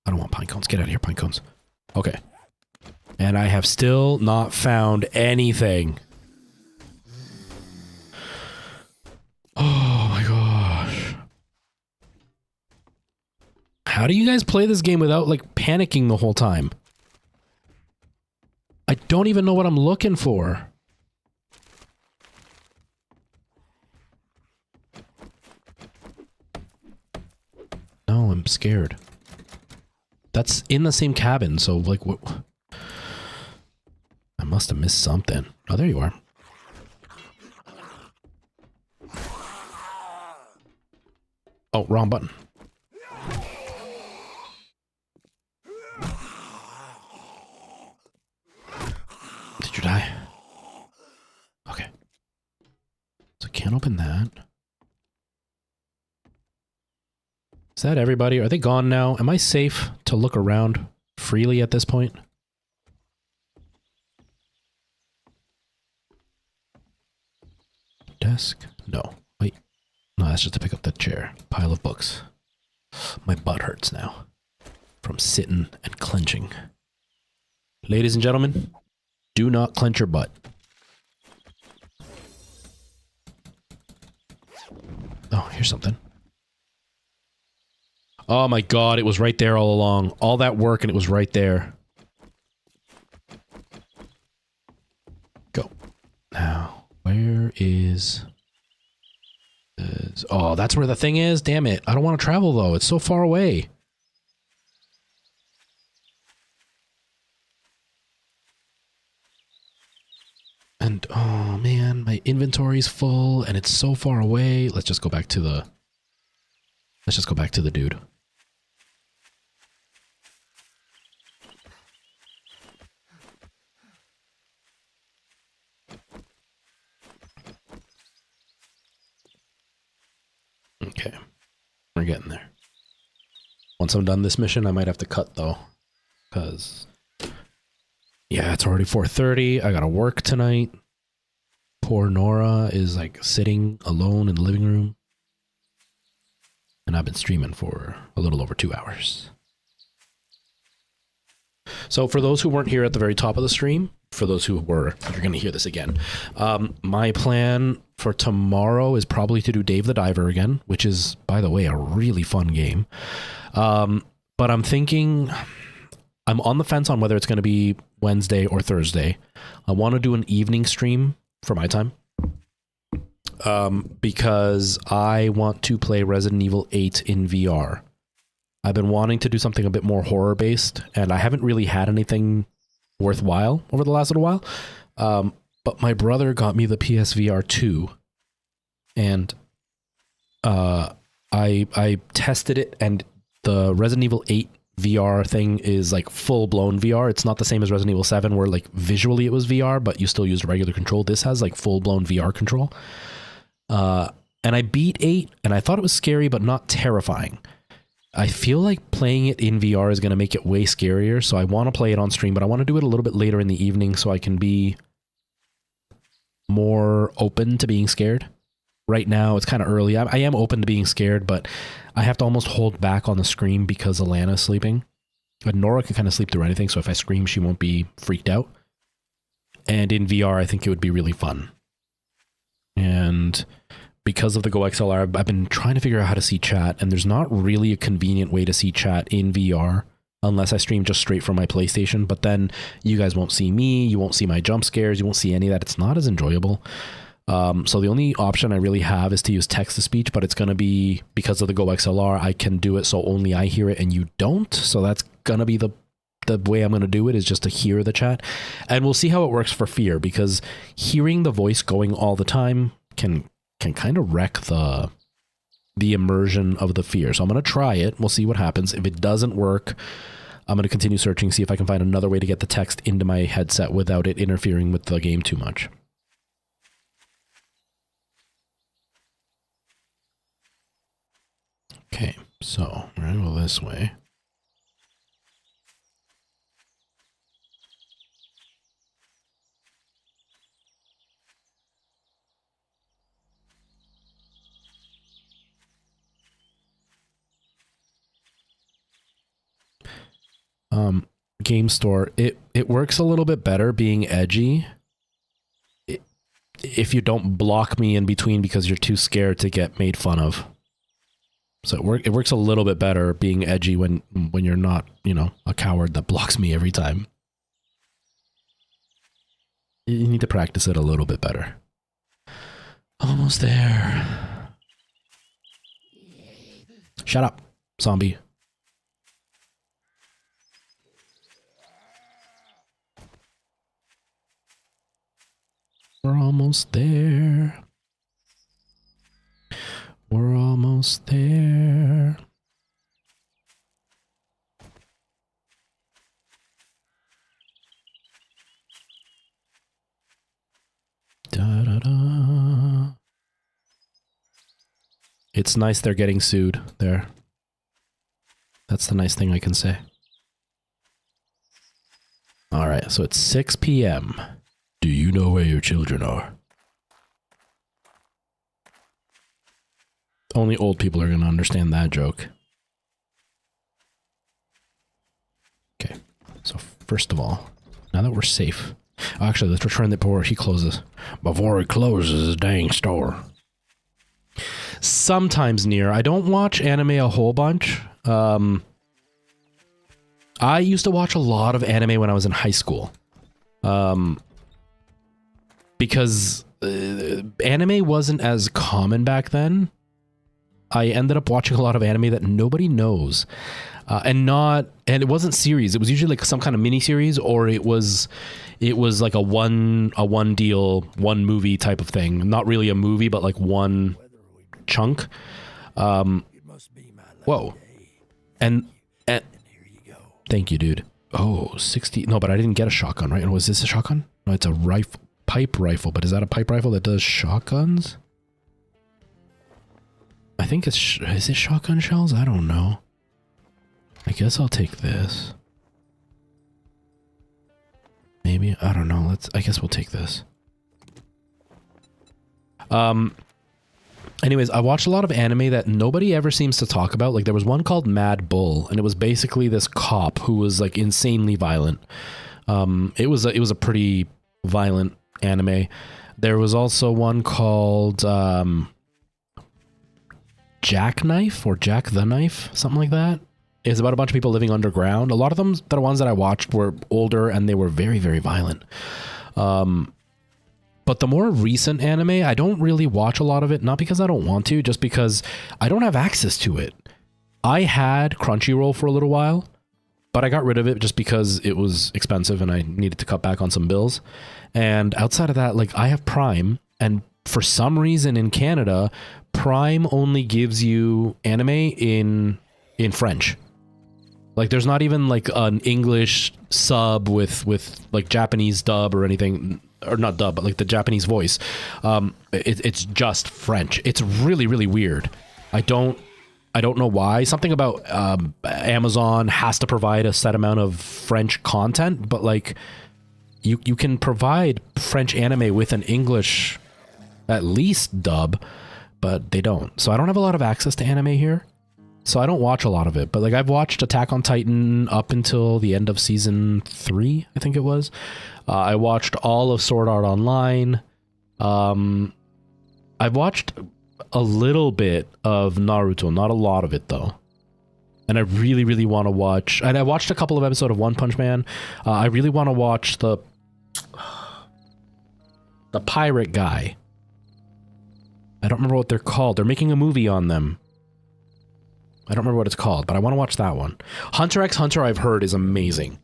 I don't want pine cones. Get out of here, pine cones. Okay. And I have still not found anything. Oh my gosh. How do you guys play this game without, like, panicking the whole time? I don't even know what I'm looking for. No, I'm scared. That's in the same cabin, so, like, what? I must have missed something. Oh, there you are. Oh, wrong button. Did you die? Okay. So can't open that. Is that everybody? Are they gone now? Am I safe to look around freely at this point? Desk? No. Wait. No, that's just to pick up the chair. Pile of books. My butt hurts now. From sitting and clenching. Ladies and gentlemen, do not clench your butt. Oh, here's something. Oh my god, it was right there all along. All that work and it was right there. Go. Now, where is... Oh, that's where the thing is? Damn it. I don't want to travel though. It's so far away. And, oh man, my inventory's full and it's so far away. Let's just go back to the... Let's just go back to the dude. Okay. We're getting there. Once I'm done this mission, I might have to cut though. Because... yeah, it's already 4:30. I gotta work tonight. Poor Nora is like sitting alone in the living room. And I've been streaming for a little over 2 hours. So for those who weren't here at the very top of the stream, for those who were, you're going to hear this again. My plan for tomorrow is probably to do Dave the Diver again, which is, by the way, a really fun game. But I'm thinking... I'm on the fence on whether it's going to be Wednesday or Thursday. I want to do an evening stream for my time. Because I want to play Resident Evil 8 in VR. I've been wanting to do something a bit more horror-based, and I haven't really had anything worthwhile over the last little while. But my brother got me the PSVR 2, and I tested it, and the Resident Evil 8 VR thing is like full-blown VR. It's not the same as Resident Evil 7 where like visually it was VR, but you still used regular control. This has like full-blown VR control. And I beat 8 and I thought it was scary, but not terrifying. I feel like playing it in VR is going to make it way scarier. So I want to play it on stream, but I want to do it a little bit later in the evening so I can be more open to being scared. Right now, it's kind of early. I am open to being scared, but I have to almost hold back on the scream because Alana's sleeping. But Nora can kind of sleep through anything, so if I scream, she won't be freaked out. And in VR, I think it would be really fun. And because of the Go XLR, I've been trying to figure out how to see chat, and there's not really a convenient way to see chat in VR unless I stream just straight from my PlayStation. But then you guys won't see me, you won't see my jump scares, you won't see any of that. It's not as enjoyable. So the only option I really have is to use text-to-speech, but it's going to be, because of the Go XLR, I can do it so only I hear it and you don't. So that's going to be the way I'm going to do it, is just to hear the chat. And we'll see how it works for fear, because hearing the voice going all the time can kind of wreck the immersion of the fear. So I'm going to try it. We'll see what happens. If it doesn't work, I'm going to continue searching, see if I can find another way to get the text into my headset without it interfering with the game too much. Okay, so we're going to go this way. game store, it works a little bit better being edgy if you don't block me in between because you're too scared to get made fun of. So it works a little bit better being edgy when you're not, you know, a coward that blocks me every time. You need to practice it a little bit better. Almost there. Shut up, zombie. We're almost there. We're almost there. Da da da. It's nice they're getting sued there. That's the nice thing I can say. All right, so it's 6 p.m. Do you know where your children are? Only old people are going to understand that joke. Okay, so first of all, now that we're safe... Actually, let's return it before he closes. Before he closes his dang store. Sometimes near. I don't watch anime a whole bunch. I used to watch a lot of anime when I was in high school. Because anime wasn't as common back then. I ended up watching a lot of anime that nobody knows. And it wasn't series. It was usually like some kind of mini series, or it was like a one deal, one movie type of thing. Not really a movie, but like one chunk. Whoa. And thank you, dude. Oh, 60. No, but I didn't get a shotgun, right? And was this a shotgun? No, it's a rifle, pipe rifle. But is that a pipe rifle that does shotguns? I think is it shotgun shells? I don't know. I guess I'll take this. Maybe, I don't know. I guess we'll take this. Anyways, I watched a lot of anime that nobody ever seems to talk about. Like there was one called Mad Bull, and it was basically this cop who was like insanely violent. It was a pretty violent anime. There was also one called Jackknife or Jack the Knife, something like that. It's about a bunch of people living underground. A lot of them, the ones that I watched, were older and they were very, very violent. But the more recent anime, I don't really watch a lot of it, not because I don't want to, just because I don't have access to it. I had Crunchyroll for a little while, but I got rid of it just because it was expensive and I needed to cut back on some bills. And outside of that, like I have Prime, and for some reason in Canada, Prime only gives you anime in French. Like there's not even like an English sub with like Japanese dub or anything, or not dub, but like the Japanese voice. It's just French. It's really, really weird. I don't know why. Something about Amazon has to provide a set amount of French content, but like you can provide French anime with an English at least dub, but they don't. So I don't have a lot of access to anime here. So I don't watch a lot of it, but like I've watched Attack on Titan up until the end of season 3, I think it was. I watched all of Sword Art Online. I've watched a little bit of Naruto, not a lot of it though. And I really, really want to watch, and I watched a couple of episodes of One Punch Man. I really want to watch the pirate guy. I don't remember what they're called. They're making a movie on them. I don't remember what it's called, but I want to watch that one. Hunter x Hunter, I've heard, is amazing.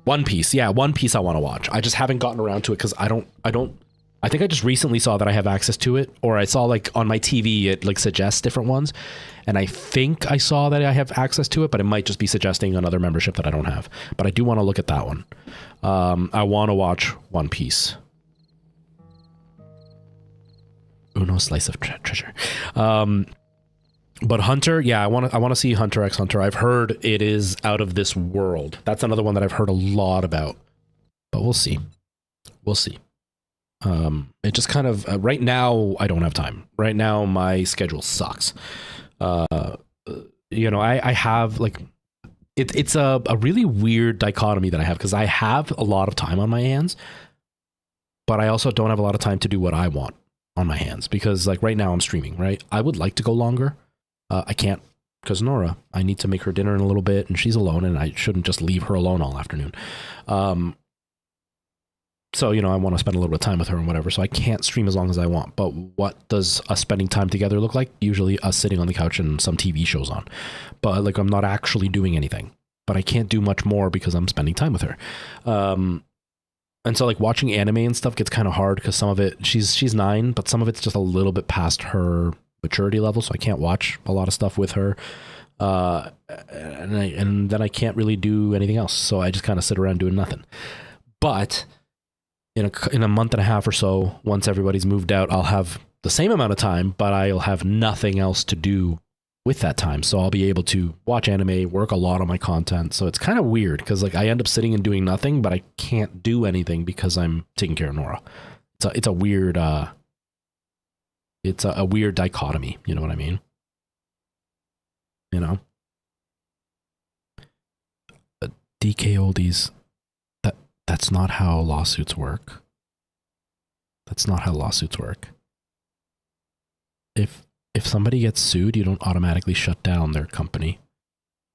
One Piece. Yeah, One Piece I want to watch. I just haven't gotten around to it because I think I just recently saw that I have access to it, or I saw like on my TV, it like suggests different ones. And I think I saw that I have access to it, but it might just be suggesting another membership that I don't have. But I do want to look at that one. I want to watch One Piece. Uno slice of treasure. But Hunter, yeah, I want to see Hunter x Hunter. I've heard it is out of this world. That's another one that I've heard a lot about. But we'll see. We'll see. It just kind of right now I don't have time. Right now my schedule sucks. You know, I have like it's a really weird dichotomy that I have, because I have a lot of time on my hands, but I also don't have a lot of time to do what I want on my hands, because like right now I'm streaming, right? I would like to go longer. I can't, because Nora, I need to make her dinner in a little bit, and she's alone, and I shouldn't just leave her alone all afternoon. So, you know, I want to spend a little bit of time with her and whatever, so I can't stream as long as I want. But what does us spending time together look like? Usually us sitting on the couch and some TV shows on. But like, I'm not actually doing anything. But I can't do much more because I'm spending time with her. And so like watching anime and stuff gets kind of hard, because some of it, she's 9, but some of it's just a little bit past her maturity level, so I can't watch a lot of stuff with her. And then I can't really do anything else. So I just kind of sit around doing nothing. But in a month and a half or so, once everybody's moved out, I'll have the same amount of time, but I'll have nothing else to do with that time. So I'll be able to watch anime, work a lot on my content. So it's kind of weird, because like I end up sitting and doing nothing, but I can't do anything because I'm taking care of Nora. It's a weird it's a weird dichotomy. You know what I mean? You know, DK oldies. That's not how lawsuits work. That's not how lawsuits work. If somebody gets sued, you don't automatically shut down their company.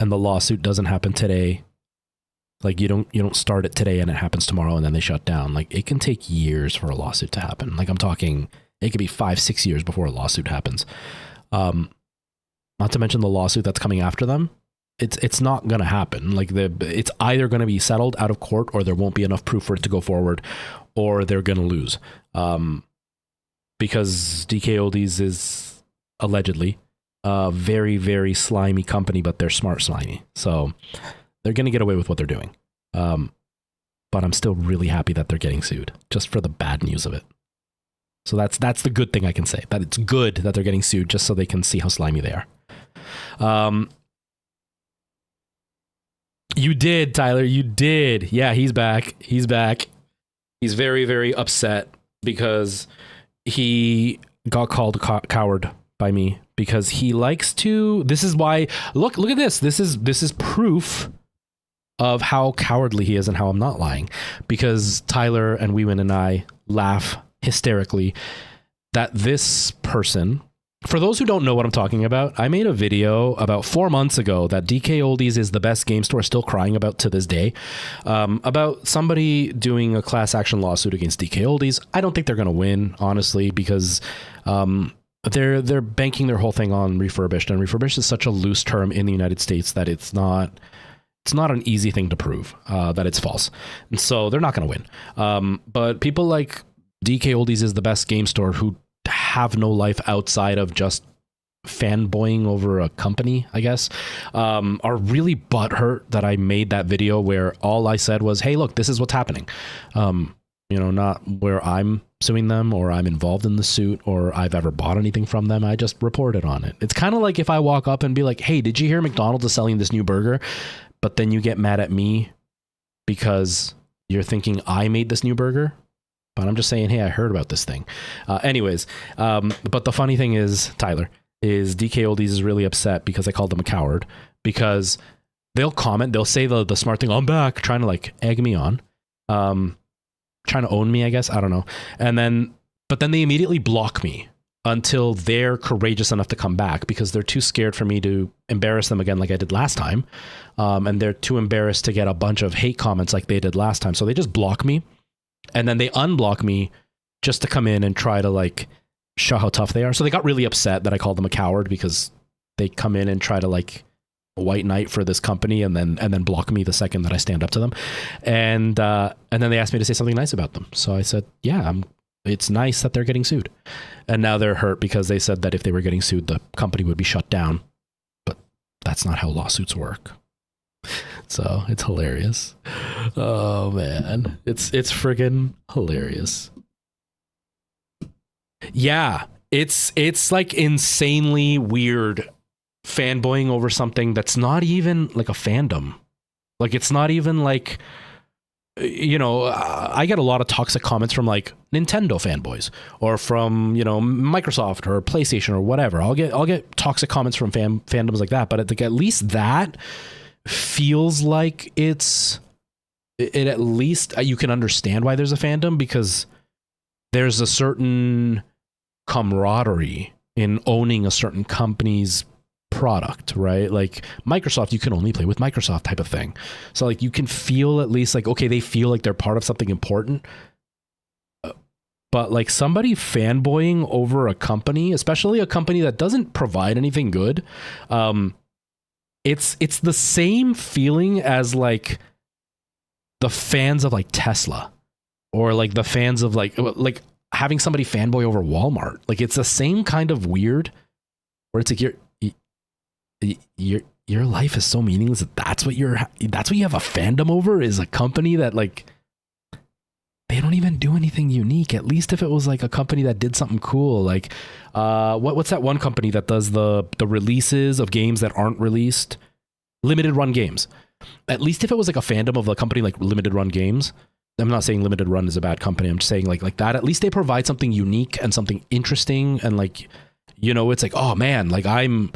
And the lawsuit doesn't happen today. Like you don't start it today and it happens tomorrow and then they shut down. Like it can take years for a lawsuit to happen. Like I'm talking, it could be 5-6 years before a lawsuit happens. Not to mention the lawsuit that's coming after them. It's not going to happen. Like it's either going to be settled out of court, or there won't be enough proof for it to go forward, or they're going to lose. Because DK Oldies is allegedly a very, very slimy company, but they're smart slimy. So they're going to get away with what they're doing. But I'm still really happy that they're getting sued, just for the bad news of it. So that's the good thing I can say, that it's good that they're getting sued, just so they can see how slimy they are. You did, Tyler. You did. Yeah, he's back. He's back. He's very, very upset because he got called a coward by me, because he likes to. This is why. Look at this. This is proof of how cowardly he is and how I'm not lying. Because Tyler and Wewin and I laugh hysterically that this person. For those who don't know what I'm talking about, I made a video about 4 months ago that DK Oldies is the best game store, still crying about to this day, about somebody doing a class action lawsuit against DK Oldies. I don't think they're going to win, honestly, because they're banking their whole thing on refurbished, and refurbished is such a loose term in the United States that it's not an easy thing to prove that it's false. And so they're not going to win. But people like DK Oldies is the best game store, who have no life outside of just fanboying over a company, I guess, are really butthurt that I made that video where all I said was, hey, look, this is what's happening. Not where I'm suing them or I'm involved in the suit or I've ever bought anything from them. I just reported on it. It's kind of like if I walk up and be like, hey, did you hear McDonald's is selling this new burger? But then you get mad at me because you're thinking I made this new burger. But I'm just saying, hey, I heard about this thing. Anyways, but the funny thing is, Tyler, is DK Oldies is really upset because I called them a coward, because they'll comment, they'll say the smart thing, I'm back, trying to like egg me on, trying to own me, I guess. I don't know. But then they immediately block me until they're courageous enough to come back, because they're too scared for me to embarrass them again like I did last time. And they're too embarrassed to get a bunch of hate comments like they did last time. So they just block me. And then they unblock me just to come in and try to like show how tough they are. So they got really upset that I called them a coward, because they come in and try to like white knight for this company and then block me the second that I stand up to them. And then they asked me to say something nice about them. So I said, yeah, it's nice that they're getting sued. And now they're hurt because they said that if they were getting sued, the company would be shut down. But that's not how lawsuits work. So it's hilarious. Oh man, it's friggin' hilarious. Yeah, it's like insanely weird fanboying over something that's not even like a fandom. Like it's not even like, I get a lot of toxic comments from like Nintendo fanboys or from, Microsoft or PlayStation or whatever. I'll get toxic comments from fandoms like that, but at least that feels like it at least you can understand why there's a fandom, because there's a certain camaraderie in owning a certain company's product, right? Like Microsoft, you can only play with Microsoft type of thing. So like you can feel at least like, okay, they feel like they're part of something important. But like somebody fanboying over a company, especially a company that doesn't provide anything good, it's the same feeling as like the fans of like Tesla, or like the fans of like having somebody fanboy over Walmart. Like it's the same kind of weird, where it's like your life is so meaningless that's what you have a fandom over, is a company that like they don't even do anything unique. At least if it was like a company that did something cool, like what's that one company that does the releases of games that aren't released, limited run games. At least if it was like a fandom of a company like Limited Run Games, I'm not saying Limited Run is a bad company, I'm just saying like that, at least they provide something unique and something interesting, and like, you know, it's like, oh man, like I'm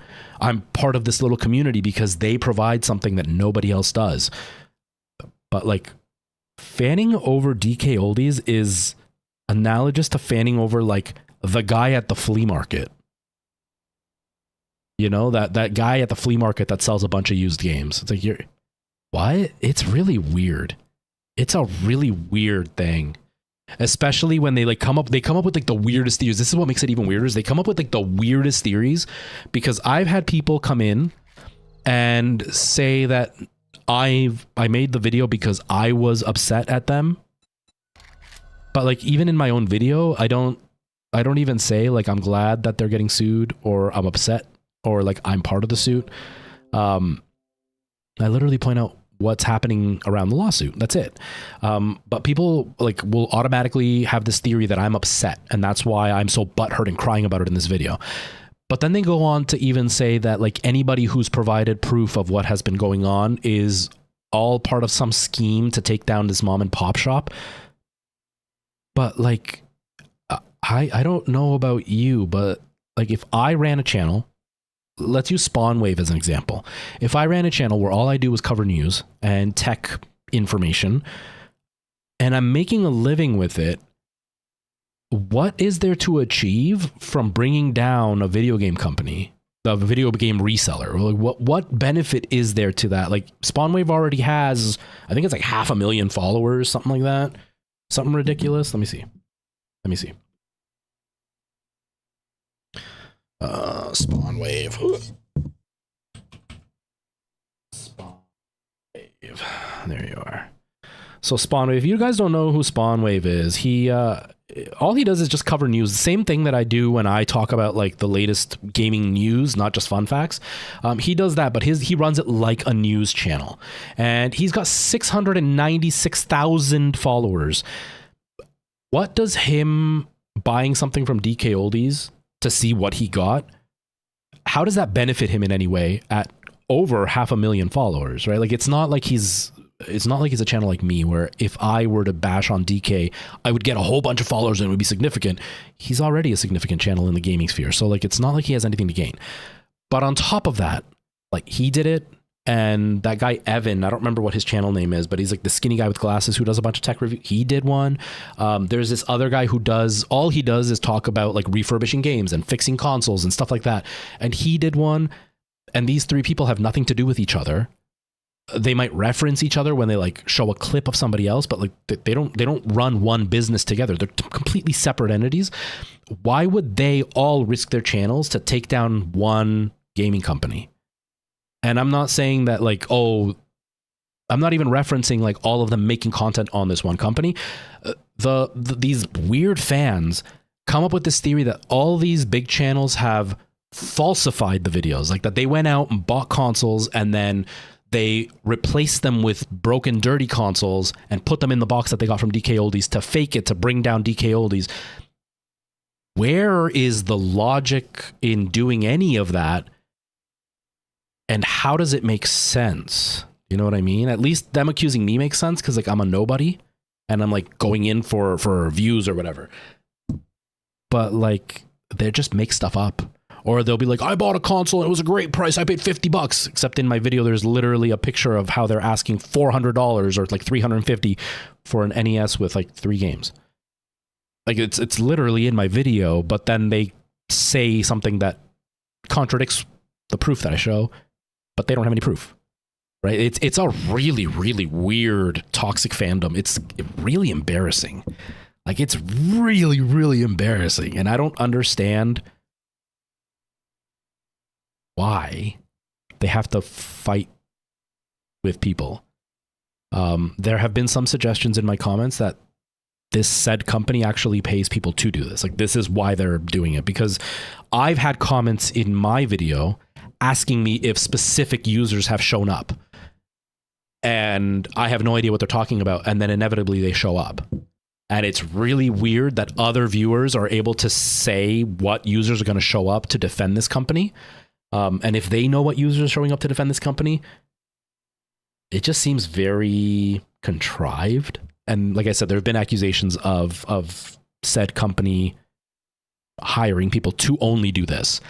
part of this little community because they provide something that nobody else does. But like fanning over DK Oldies is analogous to fanning over like the guy at the flea market. You know, that guy at the flea market that sells a bunch of used games. It's like, what? It's really weird. It's a really weird thing. Especially when they come up with like the weirdest theories. This is what makes it even weirder, is they come up with like the weirdest theories, because I've had people come in and say that I made the video because I was upset at them. But like even in my own video, I don't even say like I'm glad that they're getting sued, or I'm upset, or like I'm part of the suit. I literally point out what's happening around the lawsuit. That's it. But people like will automatically have this theory that I'm upset, and that's why I'm so butthurt and crying about it in this video. But then they go on to even say that like anybody who's provided proof of what has been going on is all part of some scheme to take down this mom and pop shop. But like, I don't know about you, but like if I ran a channel, let's use Spawnwave as an example. If I ran a channel where all I do was cover news and tech information, and I'm making a living with it, what is there to achieve from bringing down a video game company, a video game reseller? Like what benefit is there to that? Like Spawnwave already has, I think it's like 500,000 followers, something like that. Something ridiculous. Let me see. Spawnwave. Spawnwave. There you are. So Spawnwave, if you guys don't know who Spawnwave is, he all he does is just cover news. The same thing that I do when I talk about like the latest gaming news, not just fun facts. He does that, but he runs it like a news channel, and he's got 696,000 followers. What does him buying something from DK Oldies to see what he got, how does that benefit him in any way at over 500,000 followers, right? Like it's not like he's a channel like me, where if I were to bash on DK, I would get a whole bunch of followers and it would be significant. He's already a significant channel in the gaming sphere. So like, it's not like he has anything to gain. But on top of that, like he did it, and that guy, Evan, I don't remember what his channel name is, but he's like the skinny guy with glasses who does a bunch of tech review. He did one. There's this other guy who all he does is talk about like refurbishing games and fixing consoles and stuff like that. And he did one. And these three people have nothing to do with each other. They might reference each other when they like show a clip of somebody else, but like they don't run one business together. They're completely separate entities. Why would they all risk their channels to take down one gaming company? And I'm not saying that like, oh, I'm not even referencing like all of them making content on this one company. These weird fans come up with this theory that all these big channels have falsified the videos, like that they went out and bought consoles and then they replaced them with broken, dirty consoles and put them in the box that they got from DK Oldies to fake it, to bring down DK Oldies. Where is the logic in doing any of that? And how does it make sense? You know what I mean? At least them accusing me makes sense, because like I'm a nobody and I'm like going in for views or whatever. But like they just make stuff up. Or they'll be like, I bought a console and it was a great price. I paid $50. Except in my video, there's literally a picture of how they're asking $400 or like $350 for an NES with like 3 games. Like it's literally in my video, but then they say something that contradicts the proof that I show, but they don't have any proof, right? It's a really, really weird toxic fandom. It's really embarrassing. Like it's really, really embarrassing. And I don't understand why they have to fight with people. There have been some suggestions in my comments that this said company actually pays people to do this. Like this is why they're doing it, because I've had comments in my video asking me if specific users have shown up, and I have no idea what they're talking about. And then inevitably they show up. And it's really weird that other viewers are able to say what users are going to show up to defend this company. And if they know what users are showing up to defend this company, it just seems very contrived. And like I said, there have been accusations of said company hiring people to only do this,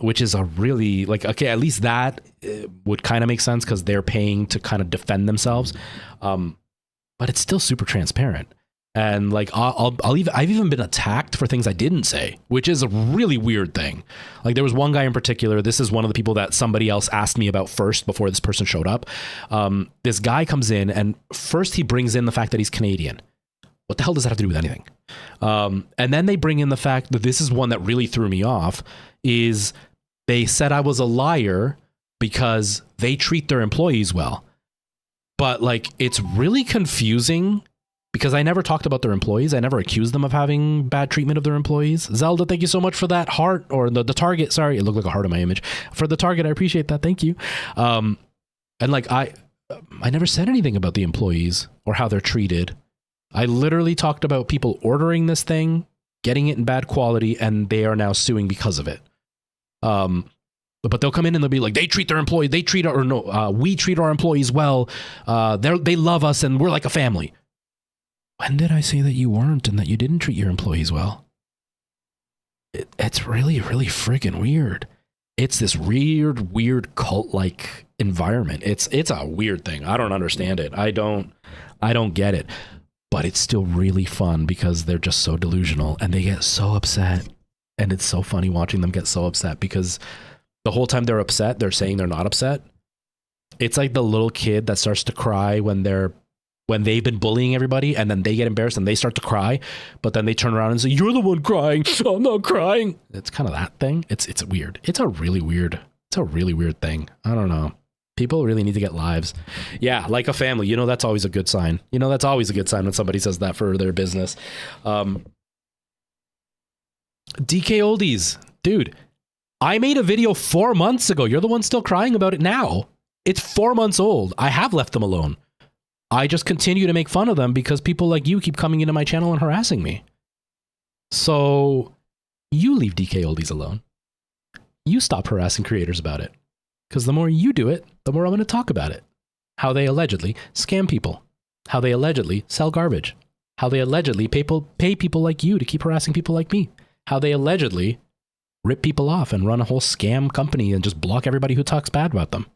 which is a really like, okay, at least that would kind of make sense because they're paying to kind of defend themselves. But it's still super transparent. And like, I've even been attacked for things I didn't say, which is a really weird thing. Like there was one guy in particular, this is one of the people that somebody else asked me about first before this person showed up. This guy comes in and first he brings in the fact that he's Canadian. What the hell does that have to do with anything? And then they bring in the fact that this is one that really threw me off, is they said I was a liar because they treat their employees well. But like, it's really confusing because I never talked about their employees. I never accused them of having bad treatment of their employees. Zelda, thank you so much for that heart, or the target. Sorry, it looked like a heart in my image. For the target, I appreciate that. Thank you. And like, I never said anything about the employees or how they're treated. I literally talked about people ordering this thing, getting it in bad quality, and they are now suing because of it. But they'll come in and they'll be like, they treat their employees, we treat our employees well. They love us and we're like a family. When did I say that you weren't and that you didn't treat your employees well? It's really, really freaking weird. It's this weird cult-like environment. It's a weird thing. I don't understand it. I don't get it. But it's still really fun because they're just so delusional and they get so upset. And it's so funny watching them get so upset because the whole time they're upset, they're saying they're not upset. It's like the little kid that starts to cry when they've been bullying everybody and then they get embarrassed and they start to cry, but then they turn around and say, you're the one crying. I'm not crying. It's kind of that thing. It's weird. It's a really weird thing. I don't know. People really need to get lives. Yeah, like a family. That's always a good sign. That's always a good sign when somebody says that for their business. DK Oldies. Dude, I made a video 4 months ago. You're the one still crying about it now. It's 4 months old. I have left them alone. I just continue to make fun of them because people like you keep coming into my channel and harassing me. So you leave DK Oldies alone. You stop harassing creators about it. Because the more you do it, the more I'm going to talk about it. How they allegedly scam people. How they allegedly sell garbage. How they allegedly pay people like you to keep harassing people like me. How they allegedly rip people off and run a whole scam company and just block everybody who talks bad about them.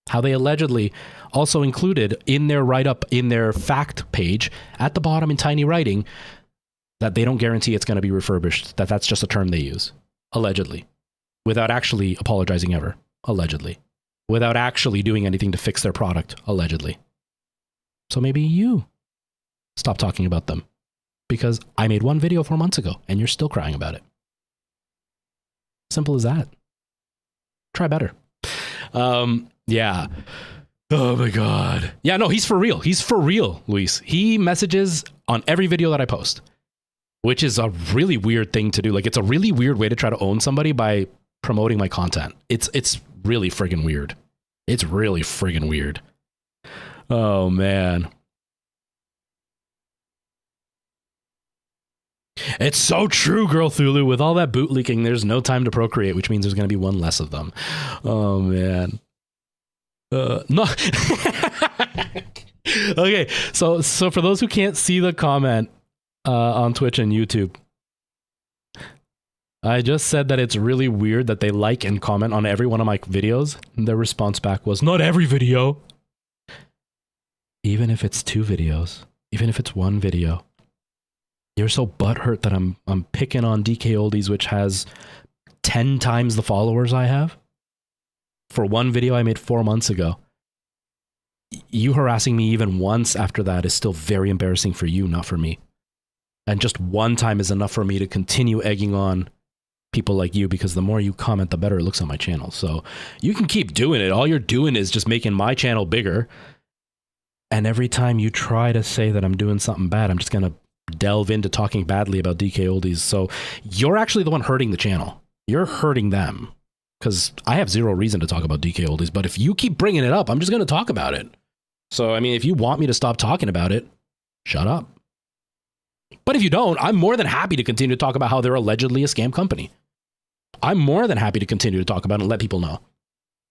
How they allegedly also included in their write-up, in their fact page, at the bottom in tiny writing, that they don't guarantee it's going to be refurbished, that's just a term they use. Allegedly. Without actually apologizing ever. Allegedly. Without actually doing anything to fix their product. Allegedly. So maybe you stop talking about them. Because I made one video 4 months ago, and you're still crying about it. Simple as that. Try better. Yeah. Oh my God. Yeah, no, he's for real. He's for real, Luis. He messages on every video that I post, which is a really weird thing to do. Like, it's a really weird way to try to own somebody by promoting my content. It's really friggin' weird. It's really friggin' weird. Oh, man. It's so true, Girl Thulu. With all that boot leaking, there's no time to procreate, which means there's going to be one less of them. Oh, man. No. Okay, so for those who can't see the comment on Twitch and YouTube, I just said that it's really weird that they like and comment on every one of my videos. And their response back was, not every video. Even if it's 2 videos, even if it's 1 video. You're so butthurt that I'm picking on DK Oldies, which has 10 times the followers I have. For 1 video I made 4 months ago. You harassing me even once after that is still very embarrassing for you, not for me. And just 1 time is enough for me to continue egging on people like you, because the more you comment, the better it looks on my channel. So you can keep doing it. All you're doing is just making my channel bigger. And every time you try to say that I'm doing something bad, I'm just going to delve into talking badly about DK Oldies. So you're actually the one hurting the channel. You're hurting them, because I have 0 reason to talk about DK Oldies. But if you keep bringing it up, I'm just going to talk about it. So, I mean, if you want me to stop talking about it, shut up. But if you don't, I'm more than happy to continue to talk about how they're allegedly a scam company. I'm more than happy to continue to talk about it and let people know.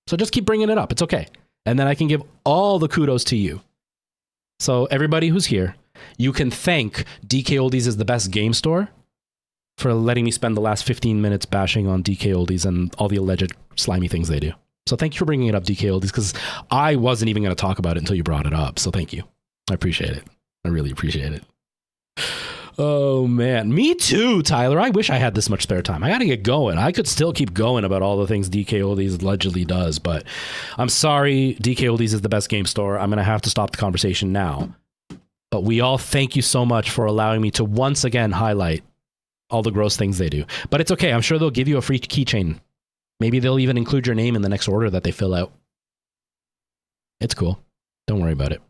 So just keep bringing it up. It's okay. And then I can give all the kudos to you. So everybody who's here, you can thank DK Oldies is the best game store for letting me spend the last 15 minutes bashing on DK Oldies and all the alleged slimy things they do. So thank you for bringing it up, DK Oldies, because I wasn't even going to talk about it until you brought it up. So thank you. I appreciate it. I really appreciate it. Oh, man. Me too, Tyler. I wish I had this much spare time. I got to get going. I could still keep going about all the things DK Oldies allegedly does, but I'm sorry. DK Oldies is the best game store. I'm going to have to stop the conversation now. But we all thank you so much for allowing me to once again highlight all the gross things they do. But it's okay. I'm sure they'll give you a free keychain. Maybe they'll even include your name in the next order that they fill out. It's cool. Don't worry about it.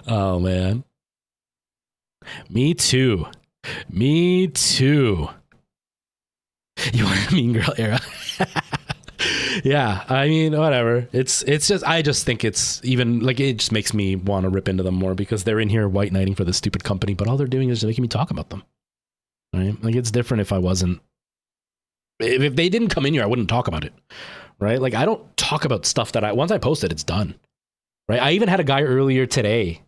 Oh, man. Me too. Me too. You want a Mean Girl era? Yeah, I mean, whatever. It's just, I just think it's even, like, it just makes me want to rip into them more, because they're in here white knighting for this stupid company, but all they're doing is making me talk about them. Right? Like, it's different if I wasn't, if they didn't come in here, I wouldn't talk about it. Right? Like, I don't talk about stuff that once I post it, it's done. Right? I even had a guy earlier today.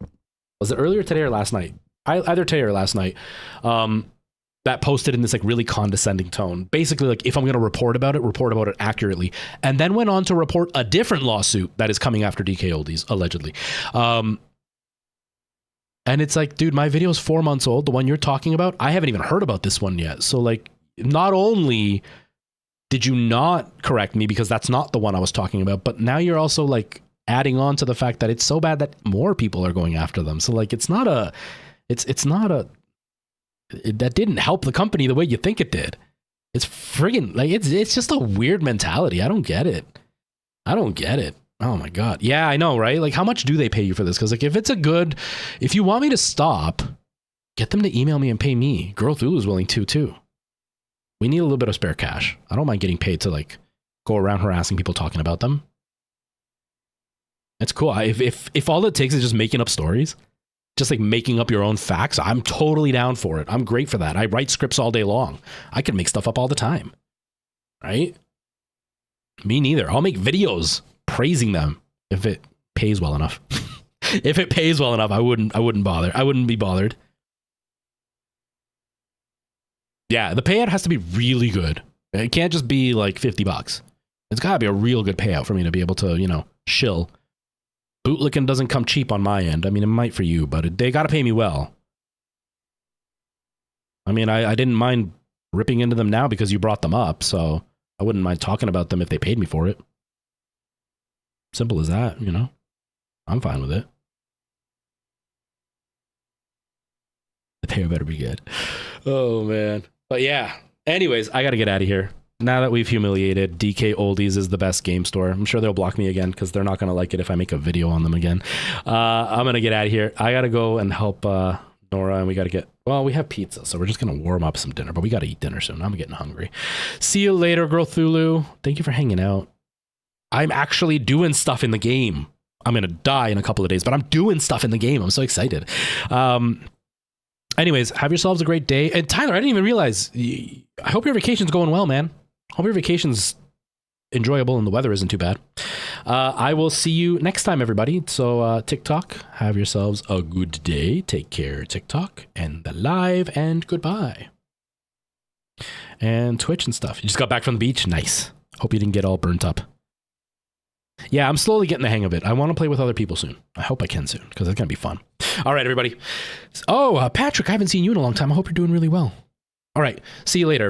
Was it earlier today or last night? Either today or last night, that posted in this like really condescending tone. Basically, like, if I'm going to report about it accurately, and then went on to report a different lawsuit that is coming after DK Oldies, allegedly. And it's like, dude, my video is 4 months old. The one you're talking about, I haven't even heard about this one yet. So, like, not only did you not correct me because that's not the one I was talking about, but now you're also like adding on to the fact that it's so bad that more people are going after them. So, like, it's not a that didn't help the company the way you think it did. It's friggin' like, it's just a weird mentality. I don't get it. Oh my God. Yeah, I know, right? Like, how much do they pay you for this? Because, like, if you want me to stop, get them to email me and pay me. Girl Thulu is willing to too. We need a little bit of spare cash. I don't mind getting paid to, like, go around harassing people talking about them. It's cool. If all it takes is just making up stories, just like making up your own facts, I'm totally down for it. I'm great for that. I write scripts all day long. I can make stuff up all the time. Right? Me neither. I'll make videos praising them if it pays well enough. If it pays well enough, I wouldn't bother. I wouldn't be bothered. Yeah, the payout has to be really good. It can't just be like $50. It's got to be a real good payout for me to be able to, you know, shill. Bootlicking doesn't come cheap on my end. I mean, it might for you, but they got to pay me well. I mean, I didn't mind ripping into them now because you brought them up, so I wouldn't mind talking about them if they paid me for it. Simple as that, you know? I'm fine with it. The pay better be good. Oh, man. But yeah, anyways, I got to get out of here. Now that we've humiliated DK Oldies is the best game store. I'm sure they'll block me again because they're not going to like it if I make a video on them again. I'm going to get out of here. I got to go and help Nora, and we got to get, well, we have pizza, so we're just going to warm up some dinner, but we got to eat dinner soon. I'm getting hungry. See you later, Girl Thulu. Thank you for hanging out. I'm actually doing stuff in the game. I'm going to die in a couple of days, but I'm doing stuff in the game. I'm so excited. Anyways, have yourselves a great day. And Tyler, I didn't even realize, I hope your vacation's going well, man. Hope your vacation's enjoyable and the weather isn't too bad. I will see you next time, everybody. So TikTok, have yourselves a good day. Take care, TikTok, and the live, and goodbye. and Twitch and stuff. You just got back from the beach? Nice. Hope you didn't get all burnt up. Yeah, I'm slowly getting the hang of it. I want to play with other people soon. I hope I can soon, because it's going to be fun. All right, everybody. Oh, Patrick, I haven't seen you in a long time. I hope you're doing really well. All right, see you later.